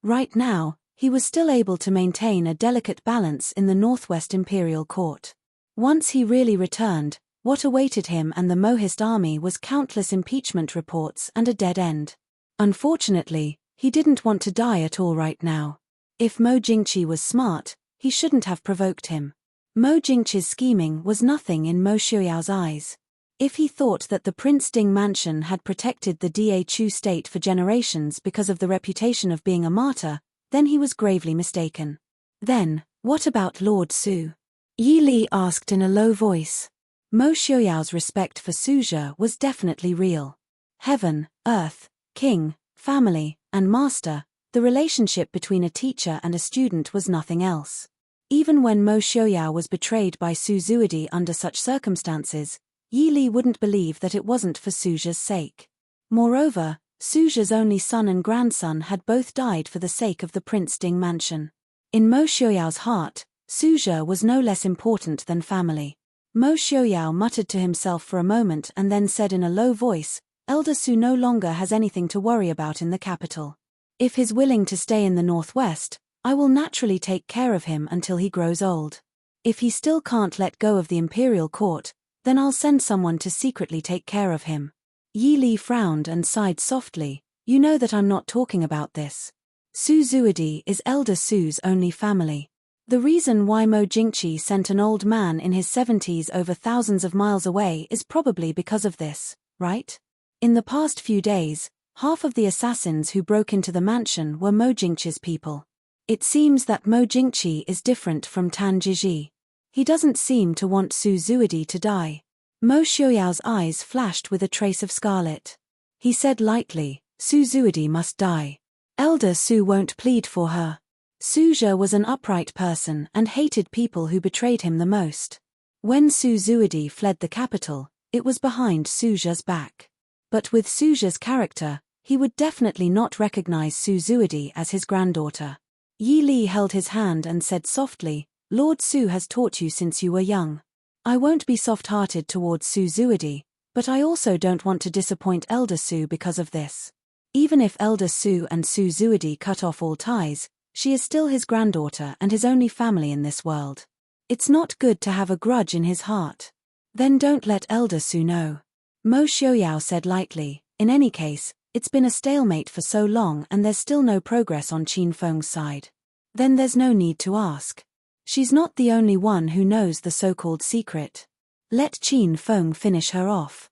Right now, he was still able to maintain a delicate balance in the Northwest Imperial Court. Once he really returned, what awaited him and the Mohist army was countless impeachment reports and a dead end. Unfortunately, he didn't want to die at all right now. If Mo Jingqi was smart, he shouldn't have provoked him. Mo Jingqi's scheming was nothing in Mo Xiaoyao's eyes. If he thought that the Prince Ding mansion had protected the Da Chu state for generations because of the reputation of being a martyr, then he was gravely mistaken. Then, what about Lord Su? Yi Li asked in a low voice. Mo Xiaoyao's respect for Suzhou was definitely real. Heaven, earth, king, family, and master, the relationship between a teacher and a student was nothing else. Even when Mo Xiaoyao was betrayed by Su Zuidi under such circumstances, Yi Li wouldn't believe that it wasn't for Suzhou's sake. Moreover, Suzhou's only son and grandson had both died for the sake of the Prince Ding mansion. In Mo Xiaoyao's heart, Suzhou was no less important than family. Mo Xiaoyao muttered to himself for a moment and then said in a low voice, "Elder Su no longer has anything to worry about in the capital. If he's willing to stay in the northwest, I will naturally take care of him until he grows old. If he still can't let go of the imperial court, then I'll send someone to secretly take care of him." Yi Li frowned and sighed softly, "You know that I'm not talking about this. Su Zuidi is Elder Su's only family. The reason why Mo Jingqi sent an old man in his 70s over thousands of miles away is probably because of this, right? In the past few days, half of the assassins who broke into the mansion were Mo Jingqi's people. It seems that Mo Jingqi is different from Tan Jiji. He doesn't seem to want Su Zuidi to die." Mo Xiaoyao's eyes flashed with a trace of scarlet. He said lightly, "Su Zuidi must die. Elder Su won't plead for her. Suzhou was an upright person and hated people who betrayed him the most. When Su Zuidi fled the capital, it was behind Suzhou's back. But with Suzhou's character, he would definitely not recognize Su Zuidi as his granddaughter. Yi Li held his hand and said softly, Lord Su has taught you since you were young. I won't be soft-hearted towards Su Zuidi, but I also don't want to disappoint Elder Su because of this. Even if Elder Su and Su Zuidi cut off all ties, she is still his granddaughter and his only family in this world. It's not good to have a grudge in his heart. Then don't let Elder Su know. Mo Xiaoyao said lightly, in any case, it's been a stalemate for so long and there's still no progress on Qin Feng's side. Then there's no need to ask. She's not the only one who knows the so-called secret. Let Qin Feng finish her off.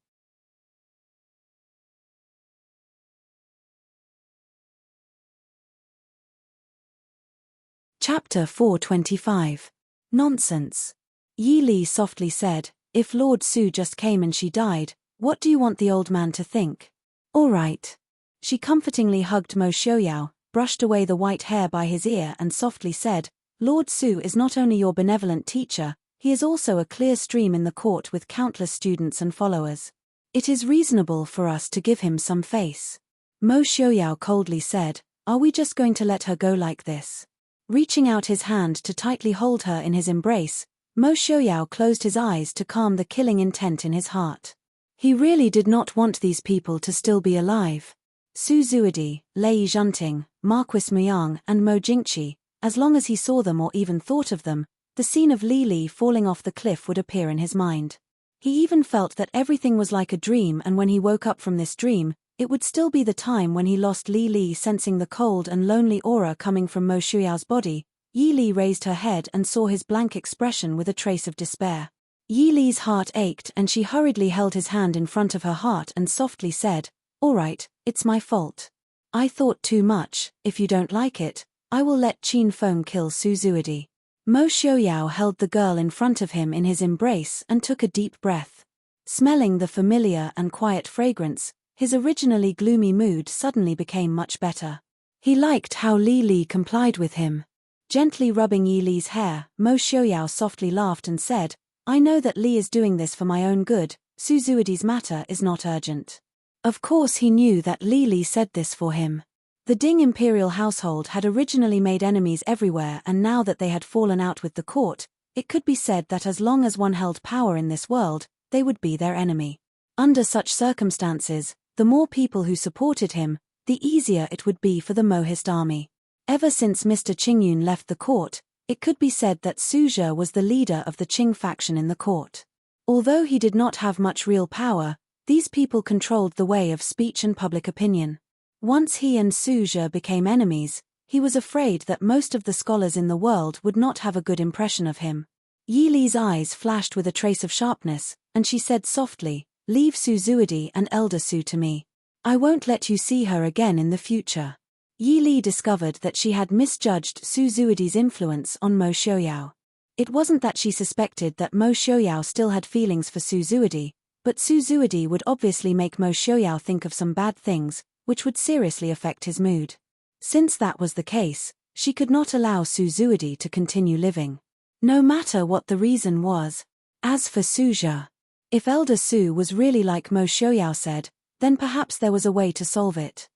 Chapter 425. Nonsense. Yi Li softly said, if Lord Su just came and she died, what do you want the old man to think? All right. She comfortingly hugged Mo Xiaoyao, brushed away the white hair by his ear and softly said, Lord Su is not only your benevolent teacher, he is also a clear stream in the court with countless students and followers. It is reasonable for us to give him some face. Mo Xiaoyao coldly said, are we just going to let her go like this? Reaching out his hand to tightly hold her in his embrace, Mo Xiaoyao closed his eyes to calm the killing intent in his heart. He really did not want these people to still be alive. Su Zuidi, Lei Zhenting, Marquis Muyang and Mo Jingqi, as long as he saw them or even thought of them, the scene of Li Li falling off the cliff would appear in his mind. He even felt that everything was like a dream, and when he woke up from this dream, it would still be the time when he lost Li Li. Sensing the cold and lonely aura coming from Mo Xiaoyao's body, Yi Li raised her head and saw his blank expression with a trace of despair. Yi Li's heart ached and she hurriedly held his hand in front of her heart and softly said, all right, it's my fault. I thought too much. If you don't like it, I will let Qin Feng kill Su Zuidi. Mo Xiaoyao held the girl in front of him in his embrace and took a deep breath. Smelling the familiar and quiet fragrance, his originally gloomy mood suddenly became much better. He liked how Li Li complied with him. Gently rubbing Yi Li's hair, Mo Xiaoyao softly laughed and said, I know that Li is doing this for my own good. Su Zuidi's matter is not urgent. Of course he knew that Li Li said this for him. The Ding imperial household had originally made enemies everywhere, and now that they had fallen out with the court, it could be said that as long as one held power in this world, they would be their enemy. Under such circumstances, the more people who supported him, the easier it would be for the Mohist army. Ever since Mr. Qingyun left the court, it could be said that Suzhou was the leader of the Qing faction in the court. Although he did not have much real power, these people controlled the way of speech and public opinion. Once he and Suzhou became enemies, he was afraid that most of the scholars in the world would not have a good impression of him. Yi Li's eyes flashed with a trace of sharpness, and she said softly, leave Su Zuidi and Elder Su to me. I won't let you see her again in the future. Yi Li discovered that she had misjudged Su Zuidi's influence on Mo Xiaoyao. It wasn't that she suspected that Mo Xiaoyao still had feelings for Su Zuidi, but Su Zuidi would obviously make Mo Xiaoyao think of some bad things, which would seriously affect his mood. Since that was the case, she could not allow Su Zuidi to continue living. No matter what the reason was. As for Suzhou, if Elder Su was really like Mo Xiaoyao said, then perhaps there was a way to solve it.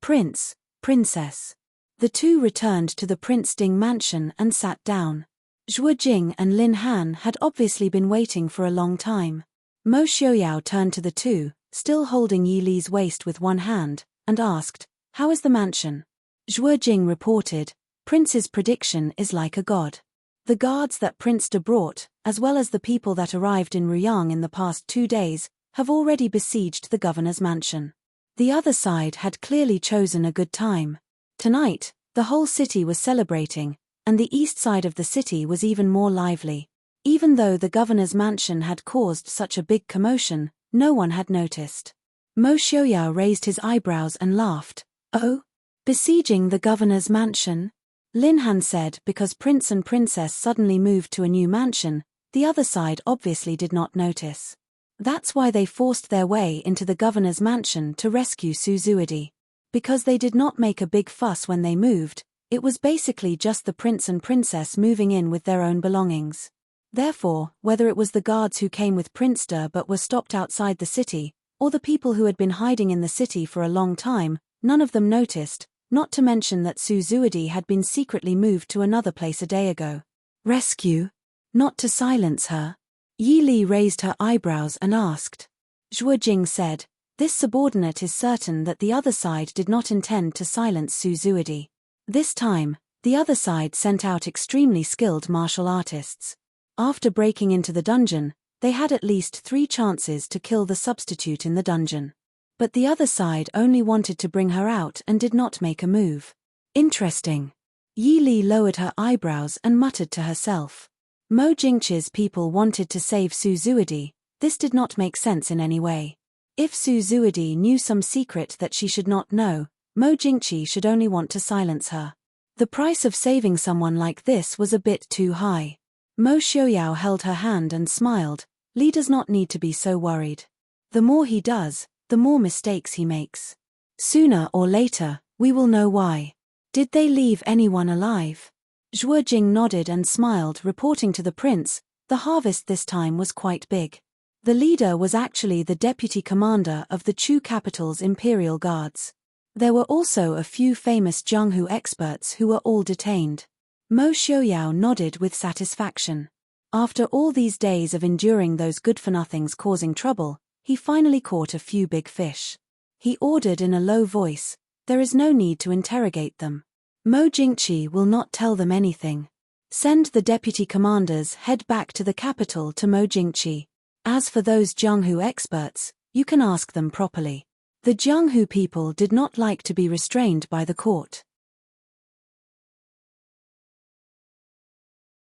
Prince, Princess. The two returned to the Prince Ding mansion and sat down. Zhuo Jing and Lin Han had obviously been waiting for a long time. Mo Xiaoyao turned to the two, still holding Yi Li's waist with one hand, and asked, how is the mansion? Zhuo Jing reported, Prince's prediction is like a god. The guards that Prince De brought, as well as the people that arrived in Ruyang in the past 2 days, have already besieged the governor's mansion. The other side had clearly chosen a good time. Tonight, the whole city was celebrating, and the east side of the city was even more lively. Even though the governor's mansion had caused such a big commotion, no one had noticed. Mo Xiaoyao raised his eyebrows and laughed. Oh? Besieging the governor's mansion? Lin Han said because Prince and Princess suddenly moved to a new mansion, the other side obviously did not notice. That's why they forced their way into the governor's mansion to rescue Su Zuidi. Because they did not make a big fuss when they moved, it was basically just the prince and princess moving in with their own belongings. Therefore, whether it was the guards who came with Prinster but were stopped outside the city, or the people who had been hiding in the city for a long time, none of them noticed, not to mention that Suzuidi had been secretly moved to another place a day ago. Rescue? Not to silence her? Yi Li raised her eyebrows and asked. Zhuo Jing said, this subordinate is certain that the other side did not intend to silence Suzuidi. This time, the other side sent out extremely skilled martial artists. After breaking into the dungeon, they had at least 3 chances to kill the substitute in the dungeon. But the other side only wanted to bring her out and did not make a move. Interesting. Yi Li lowered her eyebrows and muttered to herself. Mo Jingqi's people wanted to save Suzuidi. This did not make sense in any way. If Suzuidi knew some secret that she should not know, Mo Jingqi should only want to silence her. The price of saving someone like this was a bit too high. Mo Xiaoyao held her hand and smiled. Li does not need to be so worried. The more he does, the more mistakes he makes. Sooner or later, we will know why. Did they leave anyone alive? Zhuo Jing nodded and smiled, reporting to the prince. The harvest this time was quite big. The leader was actually the deputy commander of the Chu capital's imperial guards. There were also a few famous Jianghu experts who were all detained. Mo Xiaoyao nodded with satisfaction. After all these days of enduring those good-for-nothings causing trouble, he finally caught a few big fish. He ordered in a low voice, there is no need to interrogate them. Mo Jingqi will not tell them anything. Send the deputy commanders head back to the capital to Mo Jingqi. As for those Jianghu experts, you can ask them properly. The Jianghu people did not like to be restrained by the court.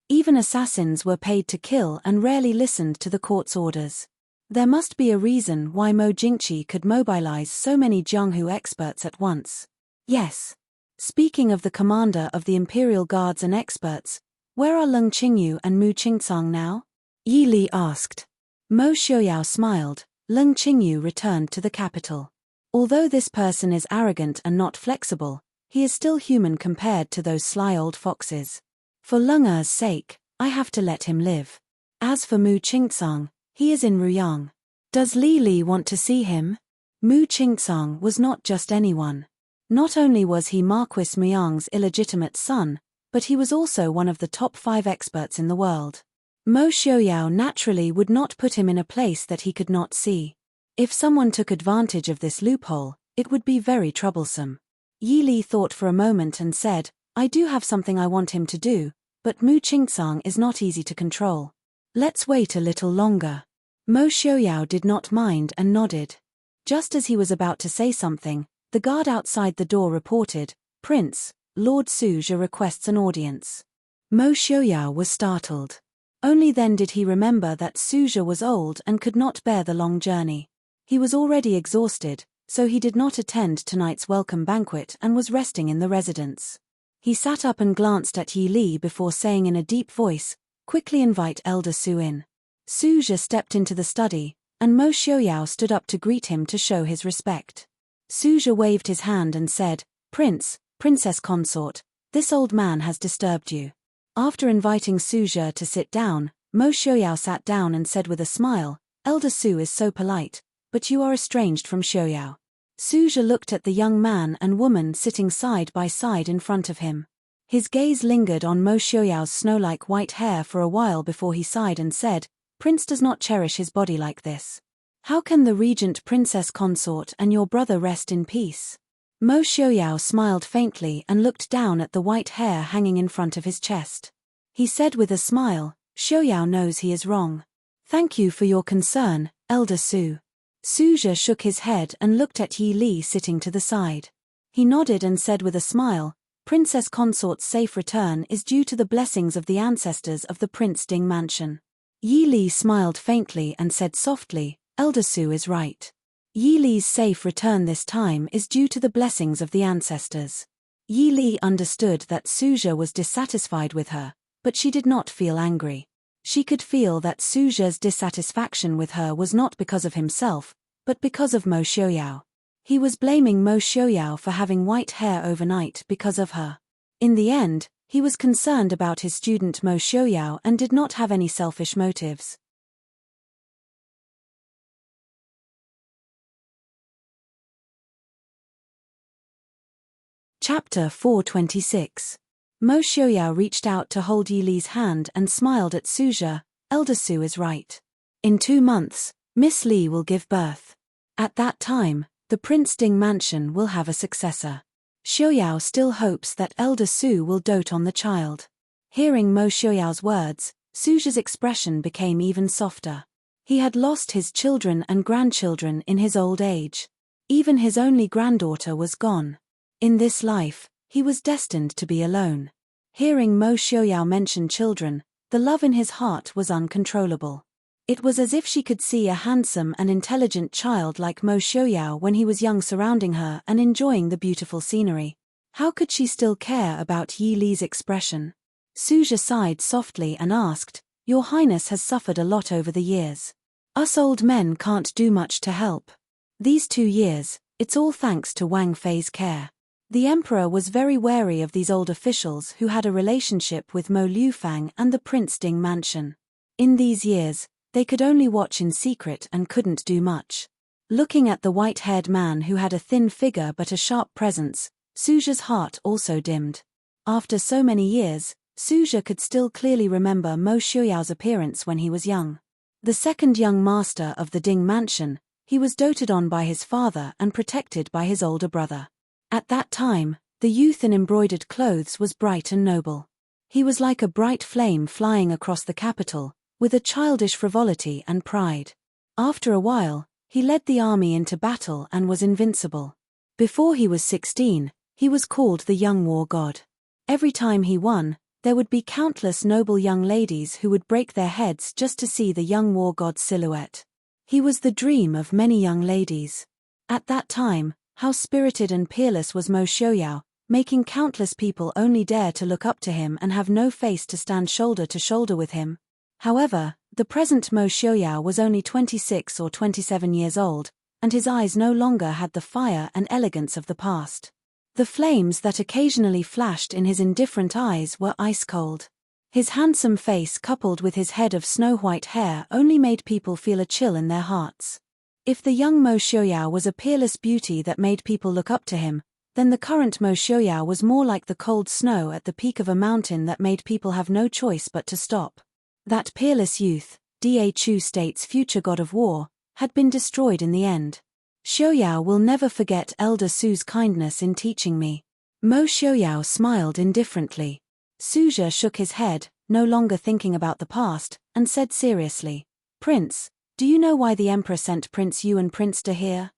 Even assassins were paid to kill and rarely listened to the court's orders. There must be a reason why Mo Jingqi could mobilize so many Jianghu experts at once. Yes. Speaking of the commander of the Imperial Guards and experts, where are Leng Qingyu and Mu Qingcang now? Yi Li asked. Mo Xiaoyao smiled. Leng Qingyu returned to the capital. Although this person is arrogant and not flexible, he is still human compared to those sly old foxes. For Leng Er's sake, I have to let him live. As for Mu Qingcang, he is in Ruyang. Does Li Li want to see him? Mu Qingcang was not just anyone. Not only was he Marquis Muyang's illegitimate son, but he was also one of the top 5 experts in the world. Mo Xiaoyao naturally would not put him in a place that he could not see. If someone took advantage of this loophole, it would be very troublesome. Yi Li thought for a moment and said, I do have something I want him to do, but Mu Qingcang is not easy to control. Let's wait a little longer. Mo Xiaoyao did not mind and nodded. Just as he was about to say something, the guard outside the door reported, Prince, Lord Suzhi requests an audience. Mo Xiaoyao was startled. Only then did he remember that Suzhi was old and could not bear the long journey. He was already exhausted, so he did not attend tonight's welcome banquet and was resting in the residence. He sat up and glanced at Yi Li before saying in a deep voice, quickly invite Elder Su in. Suzhi stepped into the study, and Mo Xiaoyao stood up to greet him to show his respect. Suzhi waved his hand and said, Prince, Princess Consort, this old man has disturbed you. After inviting Suzhi to sit down, Mo Xiaoyao sat down and said with a smile, Elder Su is so polite, but you are estranged from Xiaoyao. Suzhi looked at the young man and woman sitting side by side in front of him. His gaze lingered on Mo Xiaoyao's snow-like white hair for a while before he sighed and said, Prince does not cherish his body like this. How can the regent Princess Consort and your brother rest in peace? Mo Xiaoyao smiled faintly and looked down at the white hair hanging in front of his chest. He said with a smile, Xiaoyao knows he is wrong. Thank you for your concern, Elder Su. Suzhi shook his head and looked at Yi Li sitting to the side. He nodded and said with a smile, Princess Consort's safe return is due to the blessings of the ancestors of the Prince Ding mansion. Yi Li smiled faintly and said softly, Elder Su is right. Yi Li's safe return this time is due to the blessings of the ancestors. Yi Li understood that Suzhi was dissatisfied with her, but she did not feel angry. She could feel that Suzhi's dissatisfaction with her was not because of himself, but because of Mo Xiaoyao. He was blaming Mo Xiaoyao for having white hair overnight because of her. In the end, he was concerned about his student Mo Xiaoyao and did not have any selfish motives. Chapter 426. Mo Xiaoyao reached out to hold Yi Li's hand and smiled at Suzhi. Elder Su is right. In 2 months, Miss Li will give birth. At that time, the Prince Ding mansion will have a successor. Xiaoyao still hopes that Elder Su will dote on the child. Hearing Mo Xiaoyao's words, Suzhi's expression became even softer. He had lost his children and grandchildren in his old age. Even his only granddaughter was gone. In this life, he was destined to be alone. Hearing Mo Xiaoyao mention children, the love in his heart was uncontrollable. It was as if she could see a handsome and intelligent child like Mo Xiaoyao when he was young surrounding her and enjoying the beautiful scenery. How could she still care about Yi Li's expression? Suzhi sighed softly and asked, "Your Highness has suffered a lot over the years. Us old men can't do much to help. These 2 years, it's all thanks to Wang Fei's care." The emperor was very wary of these old officials who had a relationship with Mo Liufang and the Prince Ding mansion. In these years, they could only watch in secret and couldn't do much. Looking at the white-haired man who had a thin figure but a sharp presence, Suzhi's heart also dimmed. After so many years, Suzhi could still clearly remember Mo Xiaoyao's appearance when he was young. The second young master of the Ding mansion, he was doted on by his father and protected by his older brother. At that time, the youth in embroidered clothes was bright and noble. He was like a bright flame flying across the capital, with a childish frivolity and pride. After a while, he led the army into battle and was invincible. Before he was 16, he was called the young war god. Every time he won, there would be countless noble young ladies who would break their heads just to see the young war god's silhouette. He was the dream of many young ladies. At that time, how spirited and peerless was Mo Xiaoyao, making countless people only dare to look up to him and have no face to stand shoulder to shoulder with him. However, the present Mo Xiaoyao was only 26 or 27 years old, and his eyes no longer had the fire and elegance of the past. The flames that occasionally flashed in his indifferent eyes were ice-cold. His handsome face coupled with his head of snow-white hair only made people feel a chill in their hearts. If the young Mo Xiaoyao was a peerless beauty that made people look up to him, then the current Mo Xiaoyao was more like the cold snow at the peak of a mountain that made people have no choice but to stop. That peerless youth, Da Chu State's future god of war, had been destroyed in the end. Xiaoyao will never forget Elder Su's kindness in teaching me. Mo Xiaoyao smiled indifferently. Suzhi shook his head, no longer thinking about the past, and said seriously, "Prince, do you know why the Emperor sent Prince Yu and Prince De here?"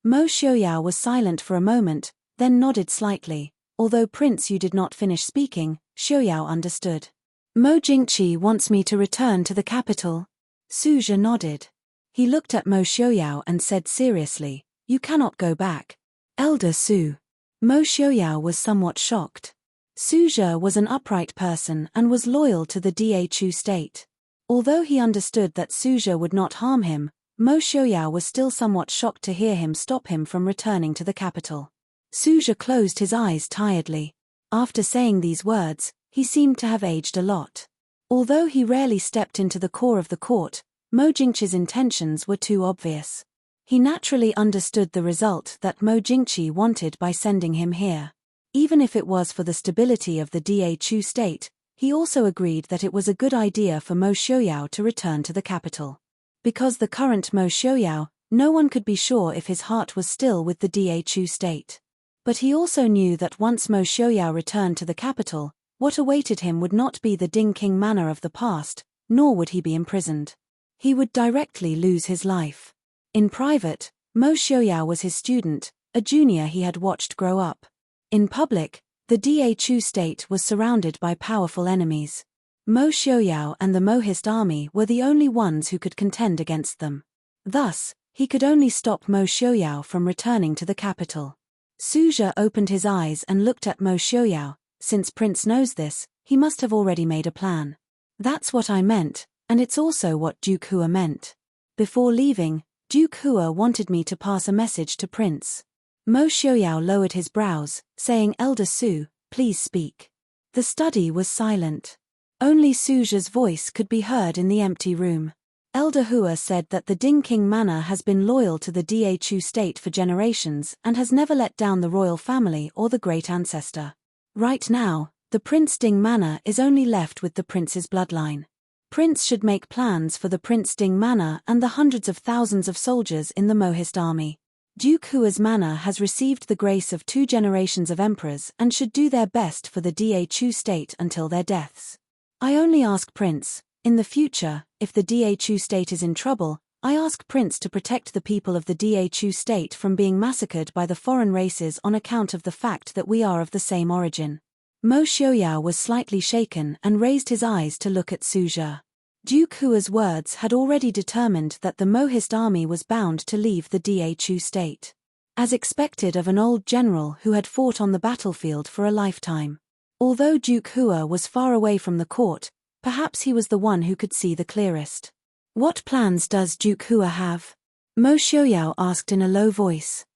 Mo Xiaoyao was silent for a moment, then nodded slightly. Although Prince Yu did not finish speaking, Xiaoyao understood. "Mo Jingqi wants me to return to the capital." Suzhi nodded. He looked at Mo Xiaoyao and said seriously, "You cannot go back. Elder Su." Mo Xiaoyao was somewhat shocked. Suzhi was an upright person and was loyal to the Da Chu state. Although he understood that Suzhi would not harm him, Mo Xiaoyao was still somewhat shocked to hear him stop him from returning to the capital. Suzhi closed his eyes tiredly. After saying these words, he seemed to have aged a lot. Although he rarely stepped into the core of the court, Mo Jingqi's intentions were too obvious. He naturally understood the result that Mo Jingqi wanted by sending him here. Even if it was for the stability of the Da Chu state, he also agreed that it was a good idea for Mo Xiaoyao to return to the capital. Because the current Mo Xiaoyao, no one could be sure if his heart was still with the Da Chu state. But he also knew that once Mo Xiaoyao returned to the capital, what awaited him would not be the Ding King manor of the past, nor would he be imprisoned. He would directly lose his life. In private, Mo Xiaoyao was his student, a junior he had watched grow up. In public, the Da Chu state was surrounded by powerful enemies. Mo Xiaoyao and the Mohist army were the only ones who could contend against them. Thus, he could only stop Mo Xiaoyao from returning to the capital. Suzhi opened his eyes and looked at Mo Xiaoyao. Since Prince knows this, he must have already made a plan. That's what I meant, and it's also what Duke Hua meant. Before leaving, Duke Hua wanted me to pass a message to Prince. Mo Xiaoyao lowered his brows, saying, Elder Su, please speak. The study was silent. Only Suja's voice could be heard in the empty room. Elder Hua said that the Ding King manor has been loyal to the Dhu state for generations and has never let down the royal family or the great ancestor. Right now, the Prince Ding manor is only left with the prince's bloodline. Prince should make plans for the Prince Ding manor and the hundreds of thousands of soldiers in the Mohist army. Duke Hua's manor has received the grace of 2 generations of emperors and should do their best for the Dhu state until their deaths. I only ask Prince, in the future, if the Dhu state is in trouble, I ask Prince to protect the people of the Dhu state from being massacred by the foreign races on account of the fact that we are of the same origin. Mo Xiaoyao was slightly shaken and raised his eyes to look at Suja. Duke Hua's words had already determined that the Mohist army was bound to leave the Dhu state. As expected of an old general who had fought on the battlefield for a lifetime. Although Duke Hua was far away from the court, perhaps he was the one who could see the clearest. What plans does Duke Hua have? Mo Xiaoyao asked in a low voice.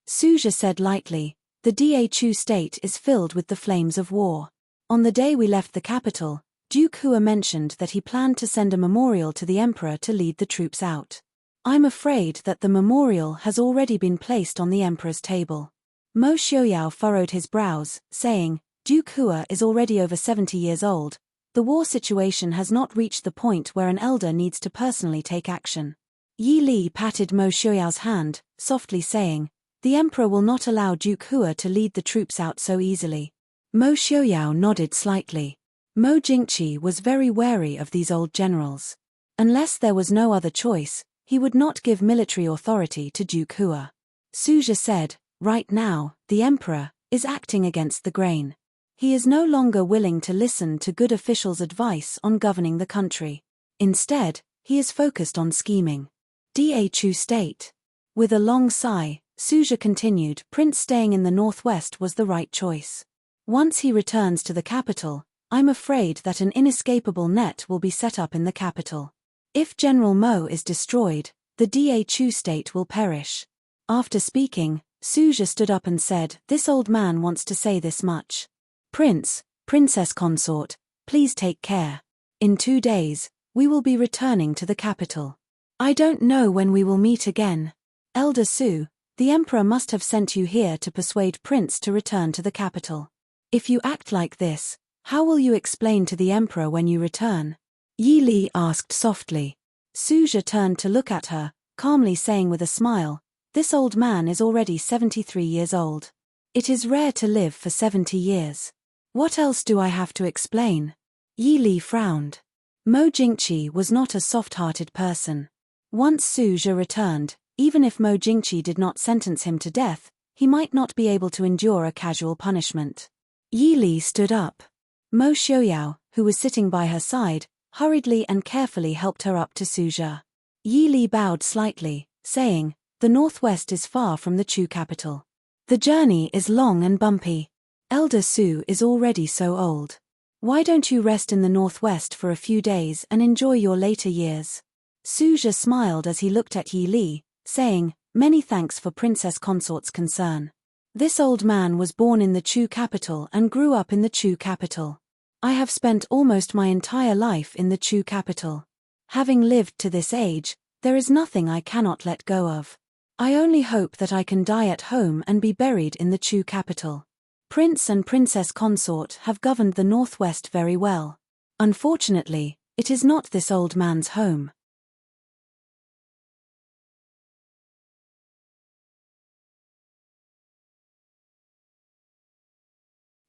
Suja said lightly, the Dhu state is filled with the flames of war. On the day we left the capital, Duke Hua mentioned that he planned to send a memorial to the emperor to lead the troops out. I'm afraid that the memorial has already been placed on the emperor's table. Mo Xiaoyao furrowed his brows, saying, Duke Hua is already over 70 years old. The war situation has not reached the point where an elder needs to personally take action. Yi Li patted Mo Xiaoyao's hand, softly saying, the emperor will not allow Duke Hua to lead the troops out so easily. Mo Xiaoyao nodded slightly. Mo Jingqi was very wary of these old generals. Unless there was no other choice, he would not give military authority to Duke Hua. Suja said, right now, the emperor is acting against the grain. He is no longer willing to listen to good officials' advice on governing the country. Instead, he is focused on scheming. Dhu state. With a long sigh, Suja continued, Prince staying in the northwest was the right choice. Once he returns to the capital, I'm afraid that an inescapable net will be set up in the capital. If General Mo is destroyed, the Dhu state will perish. After speaking, Suja stood up and said, this old man wants to say this much. Prince, Princess Consort, please take care. In 2 days, we will be returning to the capital. I don't know when we will meet again. Elder Su, the emperor must have sent you here to persuade Prince to return to the capital. If you act like this, how will you explain to the emperor when you return? Yi Li asked softly. Suja turned to look at her, calmly saying with a smile, this old man is already 73 years old. It is rare to live for 70 years. What else do I have to explain? Yi Li frowned. Mo Jingqi was not a soft-hearted person. Once Suja returned, even if Mo Jingqi did not sentence him to death, he might not be able to endure a casual punishment. Yi Li stood up. Mo Xiaoyao, who was sitting by her side, hurriedly and carefully helped her up to Suja. Yi Li bowed slightly, saying, the northwest is far from the Chu capital. The journey is long and bumpy. Elder Su is already so old. Why don't you rest in the northwest for a few days and enjoy your later years? Suja smiled as he looked at Yi Li, saying, many thanks for Princess Consort's concern. This old man was born in the Chu capital and grew up in the Chu capital. I have spent almost my entire life in the Chu capital. Having lived to this age, there is nothing I cannot let go of. I only hope that I can die at home and be buried in the Chu capital. Prince and Princess Consort have governed the northwest very well. Unfortunately, it is not this old man's home.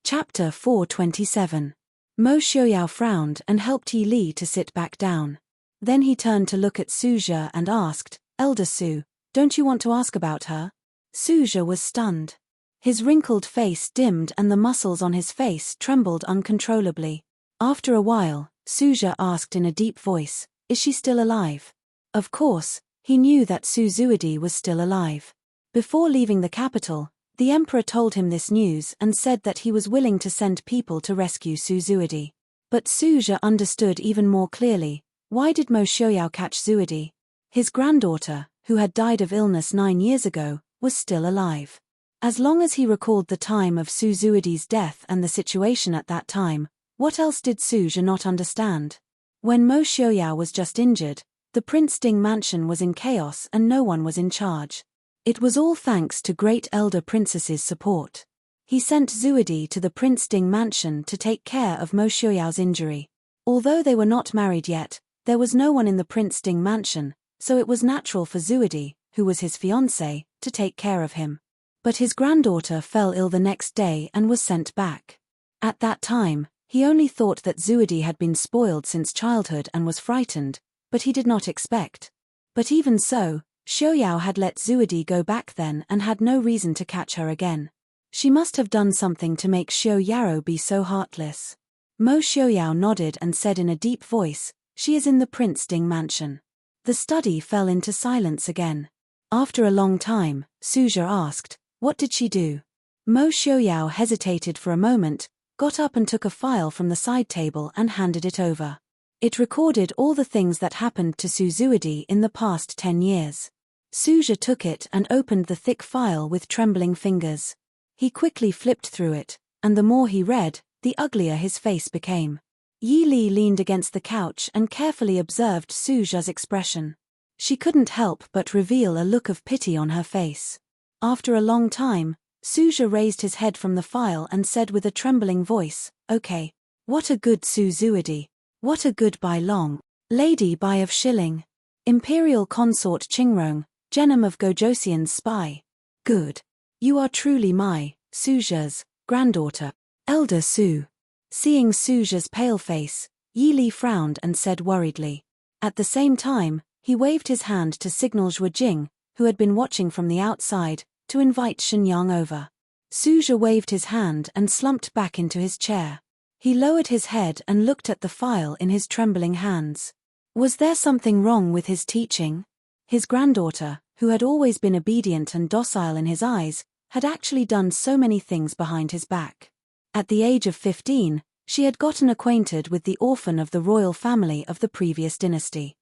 Chapter 427. Mo Xiaoyao frowned and helped Yi Li to sit back down. Then he turned to look at Suja and asked, Elder Su, don't you want to ask about her? Suja was stunned. His wrinkled face dimmed and the muscles on his face trembled uncontrollably. After a while, Suja asked in a deep voice, is she still alive? Of course, he knew that Suzuidi was still alive. Before leaving the capital, the emperor told him this news and said that he was willing to send people to rescue Suzuidi. But Suja understood even more clearly. Why did Mo Xiaoyao catch Zuidi? His granddaughter, who had died of illness 9 years ago, was still alive. As long as he recalled the time of Su Zuidi's death and the situation at that time, what else did Suja not understand? When Mo Xiaoyao was just injured, the Prince Ding mansion was in chaos and no one was in charge. It was all thanks to great elder princess's support. He sent Zuidi to the Prince Ding mansion to take care of Mo Xiaoyao's injury. Although they were not married yet, there was no one in the Prince Ding mansion, so it was natural for Zuidi, who was his fiancée, to take care of him. But his granddaughter fell ill the next day and was sent back. At that time, he only thought that Zuidi had been spoiled since childhood and was frightened, but he did not expect. But even so, Xiaoyao had let Zuidi go back then and had no reason to catch her again. She must have done something to make Xiaoyao be so heartless. Mo Xiaoyao nodded and said in a deep voice, "She is in the Prince Ding mansion." The study fell into silence again. After a long time, Suja asked, "What did she do?" Mo Xiaoyao hesitated for a moment, got up and took a file from the side table and handed it over. It recorded all the things that happened to Su Zuidi in the past 10 years. Suja took it and opened the thick file with trembling fingers. He quickly flipped through it, and the more he read, the uglier his face became. Yi Li leaned against the couch and carefully observed Suja's expression. She couldn't help but reveal a look of pity on her face. After a long time, Suja raised his head from the file and said with a trembling voice, "Okay. What a good Su Zuidi. What a good Bai Long. Lady Bai of Shilling. Imperial Consort Qingrong, Genom of Gojosian's spy. Good. You are truly my, Suja's, granddaughter, Elder Su." Seeing Suja's pale face, Yi Li frowned and said worriedly. At the same time, he waved his hand to signal Zhuo Jing, who had been watching from the outside, to invite Shenyang over. Suja waved his hand and slumped back into his chair. He lowered his head and looked at the file in his trembling hands. Was there something wrong with his teaching? His granddaughter, who had always been obedient and docile in his eyes, had actually done so many things behind his back. At the age of 15, she had gotten acquainted with the orphan of the royal family of the previous dynasty.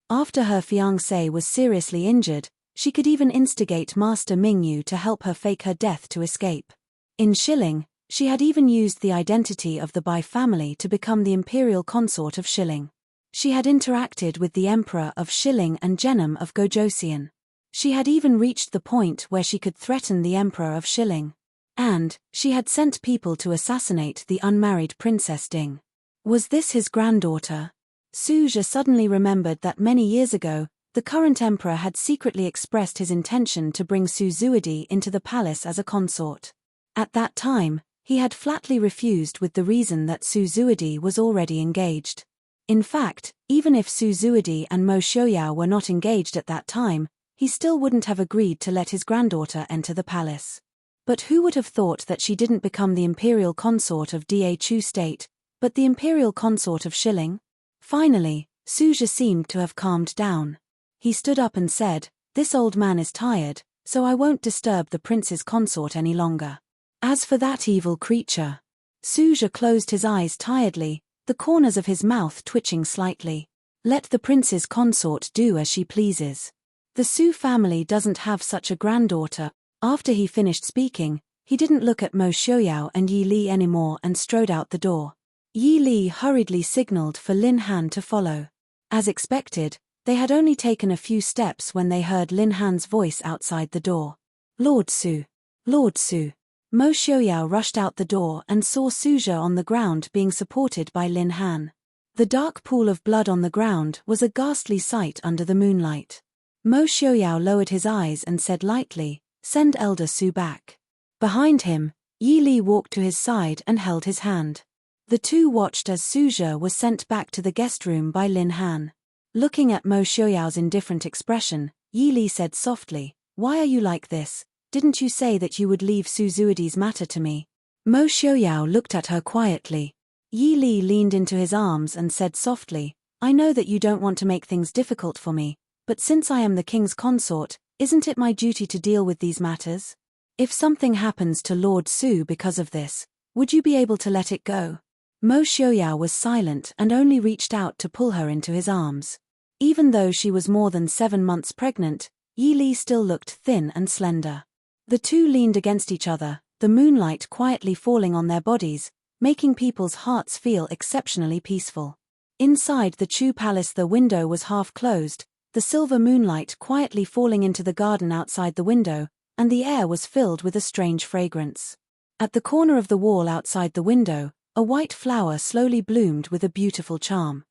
After her fiancé was seriously injured, she could even instigate Master Mingyu to help her fake her death to escape. In Shilling, she had even used the identity of the Bai family to become the imperial consort of Shilling. She had interacted with the emperor of Shilling and Genom of Gojosian. She had even reached the point where she could threaten the emperor of Shilling. And she had sent people to assassinate the unmarried Princess Ding. Was this his granddaughter? Suja suddenly remembered that many years ago, the current emperor had secretly expressed his intention to bring Su Zuidi into the palace as a consort. At that time, he had flatly refused with the reason that Su Zuidi was already engaged. In fact, even if Su Zuidi and Mo Xiaoyao were not engaged at that time, he still wouldn't have agreed to let his granddaughter enter the palace. But who would have thought that she didn't become the imperial consort of Da Chu state, but the imperial consort of Shilling? Finally, Suja seemed to have calmed down. He stood up and said, "This old man is tired, so I won't disturb the prince's consort any longer. As for that evil creature..." Suja closed his eyes tiredly, the corners of his mouth twitching slightly. "Let the prince's consort do as she pleases. The Su family doesn't have such a granddaughter." After he finished speaking, he didn't look at Mo Xiaoyao and Yi Li anymore and strode out the door. Yi Li hurriedly signaled for Lin Han to follow. As expected, they had only taken a few steps when they heard Lin Han's voice outside the door. "Lord Su! Lord Su!" Mo Xiaoyao rushed out the door and saw Suja on the ground being supported by Lin Han. The dark pool of blood on the ground was a ghastly sight under the moonlight. Mo Xiaoyao lowered his eyes and said lightly, "Send Elder Su back." Behind him, Yi Li walked to his side and held his hand. The two watched as Suja was sent back to the guest room by Lin Han. Looking at Mo Xiaoyao's indifferent expression, Yi Li said softly, "Why are you like this? Didn't you say that you would leave Su Zuidi's matter to me?" Mo Xiaoyao looked at her quietly. Yi Li leaned into his arms and said softly, "I know that you don't want to make things difficult for me, but since I am the king's consort, isn't it my duty to deal with these matters?" If something happens to Lord Su because of this, would you be able to let it go? Mo Xiaoyao was silent and only reached out to pull her into his arms. Even though she was more than 7 months pregnant, Yi Li still looked thin and slender. The two leaned against each other, the moonlight quietly falling on their bodies, making people's hearts feel exceptionally peaceful. Inside the Chu Palace, the window was half closed, the silver moonlight quietly falling into the garden outside the window, and the air was filled with a strange fragrance. At the corner of the wall outside the window, a white flower slowly bloomed with a beautiful charm.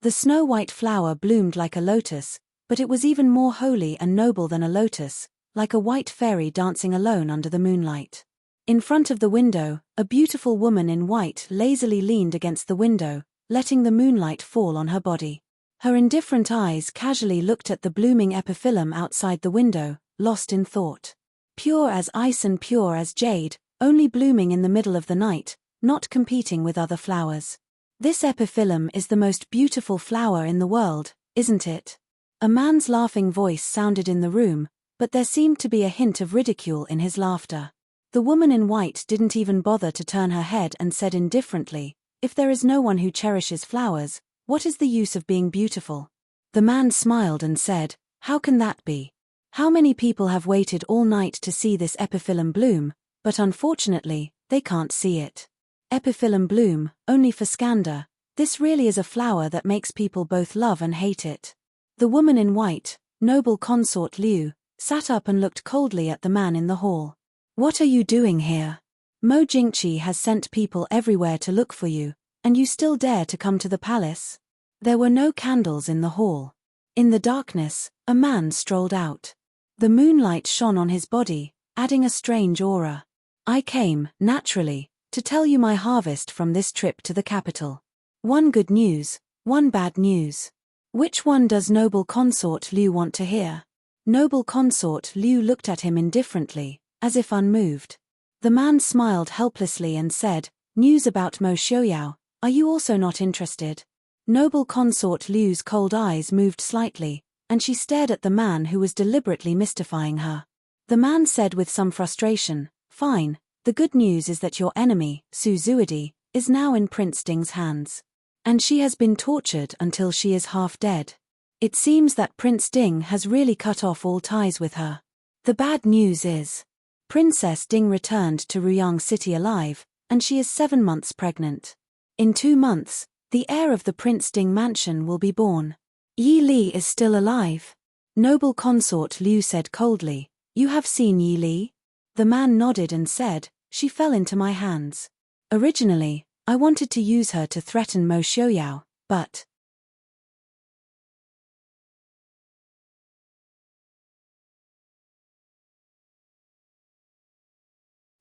The snow-white flower bloomed like a lotus, but it was even more holy and noble than a lotus, like a white fairy dancing alone under the moonlight. In front of the window, a beautiful woman in white lazily leaned against the window, letting the moonlight fall on her body. Her indifferent eyes casually looked at the blooming epiphyllum outside the window, lost in thought. Pure as ice and pure as jade, only blooming in the middle of the night, not competing with other flowers. This epiphyllum is the most beautiful flower in the world, isn't it? A man's laughing voice sounded in the room, but there seemed to be a hint of ridicule in his laughter. The woman in white didn't even bother to turn her head and said indifferently, "If there is no one who cherishes flowers, what is the use of being beautiful?" The man smiled and said, "How can that be? How many people have waited all night to see this epiphyllum bloom, but unfortunately, they can't see it. Epiphyllum bloom, only for Skanda, this really is a flower that makes people both love and hate it." The woman in white, noble consort Liu, sat up and looked coldly at the man in the hall. "What are you doing here? Mo Jingqi has sent people everywhere to look for you, and you still dare to come to the palace?" There were no candles in the hall. In the darkness, a man strolled out. The moonlight shone on his body, adding a strange aura. "I came, naturally, to tell you my harvest from this trip to the capital. One good news, one bad news. Which one does noble consort Liu want to hear?" Noble consort Liu looked at him indifferently, as if unmoved. The man smiled helplessly and said, "News about Mo Xiaoyao, are you also not interested?" Noble consort Liu's cold eyes moved slightly, and she stared at the man who was deliberately mystifying her. The man said with some frustration, "Fine, the good news is that your enemy, Su Zuidi, is now in Prince Ding's hands. And she has been tortured until she is half dead. It seems that Prince Ding has really cut off all ties with her. The bad news is, Princess Ding returned to Ruyang City alive, and she is 7 months pregnant. In 2 months, the heir of the Prince Ding mansion will be born." "Yi Li is still alive?" Noble consort Liu said coldly, "You have seen Yi Li?" The man nodded and said, "She fell into my hands. Originally, I wanted to use her to threaten Mo Xiaoyao, but..."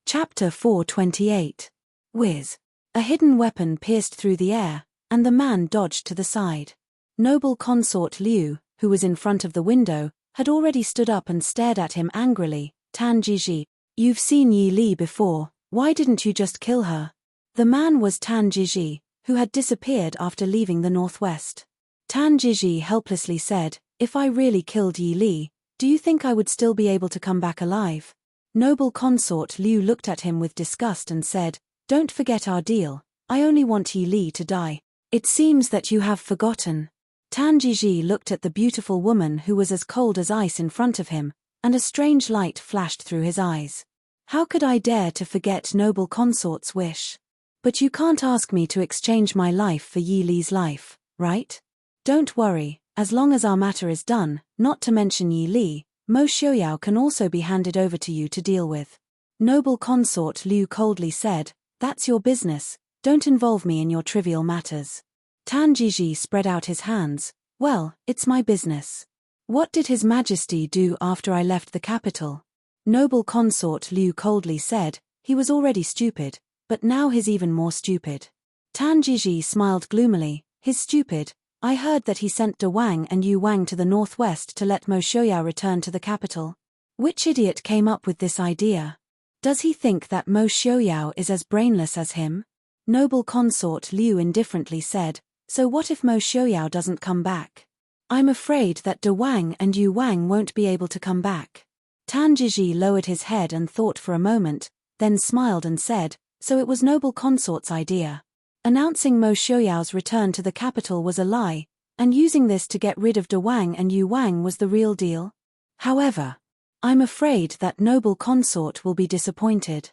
Chapter 428. Whiz. A hidden weapon pierced through the air, and the man dodged to the side. Noble consort Liu, who was in front of the window, had already stood up and stared at him angrily. "Tan Jiji, you've seen Yi Li before, why didn't you just kill her?" The man was Tan Jiji, who had disappeared after leaving the northwest. Tan Jiji helplessly said, "If I really killed Yi Li, do you think I would still be able to come back alive?" Noble consort Liu looked at him with disgust and said, "Don't forget our deal, I only want Yi Li to die. It seems that you have forgotten." Tan Jiji looked at the beautiful woman who was as cold as ice in front of him, and a strange light flashed through his eyes. "How could I dare to forget noble consort's wish? But you can't ask me to exchange my life for Yi Li's life, right? Don't worry, as long as our matter is done, not to mention Yi Li, Mo Xiaoyao can also be handed over to you to deal with." Noble consort Liu coldly said, "That's your business, don't involve me in your trivial matters." Tan Jiji spread out his hands, "Well, it's my business. What did His Majesty do after I left the capital?" Noble consort Liu coldly said, "He was already stupid, but now he's even more stupid." Tan Jiji smiled gloomily, "He's stupid. I heard that he sent De Wang and Yu Wang to the northwest to let Mo Xiaoyao return to the capital. Which idiot came up with this idea? Does he think that Mo Xiaoyao is as brainless as him?" Noble consort Liu indifferently said, "So what if Mo Xiaoyao doesn't come back? I'm afraid that De Wang and Yu Wang won't be able to come back. Tan Jiji lowered his head and thought for a moment, then smiled and said, so it was noble consort's idea. Announcing Mo Xiuyao's return to the capital was a lie, and using this to get rid of De Wang and Yu Wang was the real deal. However, I'm afraid that noble consort will be disappointed.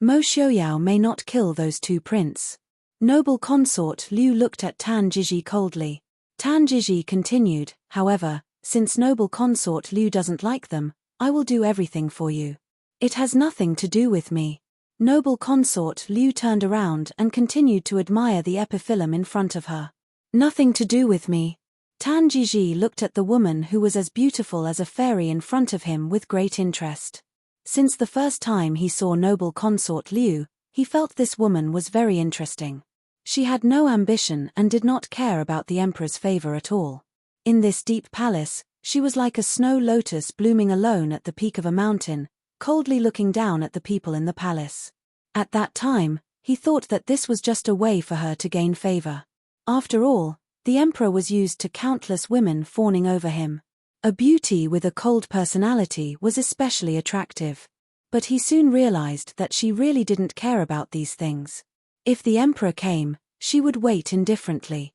Mo Xiuyao may not kill those two princes. Noble consort Liu looked at Tan Jiji coldly. Tan Jiji continued, however, since noble consort Liu doesn't like them, I will do everything for you. It has nothing to do with me. Noble consort Liu turned around and continued to admire the epiphyllum in front of her. Nothing to do with me. Tan Jiji looked at the woman who was as beautiful as a fairy in front of him with great interest. Since the first time he saw noble consort Liu, he felt this woman was very interesting. She had no ambition and did not care about the emperor's favor at all. In this deep palace, she was like a snow lotus blooming alone at the peak of a mountain, coldly looking down at the people in the palace. At that time, he thought that this was just a way for her to gain favor. After all, the emperor was used to countless women fawning over him. A beauty with a cold personality was especially attractive. But he soon realized that she really didn't care about these things. If the emperor came, she would wait indifferently.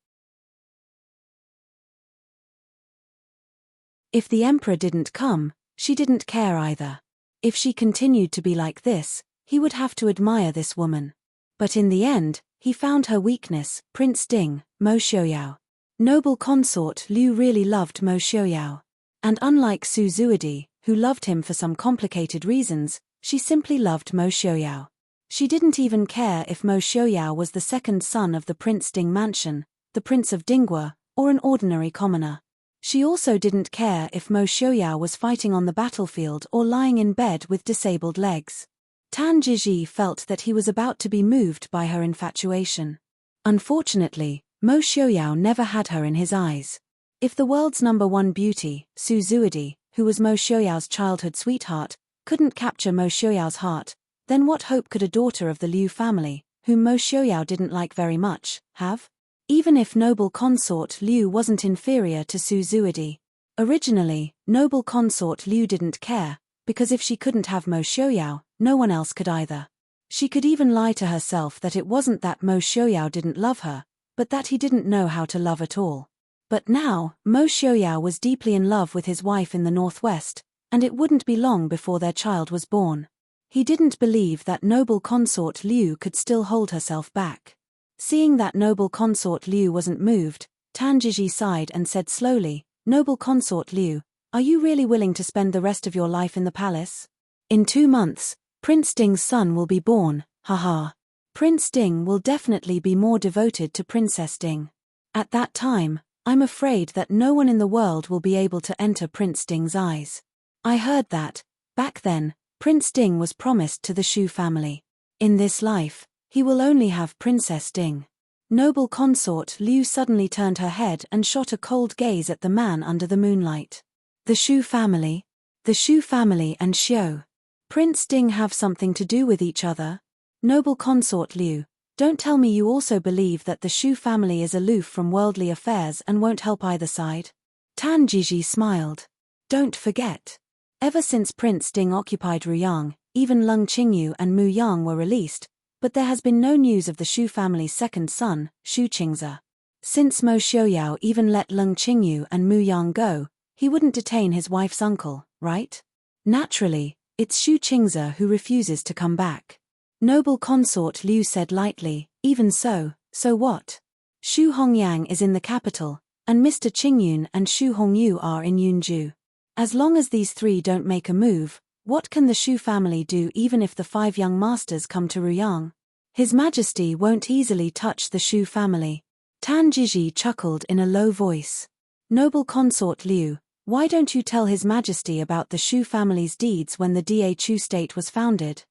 If the emperor didn't come, she didn't care either. If she continued to be like this, he would have to admire this woman. But in the end, he found her weakness, Prince Ding, Mo Xiuyao. Noble consort Liu really loved Mo Xiuyao. And unlike Su Zuidi, who loved him for some complicated reasons, she simply loved Mo Xiuyao. She didn't even care if Mo Xiuyao was the second son of the Prince Ding mansion, the Prince of Dingguo, or an ordinary commoner. She also didn't care if Mo Xiuyao was fighting on the battlefield or lying in bed with disabled legs. Tan Jiji felt that he was about to be moved by her infatuation. Unfortunately, Mo Xiuyao never had her in his eyes. If the world's #1 beauty, Su Zuidi, who was Mo Xiuyao's childhood sweetheart, couldn't capture Mo Xiuyao's heart, then what hope could a daughter of the Liu family, whom Mo Xiuyao didn't like very much, have? Even if noble consort Liu wasn't inferior to Su Zuidi. Originally, noble consort Liu didn't care, because if she couldn't have Mo Xiuyao, no one else could either. She could even lie to herself that it wasn't that Mo Xiuyao didn't love her, but that he didn't know how to love at all. But now, Mo Xiuyao was deeply in love with his wife in the northwest, and it wouldn't be long before their child was born. He didn't believe that noble consort Liu could still hold herself back. Seeing that noble consort Liu wasn't moved, Tan Jiji sighed and said slowly, Noble consort Liu, are you really willing to spend the rest of your life in the palace? In 2 months, Prince Ding's son will be born, haha. Prince Ding will definitely be more devoted to Princess Ding. At that time, I'm afraid that no one in the world will be able to enter Prince Ding's eyes. I heard that, back then, Prince Ding was promised to the Shu family. In this life, he will only have Princess Ding. Noble consort Liu suddenly turned her head and shot a cold gaze at the man under the moonlight. The Shu family? The Shu family and Xiu. Prince Ding have something to do with each other? Noble consort Liu, don't tell me you also believe that the Shu family is aloof from worldly affairs and won't help either side? Tan Jiji smiled. Don't forget. Ever since Prince Ding occupied Ruyang, even Lung Qingyu and Mu Yang were released, but there has been no news of the Shu family's second son, Shu Qingze. Since Mo Xiuyao even let Lung Qingyu and Mu Yang go, he wouldn't detain his wife's uncle, right? Naturally, it's Shu Qingze who refuses to come back. Noble consort Liu said lightly, even so what? Shu Hongyang is in the capital, and Mr. Qingyun and Shu Hongyu are in Yunju. As long as these three don't make a move, what can the Shu family do even if the 5 young masters come to Ruyang? His Majesty won't easily touch the Shu family. Tan Jiji chuckled in a low voice. Noble consort Liu, why don't you tell His Majesty about the Shu family's deeds when the Da Chu state was founded?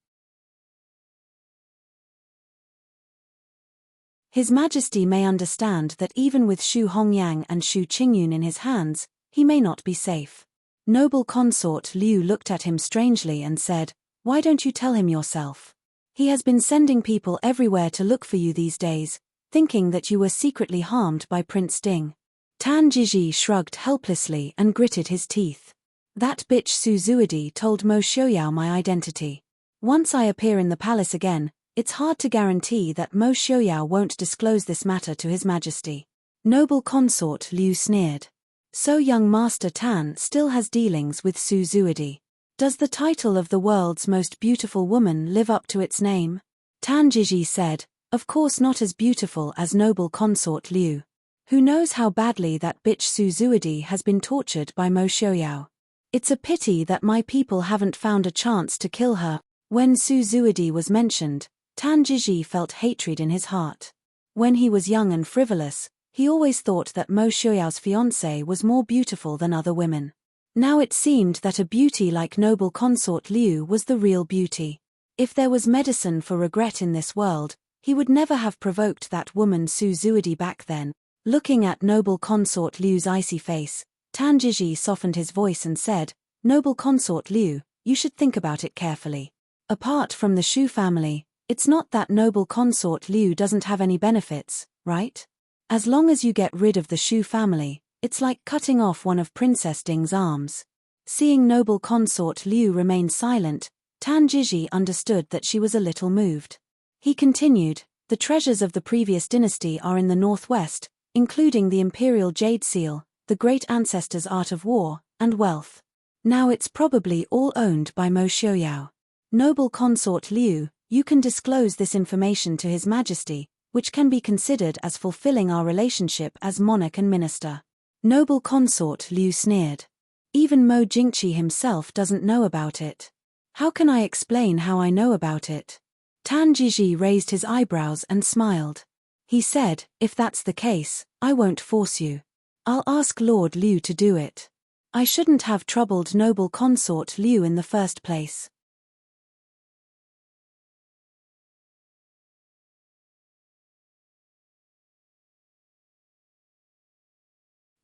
His Majesty may understand that even with Shu Hongyang and Shu Qingyun in his hands, he may not be safe. Noble consort Liu looked at him strangely and said, why don't you tell him yourself? He has been sending people everywhere to look for you these days, thinking that you were secretly harmed by Prince Ding. Tan Jiji shrugged helplessly and gritted his teeth. That bitch Suzuidi told Mo Xiaoyao my identity. Once I appear in the palace again, it's hard to guarantee that Mo Xiaoyao won't disclose this matter to His Majesty. Noble consort Liu sneered. So young Master Tan still has dealings with Suzuidi. Does the title of the world's most beautiful woman live up to its name? Tan Jiji said, of course not as beautiful as noble consort Liu. Who knows how badly that bitch Suzuidi has been tortured by Mo Xiaoyao. It's a pity that my people haven't found a chance to kill her. When Suzuidi was mentioned, Tan Jiji felt hatred in his heart. When he was young and frivolous, he always thought that Mo Xiaoyao's fiancée was more beautiful than other women. Now it seemed that a beauty like noble consort Liu was the real beauty. If there was medicine for regret in this world, he would never have provoked that woman Suzuidi back then. Looking at noble consort Liu's icy face, Tan Jiji softened his voice and said, Noble consort Liu, you should think about it carefully. Apart from the Shu family, it's not that noble consort Liu doesn't have any benefits, right? As long as you get rid of the Shu family, it's like cutting off one of Princess Ding's arms. Seeing noble consort Liu remain silent, Tan Jiji understood that she was a little moved. He continued, the treasures of the previous dynasty are in the northwest, including the imperial jade seal, the great ancestors' art of war, and wealth. Now it's probably all owned by Mo Xiaoyao. Noble consort Liu, you can disclose this information to His Majesty, which can be considered as fulfilling our relationship as monarch and minister. Noble consort Liu sneered. Even Mo Jingqi himself doesn't know about it. How can I explain how I know about it? Tan Jiji raised his eyebrows and smiled. He said, if that's the case, I won't force you. I'll ask Lord Liu to do it. I shouldn't have troubled noble consort Liu in the first place.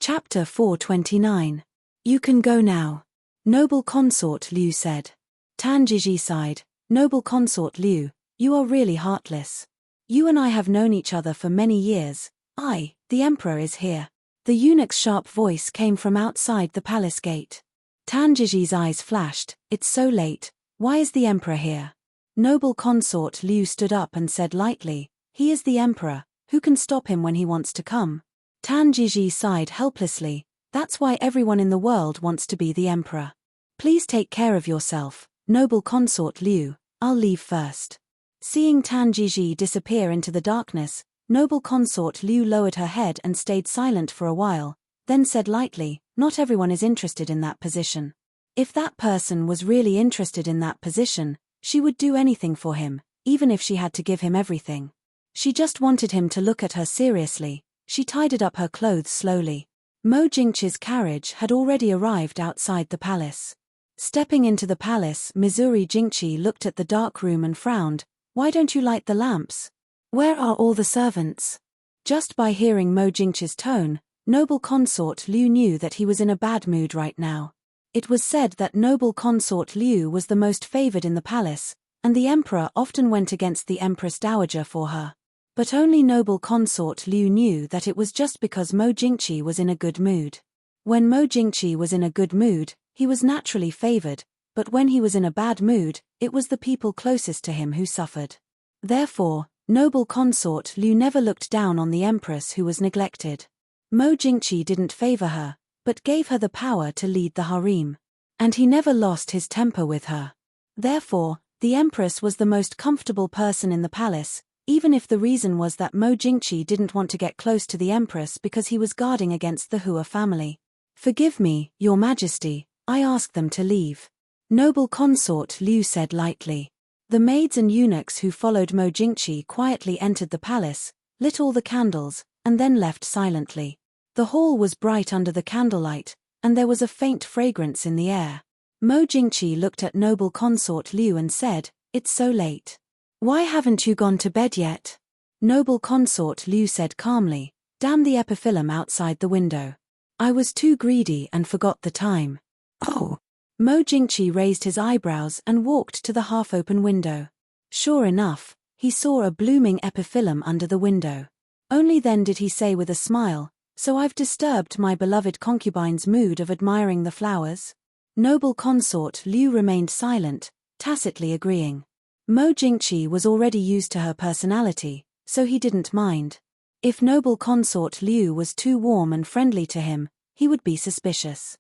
Chapter 429. You can go now. Noble consort Liu said. Tan Jiji sighed. Noble consort Liu, you are really heartless. You and I have known each other for many years. The emperor is here. The eunuch's sharp voice came from outside the palace gate. Tan Jiji's eyes flashed. It's so late. Why is the emperor here? Noble consort Liu stood up and said lightly, he is the emperor. Who can stop him when he wants to come? Tan Jiji sighed helplessly. That's why everyone in the world wants to be the emperor. Please take care of yourself, noble consort Liu. I'll leave first. Seeing Tan Jiji disappear into the darkness, noble consort Liu lowered her head and stayed silent for a while, then said lightly, not everyone is interested in that position. If that person was really interested in that position, she would do anything for him, even if she had to give him everything. She just wanted him to look at her seriously. She tidied up her clothes slowly. Mo Jingqi's carriage had already arrived outside the palace. Stepping into the palace, Missouri Jingqi looked at the dark room and frowned. Why don't you light the lamps? Where are all the servants? Just by hearing Mo Jingqi's tone, noble consort Liu knew that he was in a bad mood right now. It was said that noble consort Liu was the most favored in the palace, and the emperor often went against the empress dowager for her. But only noble consort Liu knew that it was just because Mo Jingqi was in a good mood. When Mo Jingqi was in a good mood, he was naturally favored, but when he was in a bad mood, it was the people closest to him who suffered. Therefore, noble consort Liu never looked down on the empress who was neglected. Mo Jingqi didn't favor her, but gave her the power to lead the harem. And he never lost his temper with her. Therefore, the empress was the most comfortable person in the palace, even if the reason was that Mo Jingqi didn't want to get close to the empress because he was guarding against the Hua family. Forgive me, your majesty, I asked them to leave. Noble consort Liu said lightly. The maids and eunuchs who followed Mo Jingqi quietly entered the palace, lit all the candles, and then left silently. The hall was bright under the candlelight, and there was a faint fragrance in the air. Mo Jingqi looked at noble consort Liu and said, it's so late. Why haven't you gone to bed yet? Noble consort Liu said calmly, damn the epiphyllum outside the window. I was too greedy and forgot the time. Oh. Mo Jingqi raised his eyebrows and walked to the half-open window. Sure enough, he saw a blooming epiphyllum under the window. Only then did he say with a smile, So I've disturbed my beloved concubine's mood of admiring the flowers? Noble consort Liu remained silent, tacitly agreeing. Mo Jingqi was already used to her personality, so he didn't mind. If noble consort Liu was too warm and friendly to him, he would be suspicious.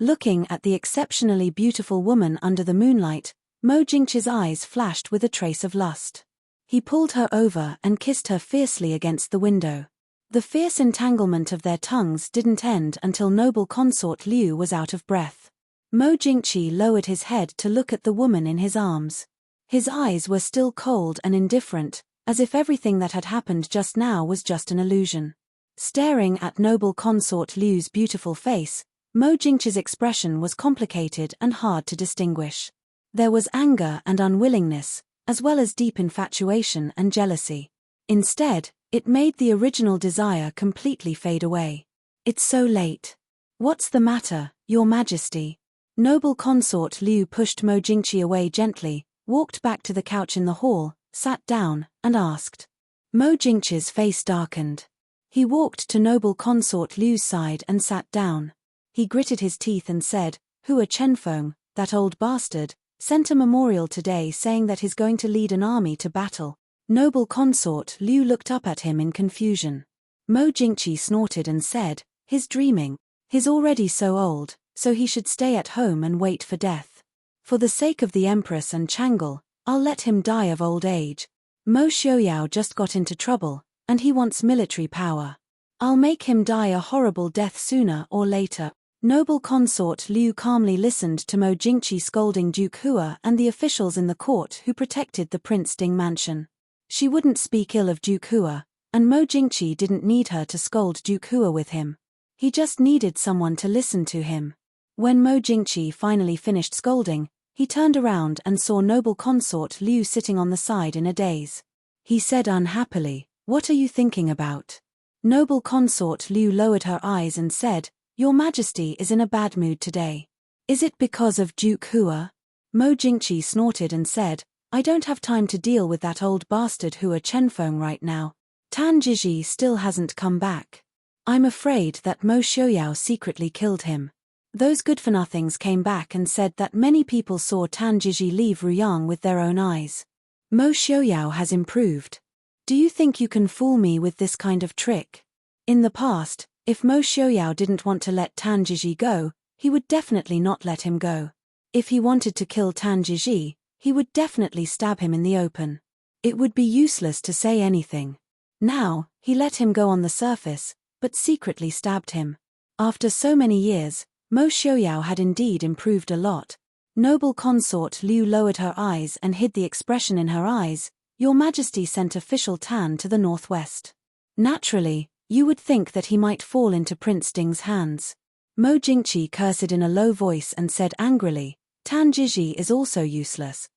Looking at the exceptionally beautiful woman under the moonlight, Mo Jingqi's eyes flashed with a trace of lust. He pulled her over and kissed her fiercely against the window. The fierce entanglement of their tongues didn't end until noble consort Liu was out of breath. Mo Jingqi lowered his head to look at the woman in his arms. His eyes were still cold and indifferent, as if everything that had happened just now was just an illusion. Staring at noble consort Liu's beautiful face, Mo Jingqi's expression was complicated and hard to distinguish. There was anger and unwillingness, as well as deep infatuation and jealousy. Instead, it made the original desire completely fade away. It's so late. What's the matter, Your Majesty? Noble consort Liu pushed Mo Jingqi away gently, walked back to the couch in the hall, sat down, and asked. Mo Jingqi's face darkened. He walked to noble consort Liu's side and sat down. He gritted his teeth and said, Hua Chenfeng, that old bastard, sent a memorial today saying that he's going to lead an army to battle. Noble consort Liu looked up at him in confusion. Mo Jingqi snorted and said, He's dreaming. He's already so old, so he should stay at home and wait for death. For the sake of the Empress and Chang'e, I'll let him die of old age. Mo Xiaoyao just got into trouble, and he wants military power. I'll make him die a horrible death sooner or later. Noble consort Liu calmly listened to Mo Jingqi scolding Duke Hua and the officials in the court who protected the Prince Ding mansion. She wouldn't speak ill of Duke Hua, and Mo Jingqi didn't need her to scold Duke Hua with him. He just needed someone to listen to him. When Mo Jingqi finally finished scolding, he turned around and saw noble consort Liu sitting on the side in a daze. He said unhappily, What are you thinking about? Noble consort Liu lowered her eyes and said, Your Majesty is in a bad mood today. Is it because of Duke Hua? Mo Jingqi snorted and said, I don't have time to deal with that old bastard Hua Chenfeng right now. Tan Jiji still hasn't come back. I'm afraid that Mo Xiaoyao secretly killed him. Those good-for-nothings came back and said that many people saw Tan Jiji leave Ruyang with their own eyes. Mo Xiaoyao has improved. Do you think you can fool me with this kind of trick? In the past, if Mo Xiaoyao didn't want to let Tan Jiji go, he would definitely not let him go. If he wanted to kill Tan Jiji, he would definitely stab him in the open. It would be useless to say anything. Now, he let him go on the surface, but secretly stabbed him. After so many years, Mo Xiaoyao had indeed improved a lot. Noble consort Liu lowered her eyes and hid the expression in her eyes. Your Majesty sent official Tan to the northwest. Naturally, you would think that he might fall into Prince Ding's hands. Mo Jingqi cursed in a low voice and said angrily, Tan Jiji is also useless.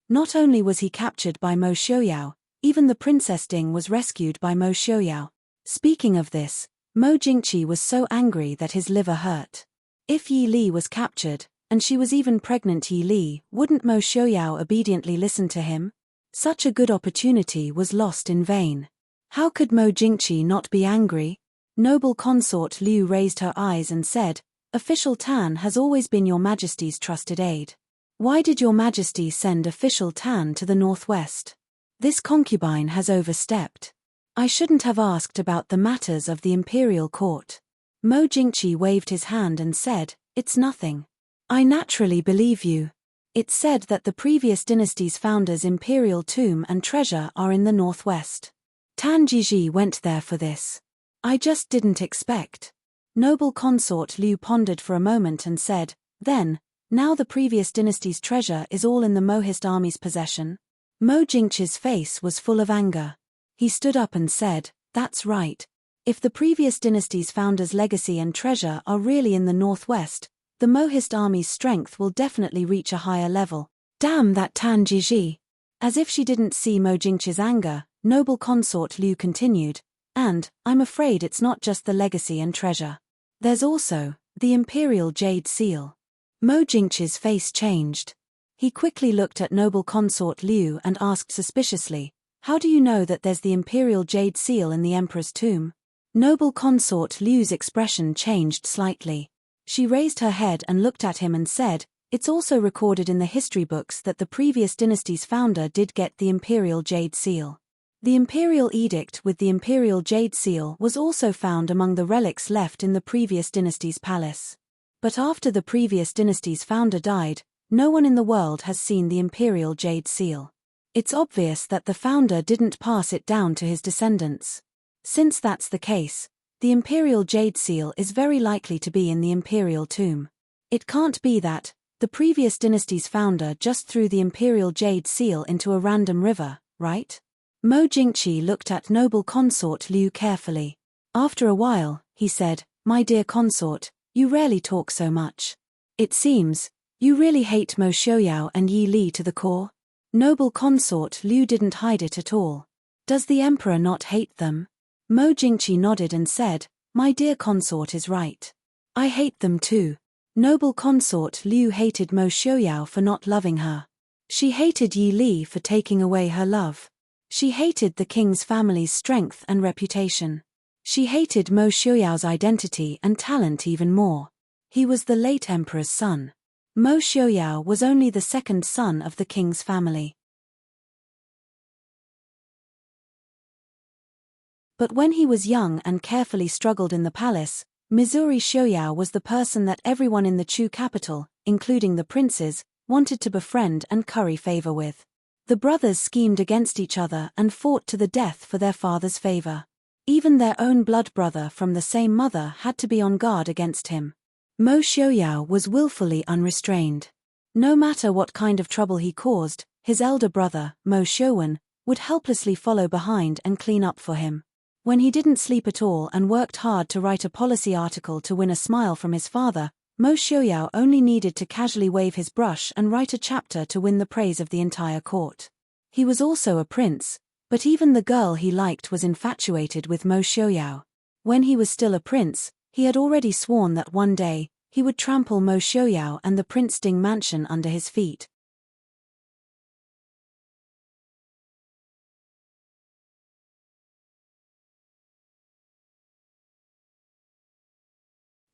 Not only was he captured by Mo Xiaoyao, even the Princess Ding was rescued by Mo Xiaoyao. Speaking of this, Mo Jingqi was so angry that his liver hurt. If Yi Li was captured, and she was even pregnant Yi Li, wouldn't Mo Xiaoyao obediently listen to him? Such a good opportunity was lost in vain. How could Mo Jingqi not be angry? Noble consort Liu raised her eyes and said, Official Tan has always been Your Majesty's trusted aide. Why did Your Majesty send Official Tan to the northwest? This concubine has overstepped. I shouldn't have asked about the matters of the imperial court. Mo Jingqi waved his hand and said, It's nothing. I naturally believe you. It's said that the previous dynasty's founder's imperial tomb and treasure are in the northwest. Tan Jiji went there for this. I just didn't expect. Noble consort Liu pondered for a moment and said, Then, now the previous dynasty's treasure is all in the Mohist army's possession? Mo Jingqi's face was full of anger. He stood up and said, That's right. If the previous dynasty's founder's legacy and treasure are really in the northwest, the Mohist army's strength will definitely reach a higher level. Damn that Tan Jiji! As if she didn't see Mo Jingqi's anger, noble consort Liu continued, And, I'm afraid it's not just the legacy and treasure. There's also the imperial jade seal. Mo Jingqi's face changed. He quickly looked at noble consort Liu and asked suspiciously, "How do you know that there's the imperial jade seal in the emperor's tomb?" Noble consort Liu's expression changed slightly. She raised her head and looked at him and said, "It's also recorded in the history books that the previous dynasty's founder did get the imperial jade seal. The imperial edict with the imperial jade seal was also found among the relics left in the previous dynasty's palace. But after the previous dynasty's founder died, no one in the world has seen the imperial jade seal. It's obvious that the founder didn't pass it down to his descendants. Since that's the case, the imperial jade seal is very likely to be in the imperial tomb. It can't be that the previous dynasty's founder just threw the imperial jade seal into a random river, right?" Mo Jingqi looked at noble consort Liu carefully. After a while, he said, "My dear consort, you rarely talk so much. It seems you really hate Mo Xiaoyao and Yi Li to the core." Noble consort Liu didn't hide it at all. "Does the emperor not hate them?" Mo Jingqi nodded and said, "My dear consort is right. I hate them too." Noble consort Liu hated Mo Xiaoyao for not loving her. She hated Yi Li for taking away her love. She hated the king's family's strength and reputation. She hated Mo Xiaoyao's identity and talent even more. He was the late emperor's son. Mo Xiaoyao was only the second son of the king's family. But when he was young and carefully struggled in the palace, Missouri Xiaoyao was the person that everyone in the Chu capital, including the princes, wanted to befriend and curry favor with. The brothers schemed against each other and fought to the death for their father's favor. Even their own blood brother from the same mother had to be on guard against him. Mo Xiaoyao was willfully unrestrained. No matter what kind of trouble he caused, his elder brother, Mo Xiaowen, would helplessly follow behind and clean up for him. When he didn't sleep at all and worked hard to write a policy article to win a smile from his father, Mo Xiaoyao only needed to casually wave his brush and write a chapter to win the praise of the entire court. He was also a prince, but even the girl he liked was infatuated with Mo Xiaoyao. When he was still a prince, he had already sworn that one day, he would trample Mo Xiaoyao and the Prince Ding mansion under his feet.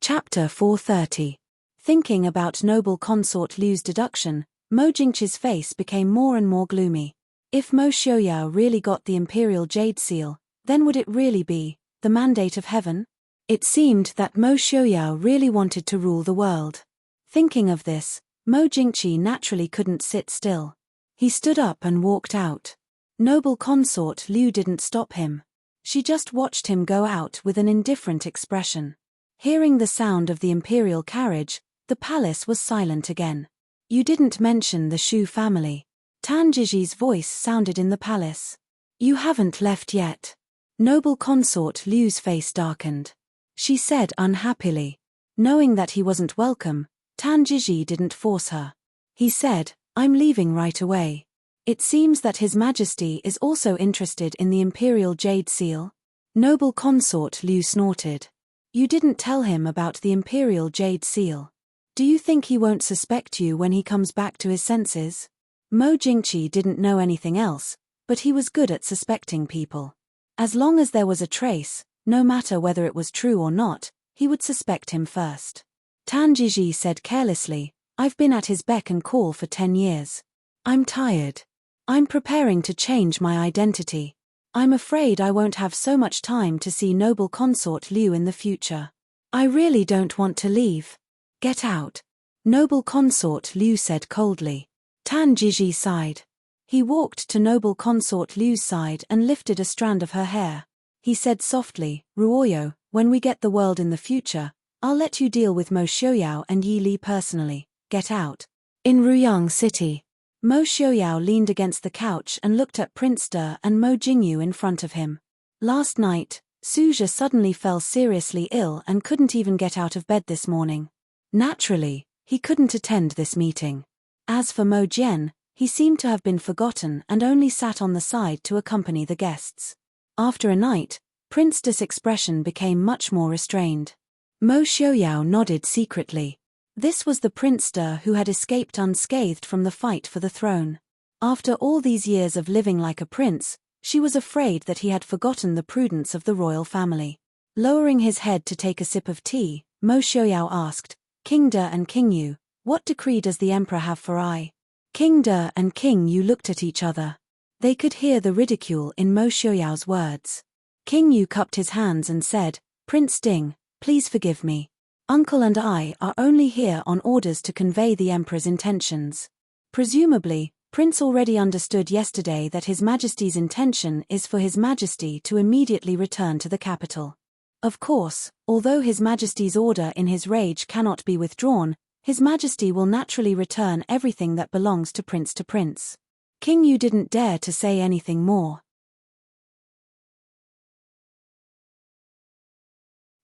Chapter 430. Thinking about noble consort Liu's deduction, Mo Jingqi's face became more and more gloomy. If Mo Xiaoyao really got the imperial jade seal, then would it really be the mandate of heaven? It seemed that Mo Xiaoyao really wanted to rule the world. Thinking of this, Mo Jingqi naturally couldn't sit still. He stood up and walked out. Noble consort Liu didn't stop him. She just watched him go out with an indifferent expression. Hearing the sound of the imperial carriage, the palace was silent again. "You didn't mention the Shu family." Tan Zhiji's voice sounded in the palace. "You haven't left yet." Noble consort Liu's face darkened. She said unhappily. Knowing that he wasn't welcome, Tan Zhiji didn't force her. He said, "I'm leaving right away." "It seems that His Majesty is also interested in the imperial jade seal." Noble consort Liu snorted. "You didn't tell him about the imperial jade seal. Do you think he won't suspect you when he comes back to his senses?" Mo Jingqi didn't know anything else, but he was good at suspecting people. As long as there was a trace, no matter whether it was true or not, he would suspect him first. Tan Zhiji said carelessly, "I've been at his beck and call for 10 years. I'm tired. I'm preparing to change my identity. I'm afraid I won't have so much time to see noble consort Liu in the future. I really don't want to leave." "Get out." Noble consort Liu said coldly. Tan Zhiji sighed. He walked to noble consort Liu's side and lifted a strand of her hair. He said softly, "Ruoyo, when we get the world in the future, I'll let you deal with Mo Xiaoyao and Yi Li personally. Get out." In Ruyang City, Mo Xiaoyao leaned against the couch and looked at Prince De and Mo Jingyu in front of him. Last night, Suja suddenly fell seriously ill and couldn't even get out of bed this morning. Naturally, he couldn't attend this meeting. As for Mo Jian, he seemed to have been forgotten and only sat on the side to accompany the guests. After a night, Prince De's expression became much more restrained. Mo Xiaoyao nodded secretly. This was the prince who had escaped unscathed from the fight for the throne. After all these years of living like a prince, she was afraid that he had forgotten the prudence of the royal family. Lowering his head to take a sip of tea, Mo Xiaoyao asked, King De and King Yu, what decree does the emperor have for I? King De and King Yu looked at each other. They could hear the ridicule in Mo Xiaoyao's words. King Yu cupped his hands and said, Prince Ding, please forgive me. Uncle and I are only here on orders to convey the emperor's intentions. Presumably, Prince already understood yesterday that His Majesty's intention is for His Majesty to immediately return to the capital. Of course, although His Majesty's order in his rage cannot be withdrawn, His Majesty will naturally return everything that belongs to Prince. King Yu didn't dare to say anything more.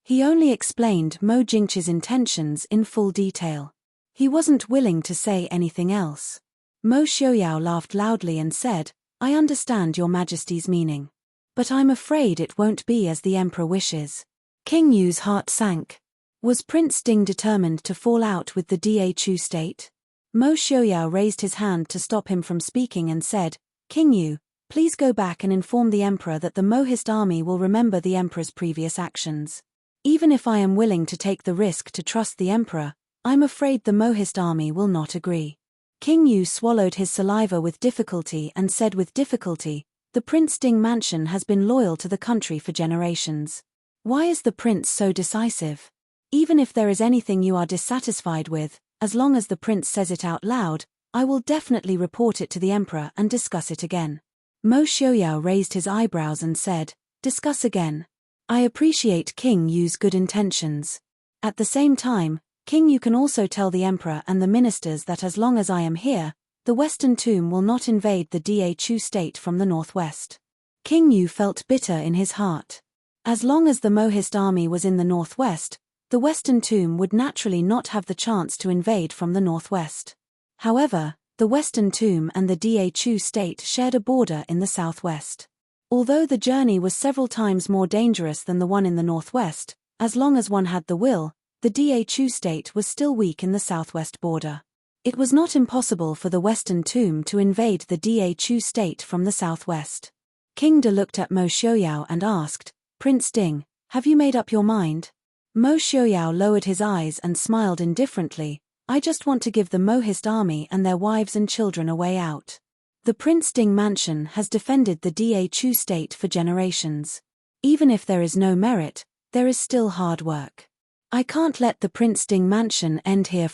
He only explained Mo Jingqi's intentions in full detail. He wasn't willing to say anything else. Mo Xiaoyao laughed loudly and said, I understand your Majesty's meaning. But I'm afraid it won't be as the Emperor wishes. King Yu's heart sank. Was Prince Ding determined to fall out with the Da Chu state? Mo Xiaoyao raised his hand to stop him from speaking and said, King Yu, please go back and inform the Emperor that the Mohist army will remember the Emperor's previous actions. Even if I am willing to take the risk to trust the Emperor, I'm afraid the Mohist army will not agree. King Yu swallowed his saliva with difficulty and said with difficulty, the Prince Ding mansion has been loyal to the country for generations. Why is the prince so decisive? Even if there is anything you are dissatisfied with, as long as the prince says it out loud, I will definitely report it to the Emperor and discuss it again. Mo Xiaoyao raised his eyebrows and said, discuss again. I appreciate King Yu's good intentions. At the same time, King Yu can also tell the Emperor and the ministers that as long as I am here, the Western Tomb will not invade the Da Chu state from the northwest. King Yu felt bitter in his heart. As long as the Mohist army was in the northwest, the Western Tomb would naturally not have the chance to invade from the northwest. However, the Western Tomb and the Da Chu state shared a border in the southwest. Although the journey was several times more dangerous than the one in the northwest, as long as one had the will, the Da Chu state was still weak in the southwest border. It was not impossible for the Western Tomb to invade the Da Chu state from the southwest. King De looked at Mo Xiaoyao and asked, Prince Ding, have you made up your mind? Mo Xiaoyao lowered his eyes and smiled indifferently, I just want to give the Mohist army and their wives and children a way out. The Prince Ding mansion has defended the Da Chu state for generations. Even if there is no merit, there is still hard work. I can't let the Prince Ding mansion end here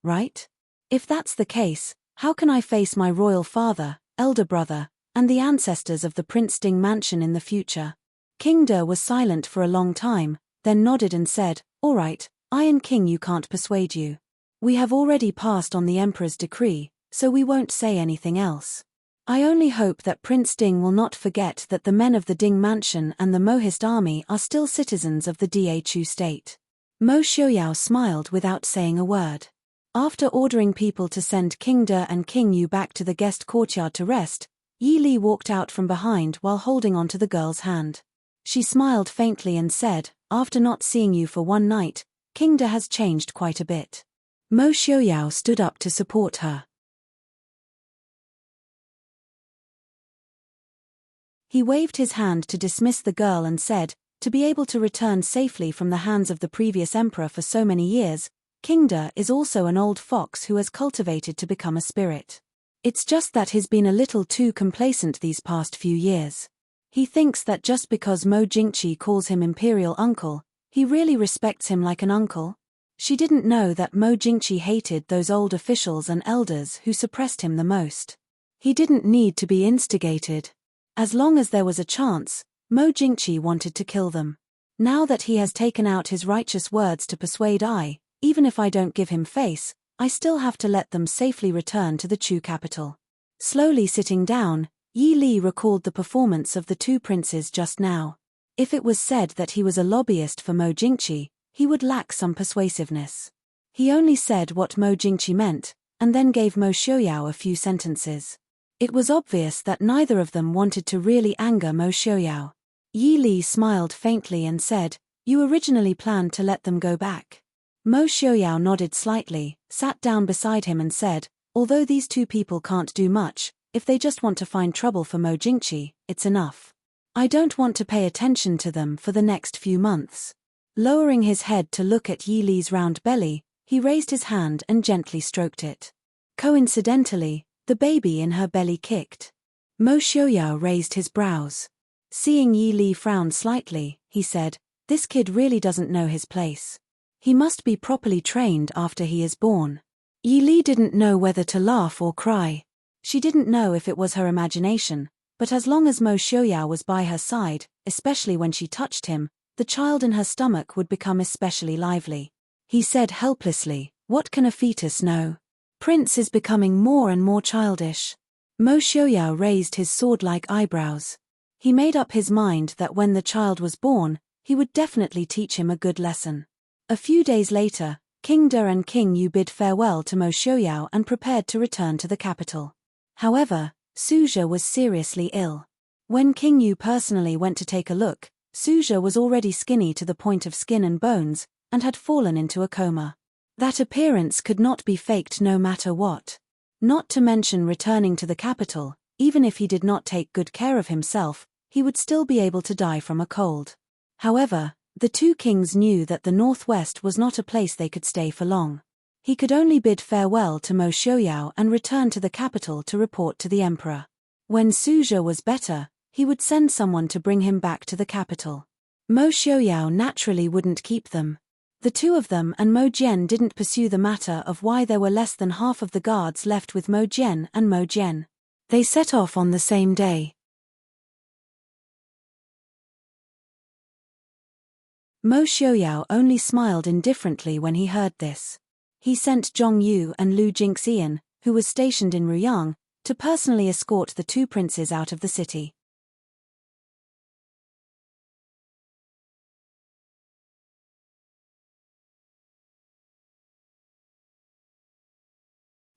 right? If that's the case, how can I face my royal father, elder brother, and the ancestors of the Prince Ding mansion in the future? King De was silent for a long time, then nodded and said, all right, I and King Yu can't persuade you. We have already passed on the Emperor's decree, so we won't say anything else. I only hope that Prince Ding will not forget that the men of the Ding mansion and the Mohist army are still citizens of the Da Chu state. Mo Xiaoyao smiled without saying a word. After ordering people to send King De and King Yu back to the guest courtyard to rest, Yi Li walked out from behind while holding onto the girl's hand. She smiled faintly and said, after not seeing you for one night, King De has changed quite a bit. Mo Xiaoyao stood up to support her. He waved his hand to dismiss the girl and said, to be able to return safely from the hands of the previous emperor for so many years, King De is also an old fox who has cultivated to become a spirit. It's just that he's been a little too complacent these past few years. He thinks that just because Mo Jingqi calls him imperial uncle, he really respects him like an uncle. She didn't know that Mo Jingqi hated those old officials and elders who suppressed him the most. He didn't need to be instigated. As long as there was a chance, Mo Jingqi wanted to kill them. Now that he has taken out his righteous words to persuade even if I don't give him face, I still have to let them safely return to the Chu capital. Slowly sitting down, Yi Li recalled the performance of the two princes just now. If it was said that he was a lobbyist for Mo Jingqi, he would lack some persuasiveness. He only said what Mo Jingqi meant, and then gave Mo Xiaoyao a few sentences. It was obvious that neither of them wanted to really anger Mo Xiaoyao. Yi Li smiled faintly and said, you originally planned to let them go back. Mo Xiaoyao nodded slightly, sat down beside him and said, although these two people can't do much, if they just want to find trouble for Mo Jingqi, it's enough. I don't want to pay attention to them for the next few months. Lowering his head to look at Yi Li's round belly, he raised his hand and gently stroked it. Coincidentally, the baby in her belly kicked. Mo Xiaoyao raised his brows. Seeing Yi Li frown slightly, he said, this kid really doesn't know his place. He must be properly trained after he is born. Yi Li didn't know whether to laugh or cry. She didn't know if it was her imagination, but as long as Mo Xiaoyao was by her side, especially when she touched him, the child in her stomach would become especially lively. He said helplessly, what can a fetus know? Prince is becoming more and more childish. Mo Xiaoyao raised his sword-like eyebrows. He made up his mind that when the child was born, he would definitely teach him a good lesson. A few days later, King De and King Yu bid farewell to Mo Xiaoyao and prepared to return to the capital. However, Suzhou was seriously ill. When King Yu personally went to take a look, Suzhou was already skinny to the point of skin and bones, and had fallen into a coma. That appearance could not be faked no matter what. Not to mention returning to the capital, even if he did not take good care of himself, he would still be able to die from a cold. However, the two kings knew that the northwest was not a place they could stay for long. He could only bid farewell to Mo Xiaoyao and return to the capital to report to the emperor. When Suzhou was better, he would send someone to bring him back to the capital. Mo Xiaoyao naturally wouldn't keep them. The two of them and Mo Jian didn't pursue the matter of why there were less than half of the guards left with Mo Jian and Mo Jian. They set off on the same day. Mo Xiaoyao only smiled indifferently when he heard this. He sent Zhong Yu and Lu Jingxian, who was stationed in Ruyang, to personally escort the two princes out of the city.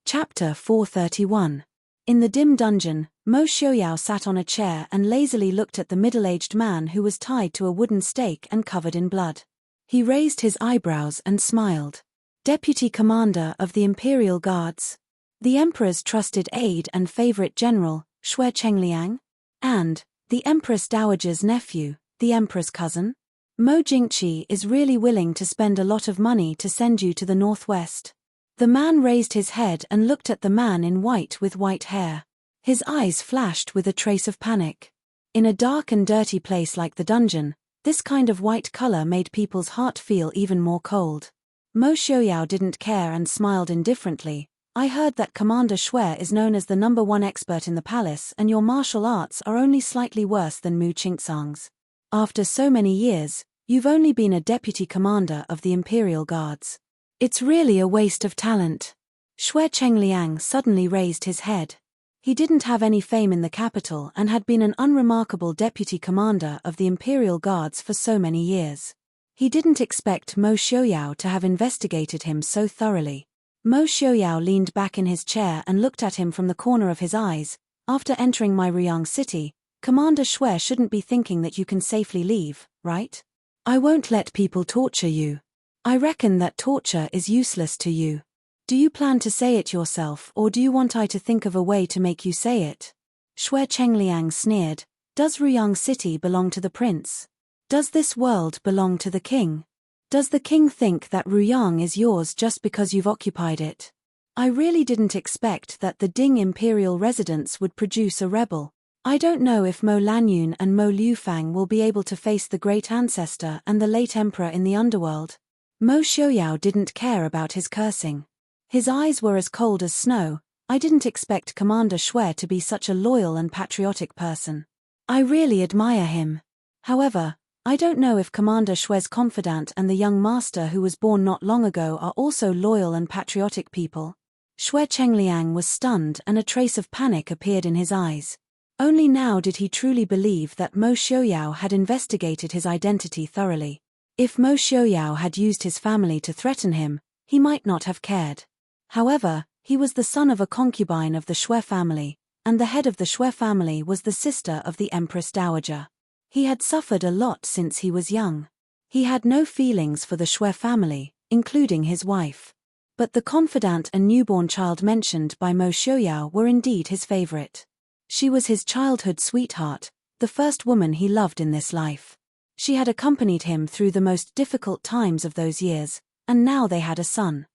Chapter 431. In the dim dungeon, Mo Xiaoyao sat on a chair and lazily looked at the middle-aged man who was tied to a wooden stake and covered in blood. He raised his eyebrows and smiled. Deputy Commander of the Imperial Guards. The Emperor's trusted aide and favorite general, Xue Chengliang. And the Empress Dowager's nephew, the Emperor's cousin. Mo Jingqi is really willing to spend a lot of money to send you to the northwest. The man raised his head and looked at the man in white with white hair. His eyes flashed with a trace of panic. In a dark and dirty place like the dungeon, this kind of white color made people's heart feel even more cold. Mo Xiaoyao didn't care and smiled indifferently. I heard that Commander Xue is known as the #1 expert in the palace and your martial arts are only slightly worse than Mu Qingzang's. After so many years, you've only been a deputy commander of the Imperial Guards. It's really a waste of talent. Xue Chengliang suddenly raised his head. He didn't have any fame in the capital and had been an unremarkable deputy commander of the Imperial Guards for so many years. He didn't expect Mo Xiaoyao to have investigated him so thoroughly. Mo Xiaoyao leaned back in his chair and looked at him from the corner of his eyes. After entering my Ruyang city, Commander Xue shouldn't be thinking that you can safely leave, right? I won't let people torture you. I reckon that torture is useless to you. Do you plan to say it yourself or do you want I to think of a way to make you say it? Xue Chengliang sneered. Does Ruyang city belong to the prince? Does this world belong to the king? Does the king think that Ruyang is yours just because you've occupied it? I really didn't expect that the Ding imperial residence would produce a rebel. I don't know if Mo Lanyun and Mo Liufang will be able to face the great ancestor and the late emperor in the underworld. Mo Xiaoyao didn't care about his cursing. His eyes were as cold as snow. I didn't expect Commander Xue to be such a loyal and patriotic person. I really admire him. However, I don't know if Commander Xue's confidant and the young master who was born not long ago are also loyal and patriotic people. Xue Chengliang was stunned and a trace of panic appeared in his eyes. Only now did he truly believe that Mo Xiaoyao had investigated his identity thoroughly. If Mo Xiaoyao had used his family to threaten him, he might not have cared. However, he was the son of a concubine of the Xue family, and the head of the Xue family was the sister of the Empress Dowager. He had suffered a lot since he was young. He had no feelings for the Xue family, including his wife. But the confidant and newborn child mentioned by Mo Xiaoyao were indeed his favorite. She was his childhood sweetheart, the first woman he loved in this life. She had accompanied him through the most difficult times of those years, and now they had a son.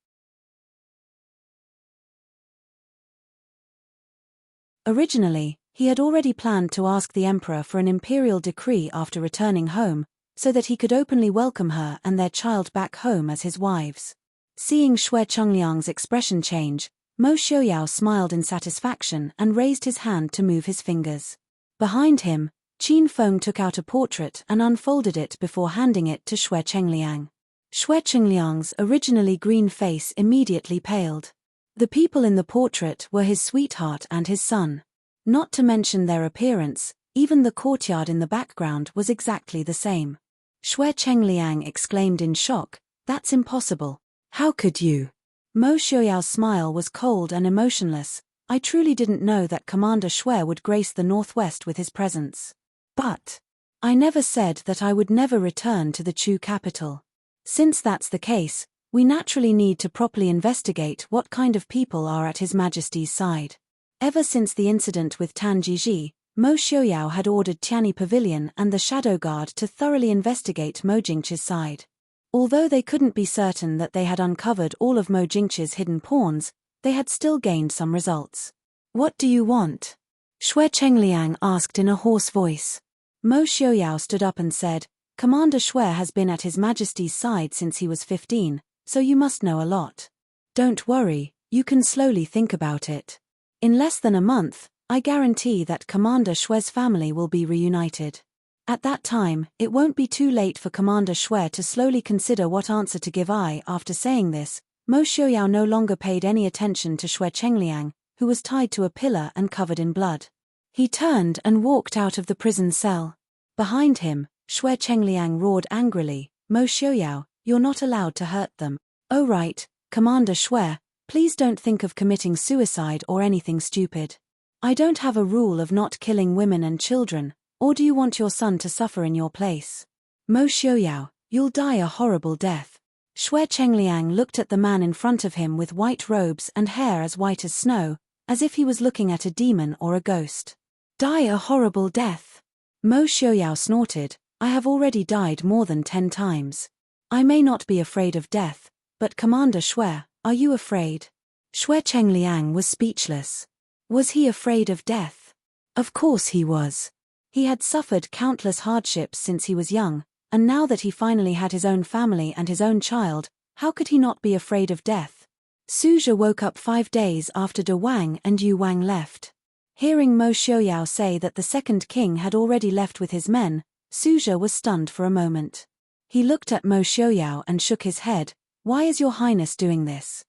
Originally, he had already planned to ask the emperor for an imperial decree after returning home, so that he could openly welcome her and their child back home as his wives. Seeing Xue Chengliang's expression change, Mo Xiaoyao smiled in satisfaction and raised his hand to move his fingers. Behind him, Qin Feng took out a portrait and unfolded it before handing it to Xue Chengliang. Xue Chengliang's originally green face immediately paled. The people in the portrait were his sweetheart and his son. Not to mention their appearance, even the courtyard in the background was exactly the same. Xue Chengliang exclaimed in shock, "That's impossible. How could you?" Mo Xiaoyao's smile was cold and emotionless. "I truly didn't know that Commander Xue would grace the Northwest with his presence. But I never said that I would never return to the Chu capital. Since that's the case, we naturally need to properly investigate what kind of people are at His Majesty's side." Ever since the incident with Tan Jiji, Mo Xiaoyao had ordered Tianyi Pavilion and the Shadow Guard to thoroughly investigate Mo Jingqi's side. Although they couldn't be certain that they had uncovered all of Mo Jingqi's hidden pawns, they had still gained some results. "What do you want?" Xue Chengliang asked in a hoarse voice. Mo Xiaoyao stood up and said, "Commander Xue has been at His Majesty's side since he was 15, so you must know a lot. Don't worry, you can slowly think about it. In less than a month, I guarantee that Commander Xue's family will be reunited. At that time, it won't be too late for Commander Xue to slowly consider what answer to give." After saying this, Mo Xiaoyao no longer paid any attention to Xue Chengliang, who was tied to a pillar and covered in blood. He turned and walked out of the prison cell. Behind him, Xue Chengliang roared angrily, "Mo Xiaoyao, you're not allowed to hurt them." "Oh right, Commander Xue, please don't think of committing suicide or anything stupid. I don't have a rule of not killing women and children, or do you want your son to suffer in your place? Mo Xiaoyao, you'll die a horrible death." Xue Chengliang looked at the man in front of him with white robes and hair as white as snow, as if he was looking at a demon or a ghost. "Die a horrible death?" Mo Xiaoyao snorted, "I have already died more than 10 times. I may not be afraid of death, but Commander Xue, are you afraid?" Xue Chengliang was speechless. Was he afraid of death? Of course he was. He had suffered countless hardships since he was young, and now that he finally had his own family and his own child, how could he not be afraid of death? Suzhi woke up 5 days after De Wang and Yu Wang left. Hearing Mo Xiaoyao say that the second king had already left with his men, Suzhi was stunned for a moment. He looked at Mo Xiaoyao and shook his head. "Why is your highness doing this?"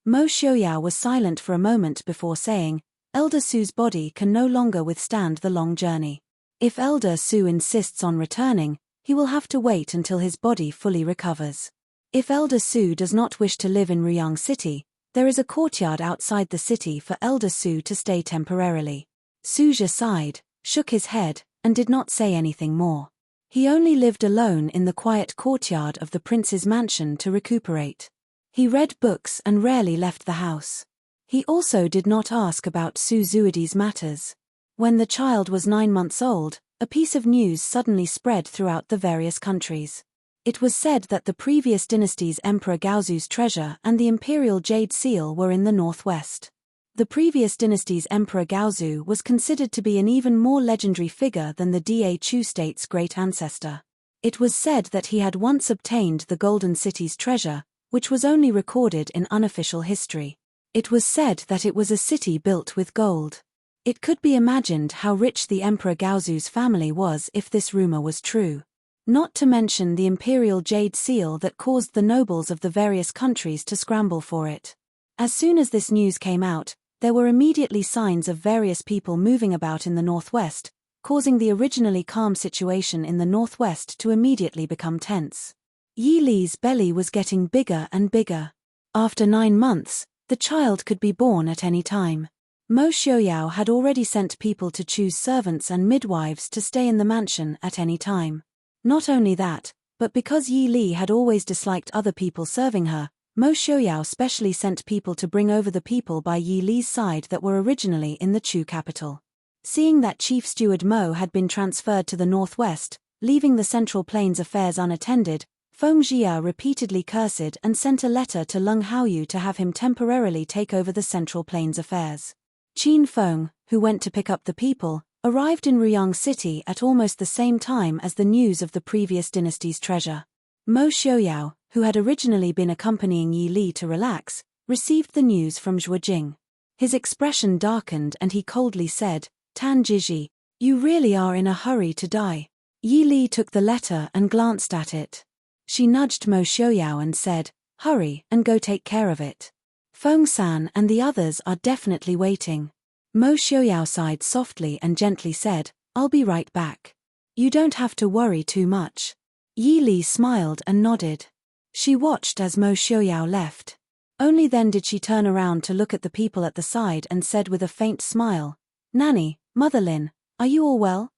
Mo Xiaoyao was silent for a moment before saying, "Elder Su's body can no longer withstand the long journey. If Elder Su insists on returning, he will have to wait until his body fully recovers. If Elder Su does not wish to live in Ruyang City, there is a courtyard outside the city for Elder Su to stay temporarily." Suzhi sighed, shook his head, and did not say anything more. He only lived alone in the quiet courtyard of the prince's mansion to recuperate. He read books and rarely left the house. He also did not ask about Su Zuidi's matters. When the child was 9 months old, a piece of news suddenly spread throughout the various countries. It was said that the previous dynasty's Emperor Gaozu's treasure and the imperial jade seal were in the northwest. The previous dynasty's Emperor Gaozu was considered to be an even more legendary figure than the Da Chu state's great ancestor. It was said that he had once obtained the Golden City's treasure, which was only recorded in unofficial history. It was said that it was a city built with gold. It could be imagined how rich the Emperor Gaozu's family was if this rumor was true. Not to mention the imperial jade seal that caused the nobles of the various countries to scramble for it. As soon as this news came out, there were immediately signs of various people moving about in the northwest, causing the originally calm situation in the northwest to immediately become tense. Yi Li's belly was getting bigger and bigger. After 9 months, the child could be born at any time. Mo Xiaoyao had already sent people to choose servants and midwives to stay in the mansion at any time. Not only that, but because Yi Li had always disliked other people serving her, Mo Xiaoyao specially sent people to bring over the people by Yi Li's side that were originally in the Chu capital. Seeing that Chief Steward Mo had been transferred to the northwest, leaving the Central Plains affairs unattended, Feng Jia repeatedly cursed and sent a letter to Leng Haoyu to have him temporarily take over the Central Plains affairs. Qin Feng, who went to pick up the people, arrived in Ruyang City at almost the same time as the news of the previous dynasty's treasure. Mo Xiaoyao, who had originally been accompanying Yi Li to relax, received the news from Zhuojing. His expression darkened and he coldly said, "Tan Jiji, you really are in a hurry to die." Yi Li took the letter and glanced at it. She nudged Mo Xiaoyao and said, "Hurry and go take care of it. Feng San and the others are definitely waiting." Mo Xiaoyao sighed softly and gently said, "I'll be right back. You don't have to worry too much." Yi Li smiled and nodded. She watched as Mo Xiaoyao left. Only then did she turn around to look at the people at the side and said with a faint smile, "Nanny, Mother Lin, are you all well?"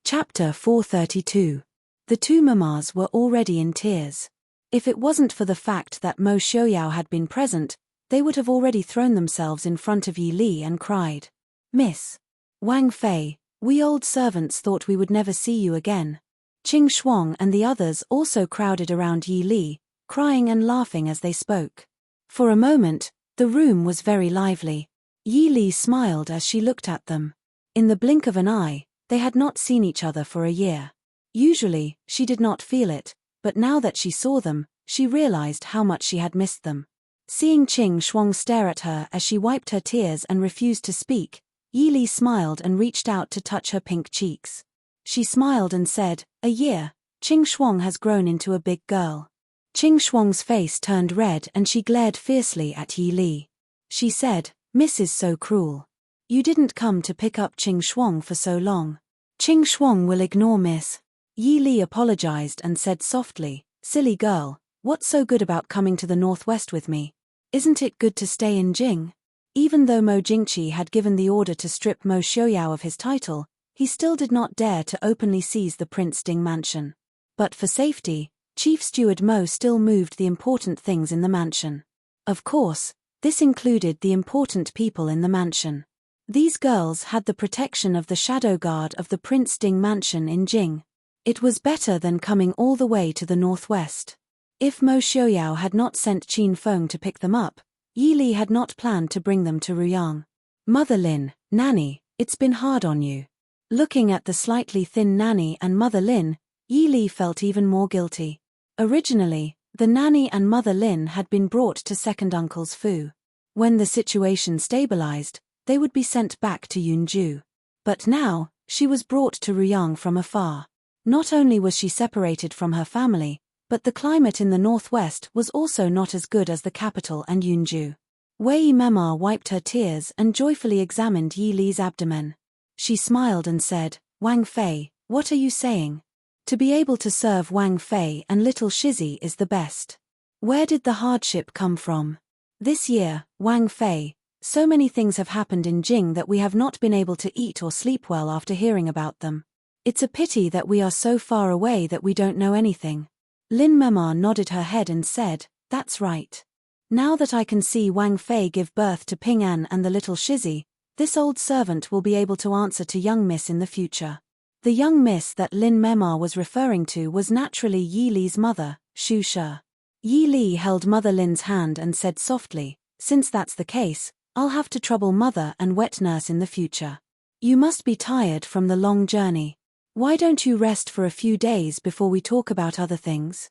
Chapter 432. The two mamas were already in tears. If it wasn't for the fact that Mo Xiaoyao had been present, they would have already thrown themselves in front of Yi Li and cried, "Miss Wang Fei, we old servants thought we would never see you again." Qing Shuang and the others also crowded around Yi Li, crying and laughing as they spoke. For a moment, the room was very lively. Yi Li smiled as she looked at them. In the blink of an eye, they had not seen each other for a year. Usually, she did not feel it, but now that she saw them, she realized how much she had missed them. Seeing Qing Shuang stare at her as she wiped her tears and refused to speak, Yi Li smiled and reached out to touch her pink cheeks. She smiled and said, "A year, Qing Shuang has grown into a big girl." Qing Shuang's face turned red and she glared fiercely at Yi Li. She said, "Miss is so cruel. You didn't come to pick up Qing Shuang for so long." "Qing Shuang will ignore Miss." Yi Li apologized and said softly, "Silly girl, what's so good about coming to the northwest with me? Isn't it good to stay in Jing?" Even though Mo Jingqi had given the order to strip Mo Xiaoyao of his title, he still did not dare to openly seize the Prince Ding mansion. But for safety, Chief Steward Mo still moved the important things in the mansion. Of course, this included the important people in the mansion. These girls had the protection of the shadow guard of the Prince Ding mansion in Jing. It was better than coming all the way to the northwest. If Mo Xiaoyao had not sent Qin Feng to pick them up, Yi Li had not planned to bring them to Ruyang. "Mother Lin, Nanny, it's been hard on you." Looking at the slightly thin Nanny and Mother Lin, Yi Li felt even more guilty. Originally, the Nanny and Mother Lin had been brought to second uncle's Fu. When the situation stabilized, they would be sent back to Yunju. But now, she was brought to Ruyang from afar. Not only was she separated from her family, but the climate in the northwest was also not as good as the capital and Yunju. Wei Mema wiped her tears and joyfully examined Yi Li's abdomen. She smiled and said, "Wang Fei, what are you saying? To be able to serve Wang Fei and little Shizzy is the best. Where did the hardship come from? This year, Wang Fei, so many things have happened in Jing that we have not been able to eat or sleep well after hearing about them. It's a pity that we are so far away that we don't know anything." Lin Mema nodded her head and said, "That's right. Now that I can see Wang Fei give birth to Ping An and the little Shizzy, this old servant will be able to answer to young Miss in the future." The young Miss that Lin Mema was referring to was naturally Yi Li's mother, Xu She. Yi Li held Mother Lin's hand and said softly, "Since that's the case, I'll have to trouble Mother and wet nurse in the future. You must be tired from the long journey. Why don't you rest for a few days before we talk about other things?"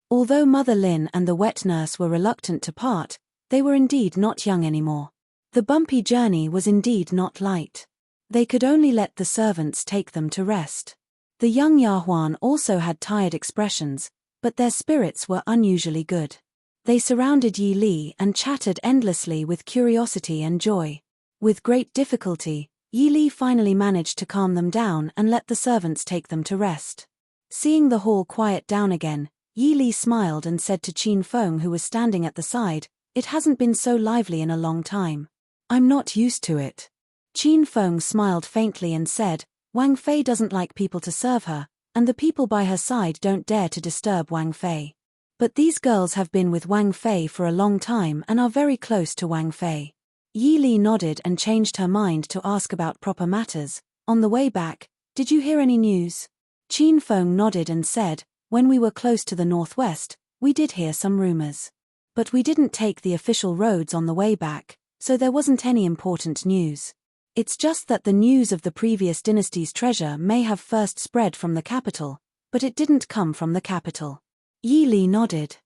Although Mother Lin and the wet nurse were reluctant to part, they were indeed not young anymore. The bumpy journey was indeed not light. They could only let the servants take them to rest. The young Yahuan also had tired expressions, but their spirits were unusually good. They surrounded Yi Li and chattered endlessly with curiosity and joy. With great difficulty, Yi Li finally managed to calm them down and let the servants take them to rest. Seeing the hall quiet down again, Yi Li smiled and said to Qin Feng, who was standing at the side, "It hasn't been so lively in a long time. I'm not used to it." Qin Feng smiled faintly and said, "Wang Fei doesn't like people to serve her, and the people by her side don't dare to disturb Wang Fei. But these girls have been with Wang Fei for a long time and are very close to Wang Fei." Yi Li nodded and changed her mind to ask about proper matters. On the way back, "Did you hear any news?" Qin Feng nodded and said, "When we were close to the northwest, we did hear some rumors. But we didn't take the official roads on the way back, so there wasn't any important news. It's just that the news of the previous dynasty's treasure may have first spread from the capital, but it didn't come from the capital." Yi Li nodded.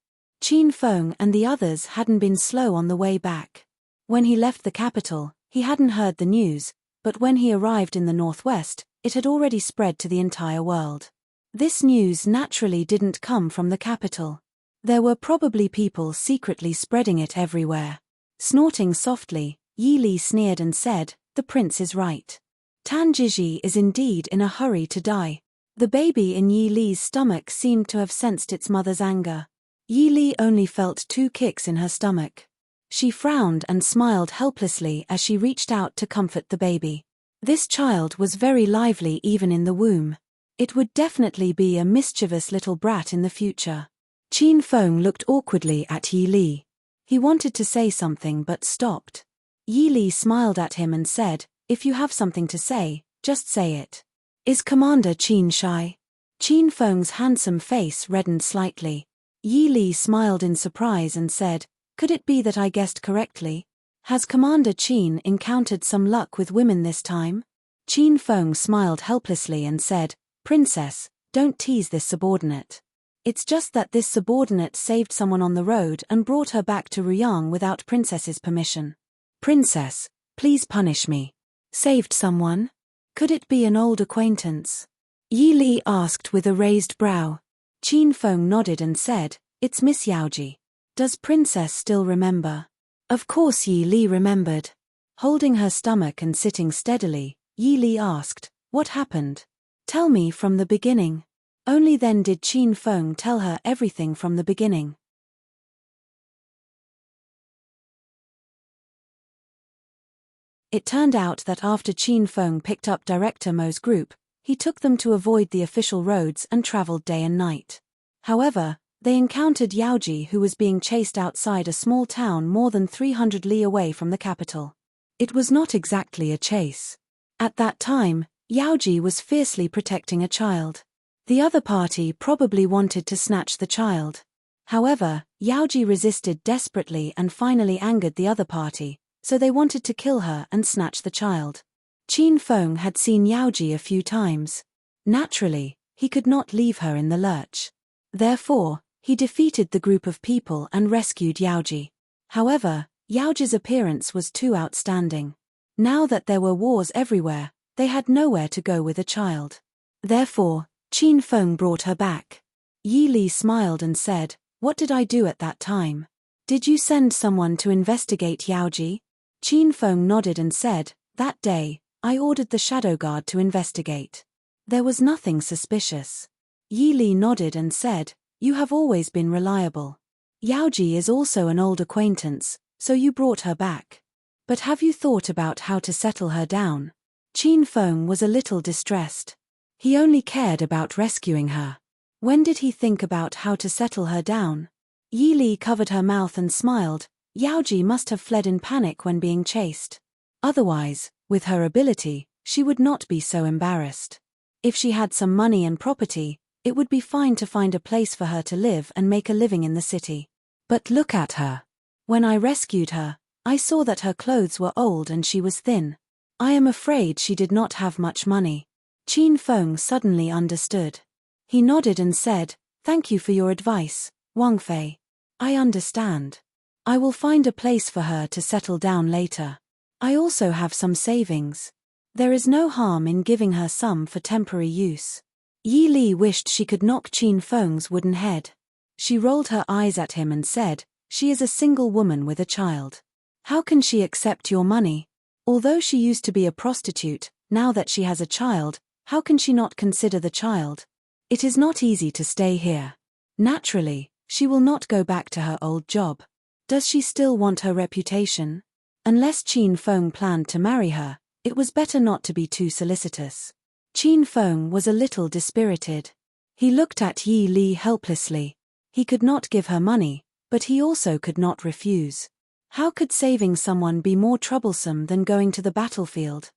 Qin Feng and the others hadn't been slow on the way back. When he left the capital, he hadn't heard the news, but when he arrived in the northwest, it had already spread to the entire world. This news naturally didn't come from the capital. There were probably people secretly spreading it everywhere. Snorting softly, Yi Li sneered and said, "The prince is right. Tan Jiji is indeed in a hurry to die." The baby in Yi Li's stomach seemed to have sensed its mother's anger. Yi Li only felt 2 kicks in her stomach. She frowned and smiled helplessly as she reached out to comfort the baby. This child was very lively even in the womb. It would definitely be a mischievous little brat in the future. Qin Feng looked awkwardly at Yi Li. He wanted to say something but stopped. Yi Li smiled at him and said, "If you have something to say, just say it." "Is Commander Qin shy?" Qin Feng's handsome face reddened slightly. Yi Li smiled in surprise and said, "Could it be that I guessed correctly? Has Commander Qin encountered some luck with women this time?" Qin Feng smiled helplessly and said, "Princess, don't tease this subordinate. It's just that this subordinate saved someone on the road and brought her back to Ruyang without Princess's permission." "Princess, please punish me." "Saved someone? Could it be an old acquaintance?" Yi Li asked with a raised brow. Qin Feng nodded and said, "It's Miss Yaoji. Does Princess still remember?" Of course Yi Li remembered. Holding her stomach and sitting steadily, Yi Li asked, "What happened? Tell me from the beginning." Only then did Qin Feng tell her everything from the beginning. It turned out that after Qin Feng picked up Director Mo's group, he took them to avoid the official roads and traveled day and night. However, they encountered Yaoji, who was being chased outside a small town more than 300 li away from the capital. It was not exactly a chase. At that time, Yaoji was fiercely protecting a child. The other party probably wanted to snatch the child. However, Yaoji resisted desperately and finally angered the other party, so they wanted to kill her and snatch the child. Qin Feng had seen Yaoji a few times. Naturally, he could not leave her in the lurch. Therefore, he defeated the group of people and rescued Yaoji. However, Yaoji's appearance was too outstanding. Now that there were wars everywhere, they had nowhere to go with a child. Therefore, Qin Feng brought her back. Yi Li smiled and said, "What did I do at that time? Did you send someone to investigate Yaoji?" Qin Feng nodded and said, "That day, I ordered the shadow guard to investigate. There was nothing suspicious." Yi Li nodded and said, "You have always been reliable. Yaoji is also an old acquaintance, so you brought her back. But have you thought about how to settle her down?" Qin Feng was a little distressed. He only cared about rescuing her. When did he think about how to settle her down? Yi Li covered her mouth and smiled. Yaoji must have fled in panic when being chased. Otherwise, with her ability, she would not be so embarrassed. If she had some money and property, it would be fine to find a place for her to live and make a living in the city. But look at her. When I rescued her, I saw that her clothes were old and she was thin. I am afraid she did not have much money. Qin Feng suddenly understood. He nodded and said, "Thank you for your advice, Wang Fei. I understand. I will find a place for her to settle down later. I also have some savings. There is no harm in giving her some for temporary use." Yi Li wished she could knock Qin Feng's wooden head. She rolled her eyes at him and said, "She is a single woman with a child. How can she accept your money?" Although she used to be a prostitute, now that she has a child, how can she not consider the child? It is not easy to stay here. Naturally, she will not go back to her old job. Does she still want her reputation? Unless Qin Feng planned to marry her, it was better not to be too solicitous. Qin Feng was a little dispirited. He looked at Yi Li helplessly. He could not give her money, but he also could not refuse. How could saving someone be more troublesome than going to the battlefield?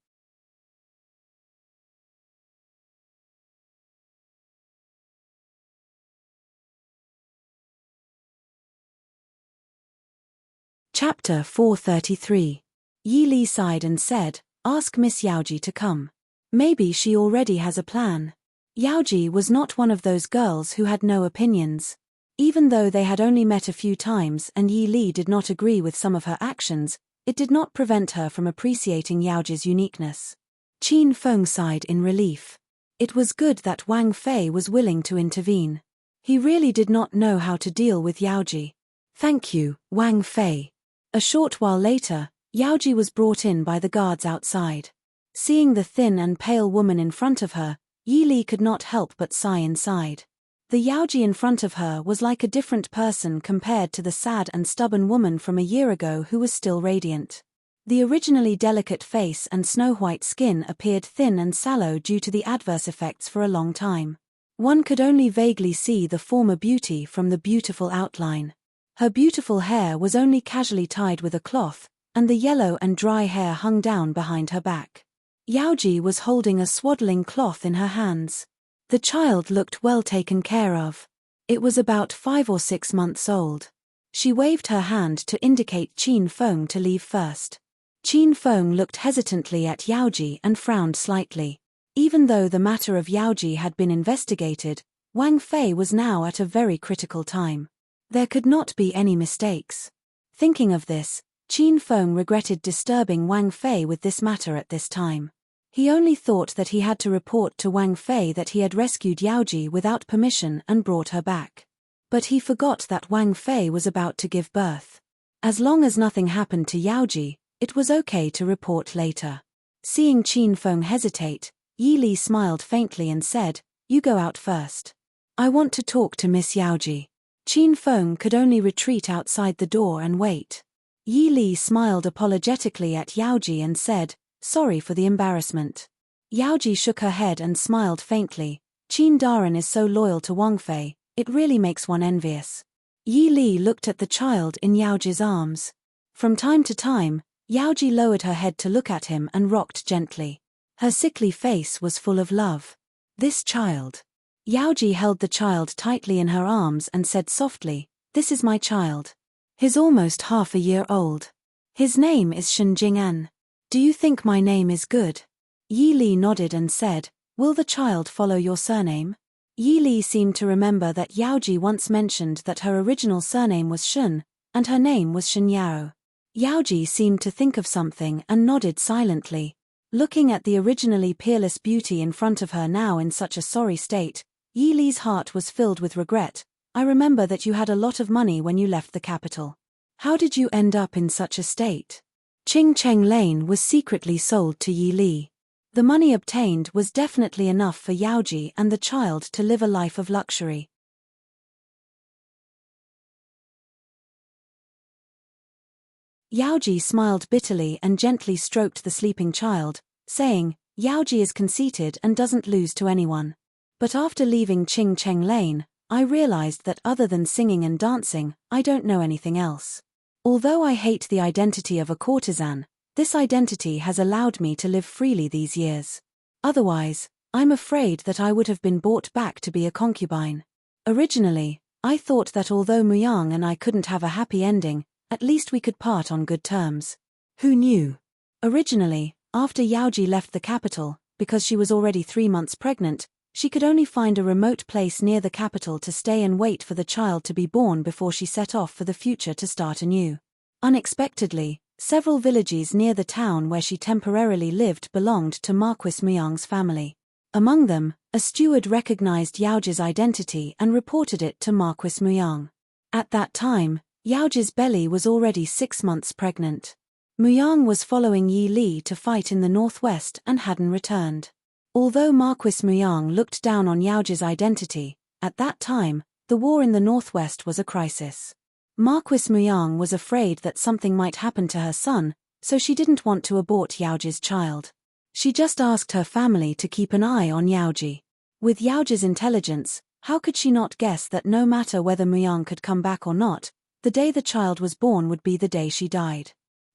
Chapter 433. Yi Li sighed and said, "Ask Miss Yaoji to come. Maybe she already has a plan." Yaoji was not one of those girls who had no opinions. Even though they had only met a few times and Yi Li did not agree with some of her actions, it did not prevent her from appreciating Yaoji's uniqueness. Qin Feng sighed in relief. It was good that Wang Fei was willing to intervene. He really did not know how to deal with Yaoji. "Thank you, Wang Fei." A short while later, Yaoji was brought in by the guards outside. Seeing the thin and pale woman in front of her, Yi Li could not help but sigh inside. The Yaoji in front of her was like a different person compared to the sad and stubborn woman from a year ago who was still radiant. The originally delicate face and snow-white skin appeared thin and sallow due to the adverse effects for a long time. One could only vaguely see the former beauty from the beautiful outline. Her beautiful hair was only casually tied with a cloth, and the yellow and dry hair hung down behind her back. Yaoji was holding a swaddling cloth in her hands. The child looked well taken care of. It was about 5 or 6 months old. She waved her hand to indicate Qin Feng to leave first. Qin Feng looked hesitantly at Yaoji and frowned slightly. Even though the matter of Yaoji had been investigated, Wang Fei was now at a very critical time. There could not be any mistakes. Thinking of this, Qin Feng regretted disturbing Wang Fei with this matter at this time. He only thought that he had to report to Wang Fei that he had rescued Yaoji without permission and brought her back. But he forgot that Wang Fei was about to give birth. As long as nothing happened to Yaoji, it was okay to report later. Seeing Qin Feng hesitate, Yi Li smiled faintly and said, "You go out first. I want to talk to Miss Yaoji." Qin Feng could only retreat outside the door and wait. Yi Li smiled apologetically at Yaoji and said, "Sorry for the embarrassment." Yaoji shook her head and smiled faintly. Qin Daren is so loyal to Wang Fei, it really makes one envious. Yi Li looked at the child in Yaoji's arms. From time to time, Yaoji lowered her head to look at him and rocked gently. Her sickly face was full of love. "This child." Yaoji held the child tightly in her arms and said softly, "This is my child. He's almost half a year old. His name is Shen Jing'an. Do you think my name is good?" Yi Li nodded and said, "Will the child follow your surname?" Yi Li seemed to remember that Yaoji once mentioned that her original surname was Shen, and her name was Shen Yao. Yaoji seemed to think of something and nodded silently. Looking at the originally peerless beauty in front of her now in such a sorry state, Yi Li's heart was filled with regret. "I remember that you had a lot of money when you left the capital. How did you end up in such a state?" Ching Cheng Lane was secretly sold to Yi Li. The money obtained was definitely enough for Yaoji and the child to live a life of luxury. Yaoji smiled bitterly and gently stroked the sleeping child, saying, "Yaoji is conceited and doesn't lose to anyone. But after leaving Ching Cheng Lane, I realized that other than singing and dancing, I don't know anything else. Although I hate the identity of a courtesan, this identity has allowed me to live freely these years. Otherwise, I'm afraid that I would have been brought back to be a concubine. Originally, I thought that although Muyang and I couldn't have a happy ending, at least we could part on good terms. Who knew? Originally, after Yaoji left the capital, because she was already 3 months pregnant, she could only find a remote place near the capital to stay and wait for the child to be born before she set off for the future to start anew. Unexpectedly, several villages near the town where she temporarily lived belonged to Marquis Muyang's family. Among them, a steward recognized Yaoji's identity and reported it to Marquis Muyang. At that time, Yaoji's belly was already 6 months pregnant. Muyang was following Yi Li to fight in the northwest and hadn't returned. Although Marquis Muyang looked down on Yaoji's identity, at that time, the war in the northwest was a crisis. Marquis Muyang was afraid that something might happen to her son, so she didn't want to abort Yaoji's child. She just asked her family to keep an eye on Yaoji. With Yaoji's intelligence, how could she not guess that no matter whether Muyang could come back or not, the day the child was born would be the day she died.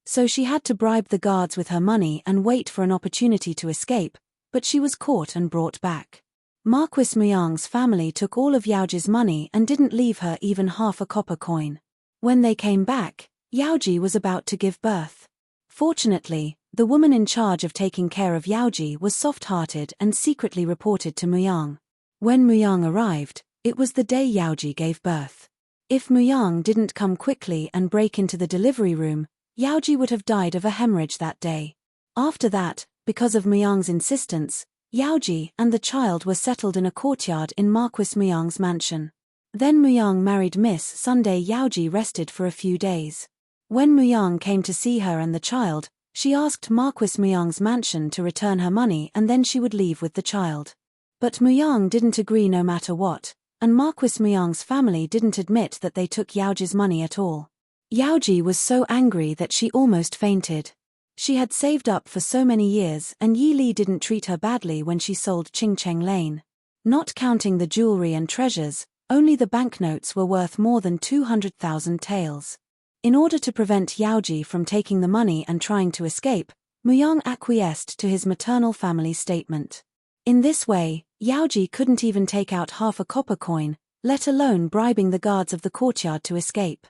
So she had to bribe the guards with her money and wait for an opportunity to escape, but she was caught and brought back. Marquis Muyang's family took all of Yaoji's money and didn't leave her even half a copper coin. When they came back, Yaoji was about to give birth. Fortunately, the woman in charge of taking care of Yaoji was soft-hearted and secretly reported to Muyang. When Muyang arrived, it was the day Yaoji gave birth. If Muyang didn't come quickly and break into the delivery room, Yaoji would have died of a hemorrhage that day. After that, because of Muyang's insistence, Yaoji and the child were settled in a courtyard in Marquis Muyang's mansion. Then Muyang married Miss Sunday. Yaoji rested for a few days. When Muyang came to see her and the child, she asked Marquis Muyang's mansion to return her money and then she would leave with the child. But Muyang didn't agree no matter what, and Marquis Muyang's family didn't admit that they took Yaoji's money at all. Yaoji was so angry that she almost fainted. She had saved up for so many years and Yi Li didn't treat her badly when she sold Qingcheng Lane. Not counting the jewelry and treasures, only the banknotes were worth more than 200,000 taels. In order to prevent Yaoji from taking the money and trying to escape, Muyang acquiesced to his maternal family's statement. In this way, Yaoji couldn't even take out half a copper coin, let alone bribing the guards of the courtyard to escape.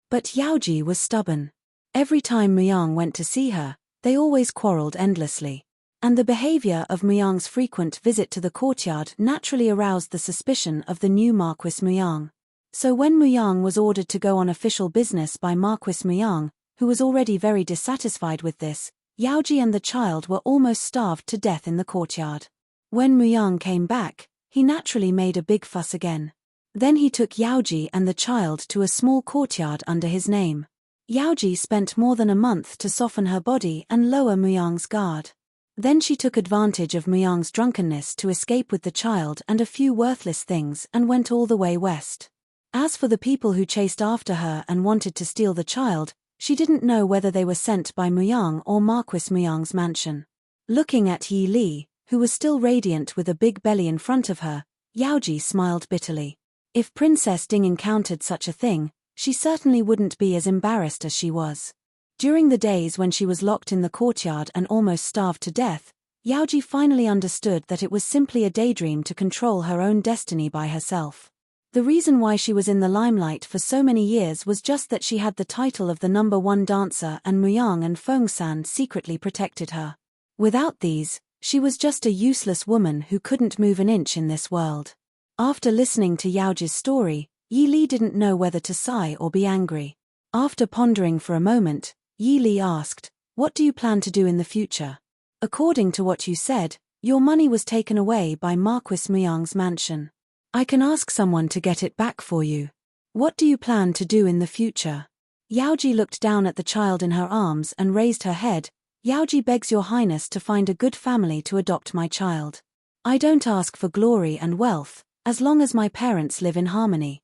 But Yaoji was stubborn. Every time Muyang went to see her, they always quarreled endlessly. And the behavior of Muyang's frequent visit to the courtyard naturally aroused the suspicion of the new Marquis Muyang. So when Muyang was ordered to go on official business by Marquis Muyang, who was already very dissatisfied with this, Yaoji and the child were almost starved to death in the courtyard. When Muyang came back, he naturally made a big fuss again. Then he took Yaoji and the child to a small courtyard under his name. Yaoji spent more than a month to soften her body and lower Muyang's guard. Then she took advantage of Muyang's drunkenness to escape with the child and a few worthless things and went all the way west. As for the people who chased after her and wanted to steal the child, she didn't know whether they were sent by Muyang or Marquis Muyang's mansion. Looking at Yi Li, who was still radiant with a big belly in front of her, Yaoji smiled bitterly. If Princess Ding encountered such a thing, she certainly wouldn't be as embarrassed as she was. During the days when she was locked in the courtyard and almost starved to death, Yaoji finally understood that it was simply a daydream to control her own destiny by herself. The reason why she was in the limelight for so many years was just that she had the title of the #1 dancer and Muyang and Fengsan secretly protected her. Without these, she was just a useless woman who couldn't move an inch in this world. After listening to Yaoji's story, Yi Li didn't know whether to sigh or be angry. After pondering for a moment, Yi Li asked, "What do you plan to do in the future? According to what you said, your money was taken away by Marquis Muyang's mansion. I can ask someone to get it back for you. What do you plan to do in the future?" Yaoji looked down at the child in her arms and raised her head. "Yaoji begs your highness to find a good family to adopt my child. I don't ask for glory and wealth, as long as my parents live in harmony."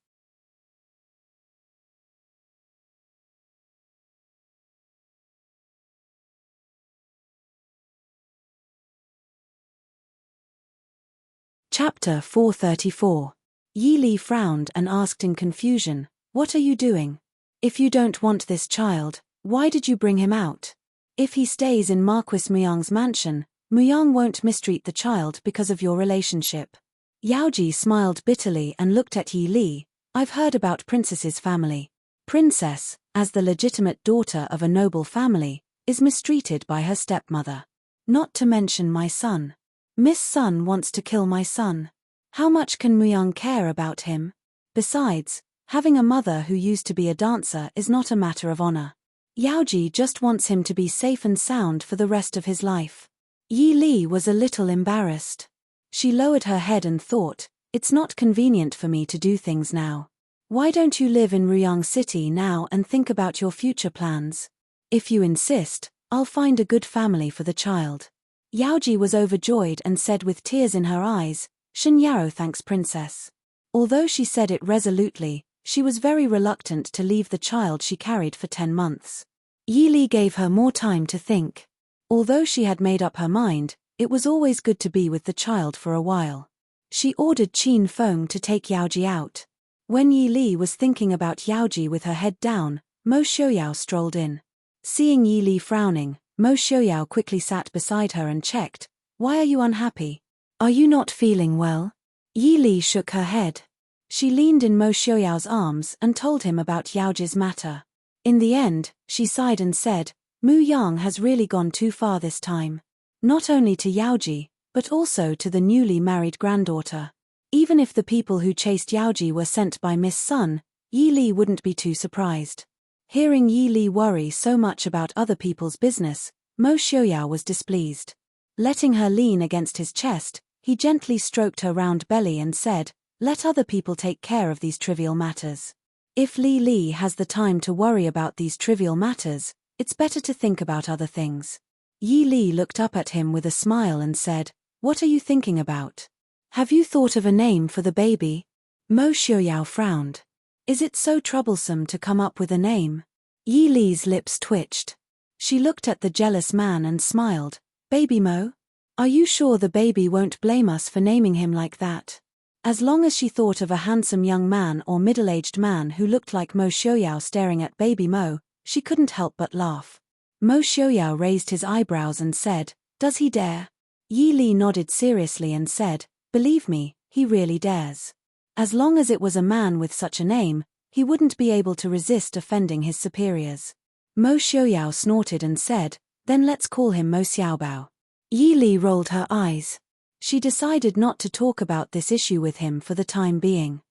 Chapter 434. Yi Li frowned and asked in confusion, "What are you doing? If you don't want this child, why did you bring him out? If he stays in Marquis Muyang's mansion, Muyang won't mistreat the child because of your relationship." Yaoji smiled bitterly and looked at Yi Li. "I've heard about Princess's family. Princess, as the legitimate daughter of a noble family, is mistreated by her stepmother. Not to mention my son. Miss Sun wants to kill my son. How much can Muyang care about him? Besides, having a mother who used to be a dancer is not a matter of honor. Yaoji just wants him to be safe and sound for the rest of his life." Yi Li was a little embarrassed. She lowered her head and thought, "It's not convenient for me to do things now. Why don't you live in Ruyang City now and think about your future plans? If you insist, I'll find a good family for the child. Yaoji was overjoyed and said with tears in her eyes, Shen Yao thanks princess. Although she said it resolutely, she was very reluctant to leave the child she carried for 10 months. Yi Li gave her more time to think. Although she had made up her mind, it was always good to be with the child for a while. She ordered Qin Feng to take Yaoji out. When Yi Li was thinking about Yaoji with her head down, Mo Xiaoyao strolled in. Seeing Yi Li frowning, Mo Xiaoyao quickly sat beside her and checked, "Why are you unhappy? Are you not feeling well?" Yi Li shook her head. She leaned in Mo Xiaoyao's arms and told him about Yaoji's matter. In the end, she sighed and said, Mu Yang has really gone too far this time. Not only to Yaoji, but also to the newly married granddaughter. Even if the people who chased Yaoji were sent by Miss Sun, Yi Li wouldn't be too surprised. Hearing Yi Li worry so much about other people's business, Mo Xiaoyao was displeased. Letting her lean against his chest, he gently stroked her round belly and said, "Let other people take care of these trivial matters. If Li Li has the time to worry about these trivial matters, it's better to think about other things." Yi Li looked up at him with a smile and said, "What are you thinking about? Have you thought of a name for the baby?" Mo Xiaoyao frowned. "Is it so troublesome to come up with a name?" Yi Li's lips twitched. She looked at the jealous man and smiled. "Baby Mo? Are you sure the baby won't blame us for naming him like that?" As long as she thought of a handsome young man or middle-aged man who looked like Mo Xiaoyao staring at baby Mo, she couldn't help but laugh. Mo Xiaoyao raised his eyebrows and said, "Does he dare?" Yi Li nodded seriously and said, "Believe me, he really dares. As long as it was a man with such a name, he wouldn't be able to resist offending his superiors." Mo Xiaoyao snorted and said, "Then let's call him Mo Xiaobao." Yi Li rolled her eyes. She decided not to talk about this issue with him for the time being.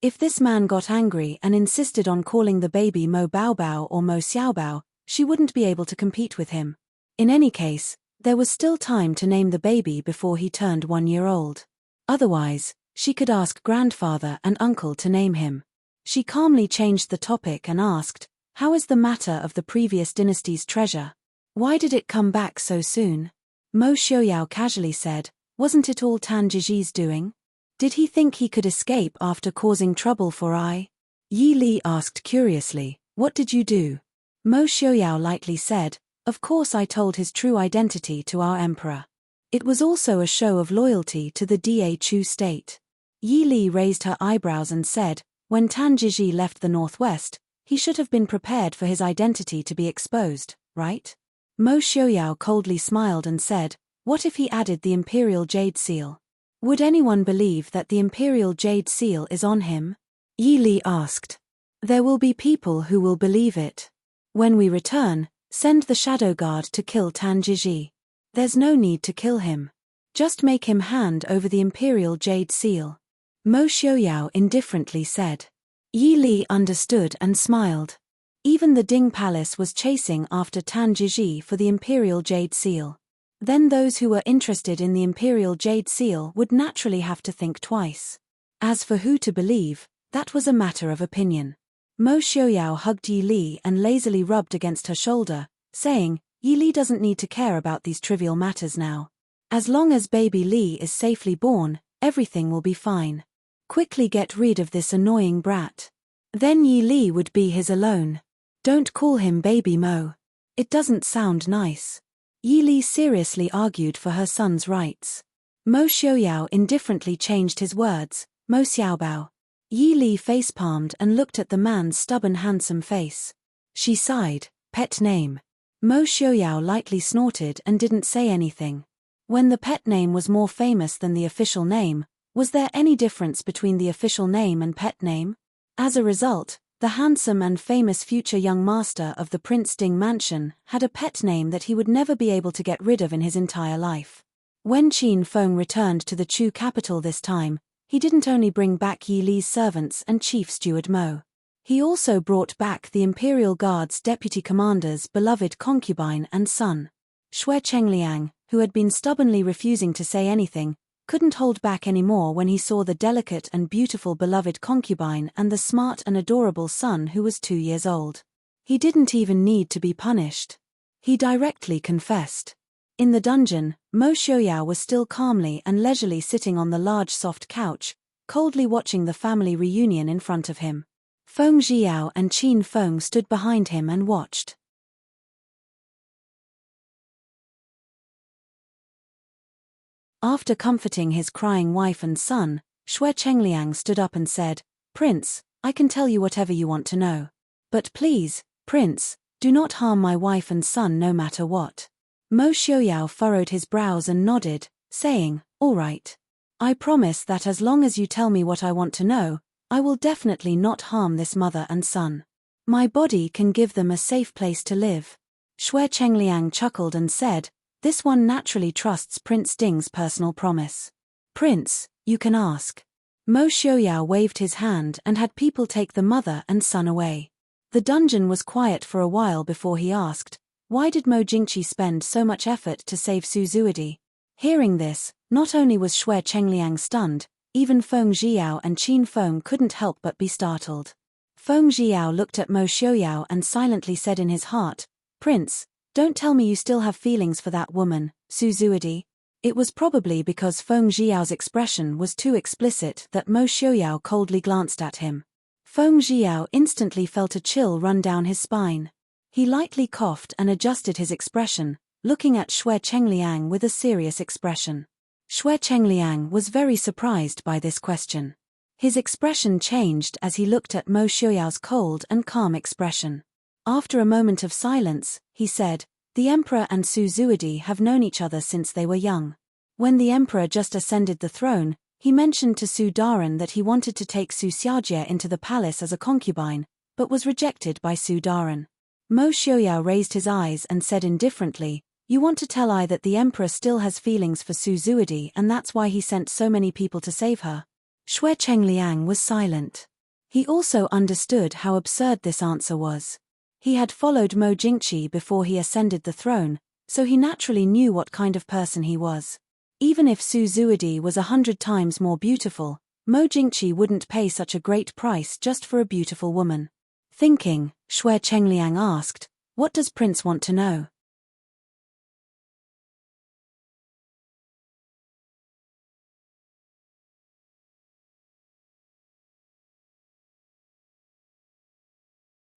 If this man got angry and insisted on calling the baby Mo Baobao or Mo Xiaobao, she wouldn't be able to compete with him. In any case, there was still time to name the baby before he turned 1 year old. Otherwise, she could ask grandfather and uncle to name him. She calmly changed the topic and asked, "How is the matter of the previous dynasty's treasure? Why did it come back so soon?" Mo Xiaoyao casually said, "Wasn't it all Tan Jiji's doing? Did he think he could escape after causing trouble for I?" Yi Li asked curiously, "What did you do?" Mo Xiaoyao lightly said, "Of course I told his true identity to our emperor. It was also a show of loyalty to the Da Chu state." Yi Li raised her eyebrows and said, "When Tan Jiji left the northwest, he should have been prepared for his identity to be exposed, right?" Mo Xiaoyao coldly smiled and said, "What if he added the imperial jade seal? Would anyone believe that the imperial jade seal is on him?" Yi Li asked. "There will be people who will believe it. When we return, send the shadow guard to kill Tan Jiji. There's no need to kill him. Just make him hand over the imperial jade seal." Mo Xiaoyao indifferently said. Yi Li understood and smiled. Even the Ding Palace was chasing after Tan Jiji for the imperial jade seal. Then those who were interested in the imperial jade seal would naturally have to think twice. As for who to believe, that was a matter of opinion. Mo Xiaoyao hugged Yi Li and lazily rubbed against her shoulder, saying, "Yi Li doesn't need to care about these trivial matters now. As long as baby Li is safely born, everything will be fine. Quickly get rid of this annoying brat. Then Yi Li would be his alone. Don't call him baby Mo. It doesn't sound nice." Yi Li seriously argued for her son's rights. Mo Xiaoyao indifferently changed his words, "Mo Xiaobao." Yi Li facepalmed and looked at the man's stubborn handsome face. She sighed, "Pet name." Mo Xiaoyao lightly snorted and didn't say anything. When the pet name was more famous than the official name, was there any difference between the official name and pet name? As a result, the handsome and famous future young master of the Prince Ding mansion had a pet name that he would never be able to get rid of in his entire life. When Qin Feng returned to the Chu capital this time, he didn't only bring back Yi Li's servants and chief steward Mo. He also brought back the Imperial Guard's deputy commander's beloved concubine and son. Xue Chengliang, who had been stubbornly refusing to say anything, couldn't hold back anymore when he saw the delicate and beautiful beloved concubine and the smart and adorable son who was 2 years old. He didn't even need to be punished. He directly confessed. In the dungeon, Mo Xiaoyao was still calmly and leisurely sitting on the large soft couch, coldly watching the family reunion in front of him. Feng Zhiyao and Qin Feng stood behind him and watched. After comforting his crying wife and son, Xue Chengliang stood up and said, "Prince, I can tell you whatever you want to know. But please, Prince, do not harm my wife and son no matter what." Mo Xiaoyao furrowed his brows and nodded, saying, "All right. I promise that as long as you tell me what I want to know, I will definitely not harm this mother and son. My body can give them a safe place to live." Xue Chengliang chuckled and said, "This one naturally trusts Prince Ding's personal promise. Prince, you can ask." Mo Xiaoyao waved his hand and had people take the mother and son away. The dungeon was quiet for a while before he asked, "Why did Mo Jingqi spend so much effort to save Su Zuidi?" Hearing this, not only was Xue Chengliang stunned, even Feng Zhiyao and Qin Feng couldn't help but be startled. Feng Zhiyao looked at Mo Xiaoyao and silently said in his heart, "Prince, don't tell me you still have feelings for that woman, Su Zuidi." It was probably because Feng Zhiyao's expression was too explicit that Mo Xiaoyao coldly glanced at him. Feng Zhiyao instantly felt a chill run down his spine. He lightly coughed and adjusted his expression, looking at Xue Chengliang with a serious expression. Xue Chengliang was very surprised by this question. His expression changed as he looked at Mo Xiaoyao's cold and calm expression. After a moment of silence, he said, "The Emperor and Su Zuidi have known each other since they were young. When the Emperor just ascended the throne, he mentioned to Su Daren that he wanted to take Su Xiaojie into the palace as a concubine, but was rejected by Su Daren." Mo Xiaoyao raised his eyes and said indifferently, "You want to tell I that the Emperor still has feelings for Su Zuidi and that's why he sent so many people to save her?" Xue Chengliang was silent. He also understood how absurd this answer was. He had followed Mo Jingqi before he ascended the throne, so he naturally knew what kind of person he was. Even if Su Zuidi was 100 times more beautiful, Mo Jingqi wouldn't pay such a great price just for a beautiful woman. Thinking, Xue Chengliang asked, "What does Prince want to know?"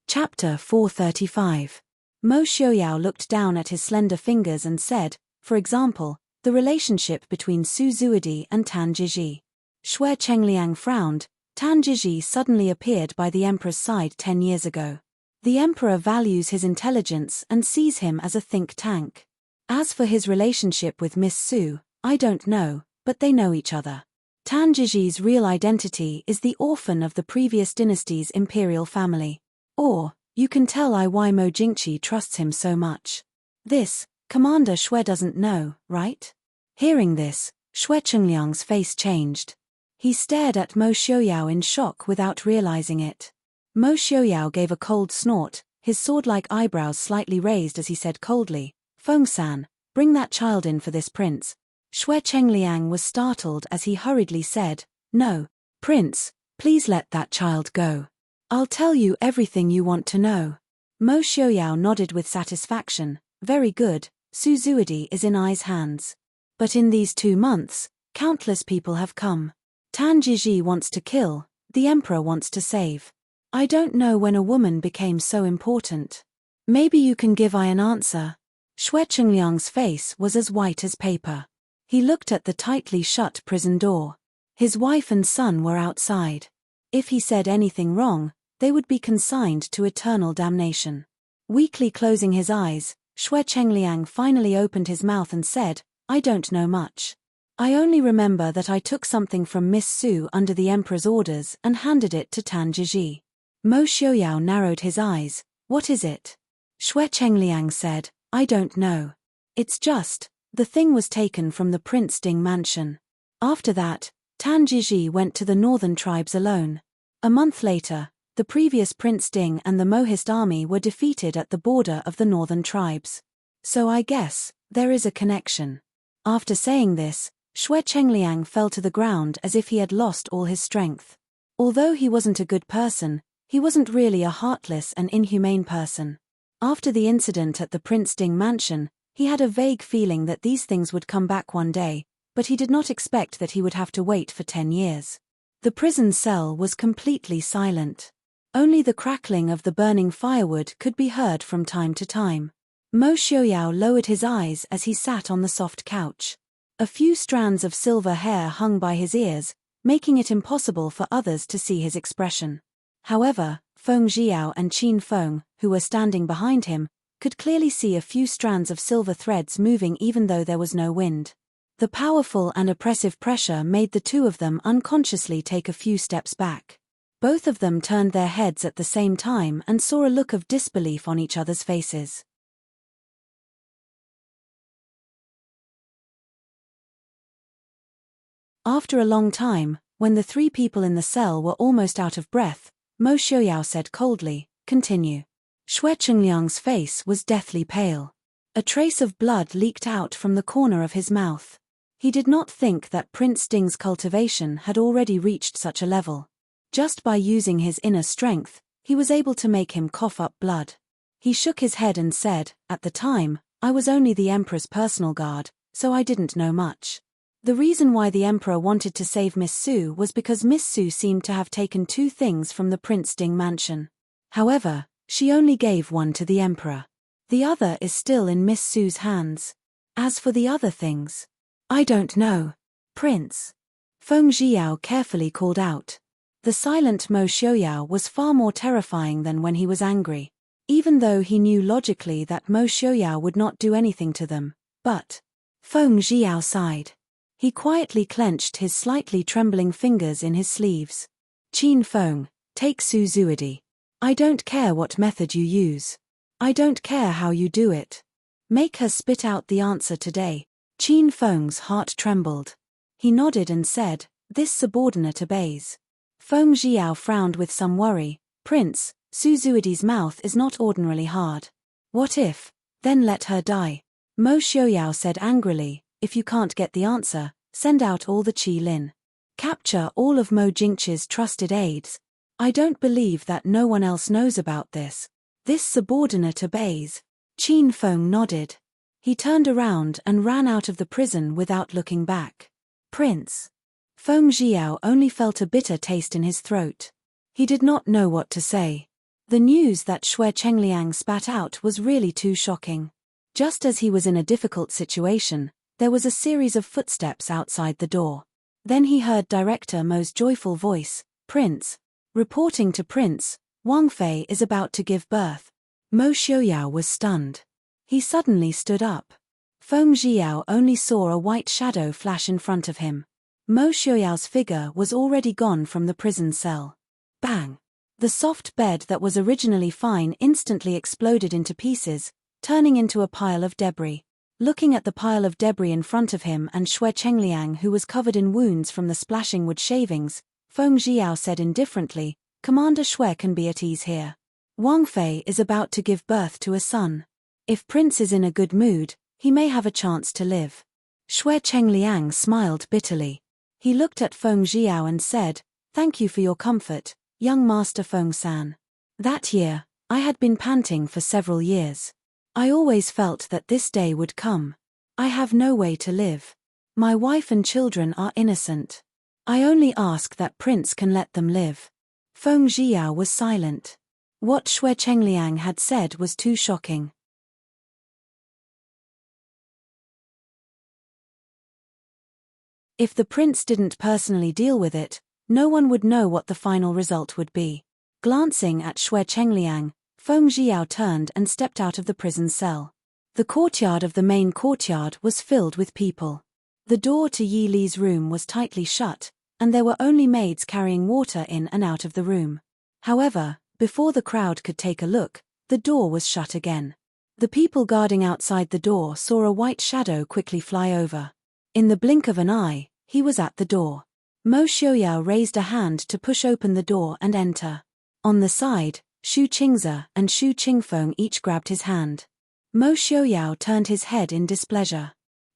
Chapter 435. Mo Xiaoyao looked down at his slender fingers and said, "For example, the relationship between Su Zuidi and Tan Jizhi." Xue Chengliang frowned. Tan Jizhi suddenly appeared by the Emperor's side 10 years ago. The Emperor values his intelligence and sees him as a think tank. As for his relationship with Miss Su, I don't know, but they know each other. Tan Jizhi's real identity is the orphan of the previous dynasty's imperial family. Or, you can tell why Mo Jingqi trusts him so much. This, Commander Xue doesn't know, right? Hearing this, Xue Chengliang's face changed. He stared at Mo Xiaoyao in shock without realizing it. Mo Xiaoyao gave a cold snort, his sword-like eyebrows slightly raised as he said coldly, "Feng-san, bring that child in for this prince." Xue Chengliang was startled as he hurriedly said, "No, Prince, please let that child go. I'll tell you everything you want to know." Mo Xiaoyao nodded with satisfaction. "Very good, Su Zuidi is in Ai's hands. But in these 2 months, countless people have come. Tan Jizhi wants to kill, the Emperor wants to save. I don't know when a woman became so important. Maybe you can give I an answer." Xue Chengliang's face was as white as paper. He looked at the tightly shut prison door. His wife and son were outside. If he said anything wrong, they would be consigned to eternal damnation. Weakly closing his eyes, Xue Chengliang finally opened his mouth and said, "I don't know much. I only remember that I took something from Miss Su under the Emperor's orders and handed it to Tan Jizhi." Mo Xiaoyao narrowed his eyes. "What is it?" Xue Chengliang said, "I don't know. It's just, the thing was taken from the Prince Ding mansion. After that, Tan Jizhi went to the northern tribes alone. A month later, the previous Prince Ding and the Mohist army were defeated at the border of the northern tribes. So I guess, there is a connection." After saying this, Xue Chengliang fell to the ground as if he had lost all his strength. Although he wasn't a good person, he wasn't really a heartless and inhumane person. After the incident at the Prince Ding mansion, he had a vague feeling that these things would come back one day, but he did not expect that he would have to wait for 10 years. The prison cell was completely silent. Only the crackling of the burning firewood could be heard from time to time. Mo Xiaoyao lowered his eyes as he sat on the soft couch. A few strands of silver hair hung by his ears, making it impossible for others to see his expression. However, Feng Jiao and Qin Feng, who were standing behind him, could clearly see a few strands of silver threads moving even though there was no wind. The powerful and oppressive pressure made the two of them unconsciously take a few steps back. Both of them turned their heads at the same time and saw a look of disbelief on each other's faces. After a long time, when the three people in the cell were almost out of breath, Mo Xiaoyao said coldly, "Continue." Xue Chengliang's face was deathly pale. A trace of blood leaked out from the corner of his mouth. He did not think that Prince Ding's cultivation had already reached such a level. Just by using his inner strength, he was able to make him cough up blood. He shook his head and said, "At the time, I was only the Emperor's personal guard, so I didn't know much. The reason why the Emperor wanted to save Miss Su was because Miss Su seemed to have taken 2 things from the Prince Ding mansion. However, she only gave one to the Emperor. The other is still in Miss Su's hands. As for the other things, I don't know." "Prince," Feng Jiao carefully called out. The silent Mo Xiaoyao was far more terrifying than when he was angry. Even though he knew logically that Mo Xiaoyao would not do anything to them, but Feng Jiao sighed. He quietly clenched his slightly trembling fingers in his sleeves. "Qin Feng, take Su Zuidi. I don't care what method you use. I don't care how you do it. Make her spit out the answer today." Qin Feng's heart trembled. He nodded and said, "This subordinate obeys." Feng Jiao frowned with some worry. "Prince, Su Zuidi's mouth is not ordinarily hard. What if? Then let her die." Mo Xiaoyao said angrily, "If you can't get the answer, send out all the Qi Lin. Capture all of Mo Jingqi's trusted aides. I don't believe that no one else knows about this. This subordinate obeys." Qin Feng nodded. He turned around and ran out of the prison without looking back. "Prince." Feng Jiao only felt a bitter taste in his throat. He did not know what to say. The news that Xue Chengliang spat out was really too shocking. Just as he was in a difficult situation, there was a series of footsteps outside the door. Then he heard Director Mo's joyful voice, "Prince. Reporting to Prince, Wang Fei is about to give birth." Mo Xiaoyao was stunned. He suddenly stood up. Feng Jiao only saw a white shadow flash in front of him. Mo Xiaoyao's figure was already gone from the prison cell. Bang! The soft bed that was originally fine instantly exploded into pieces, turning into a pile of debris. Looking at the pile of debris in front of him and Xue Chengliang, who was covered in wounds from the splashing wood shavings, Feng Jiao said indifferently, "Commander Xue can be at ease here. Wang Fei is about to give birth to a son. If Prince is in a good mood, he may have a chance to live." Xue Chengliang smiled bitterly. He looked at Feng Jiao and said, "Thank you for your comfort, young Master Feng-san. That year, I had been panting for several years. I always felt that this day would come. I have no way to live. My wife and children are innocent. I only ask that Prince can let them live." Feng Jiao was silent. What Xue Chengliang had said was too shocking. If the prince didn't personally deal with it, no one would know what the final result would be. Glancing at Xue Chengliang, Feng Jiao turned and stepped out of the prison cell. The courtyard of the main courtyard was filled with people. The door to Yi Li's room was tightly shut, and there were only maids carrying water in and out of the room. However, before the crowd could take a look, the door was shut again. The people guarding outside the door saw a white shadow quickly fly over. In the blink of an eye, he was at the door. Mo Xiaoyao raised a hand to push open the door and enter. On the side, Xu Qingze and Xu Qingfeng each grabbed his hand. Mo Xiaoyao turned his head in displeasure.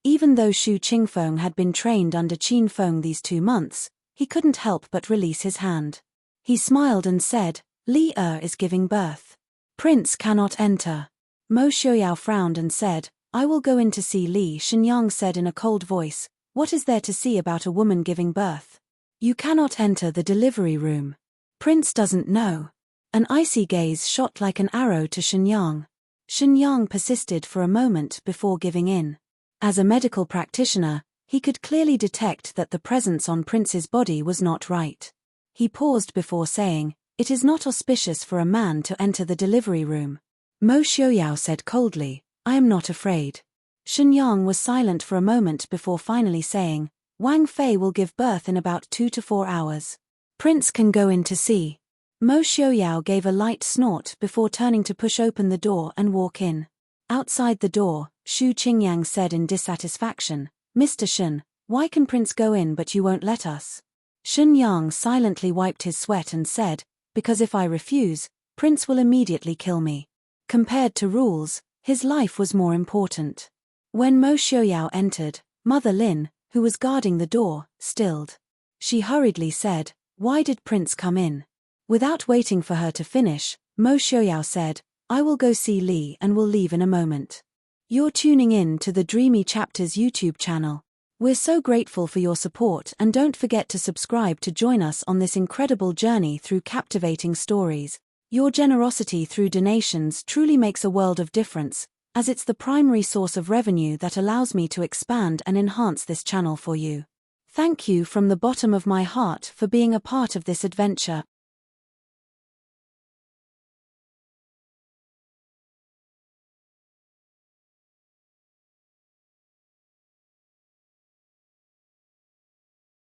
Even though Shu Qingfeng had been trained under Qin Feng these 2 months, he couldn't help but release his hand. He smiled and said, Li is giving birth. Prince cannot enter. Mo Xiaoyao frowned and said, I will go in to see Li. Shenyang said in a cold voice, what is there to see about a woman giving birth? You cannot enter the delivery room. Prince doesn't know. An icy gaze shot like an arrow to Shenyang. Shenyang persisted for a moment before giving in. As a medical practitioner, he could clearly detect that the presence on Prince's body was not right. He paused before saying, it is not auspicious for a man to enter the delivery room. Mo Xiaoyao said coldly, I am not afraid. Shenyang was silent for a moment before finally saying, Wang Fei will give birth in about 2 to 4 hours. Prince can go in to see. Mo Xiaoyao gave a light snort before turning to push open the door and walk in. Outside the door, Shu Qingyang said in dissatisfaction, Mr. Shen, why can Prince go in but you won't let us? Shenyang silently wiped his sweat and said, because if I refuse, Prince will immediately kill me. Compared to rules, his life was more important. When Mo Xiaoyao entered, Mother Lin, who was guarding the door, stilled. She hurriedly said, why did Prince come in? Without waiting for her to finish, Mo Xiaoyao said, I will go see Li and will leave in a moment. You're tuning in to the Dreamy Chapters YouTube channel. We're so grateful for your support and don't forget to subscribe to join us on this incredible journey through captivating stories. Your generosity through donations truly makes a world of difference, as it's the primary source of revenue that allows me to expand and enhance this channel for you. Thank you from the bottom of my heart for being a part of this adventure.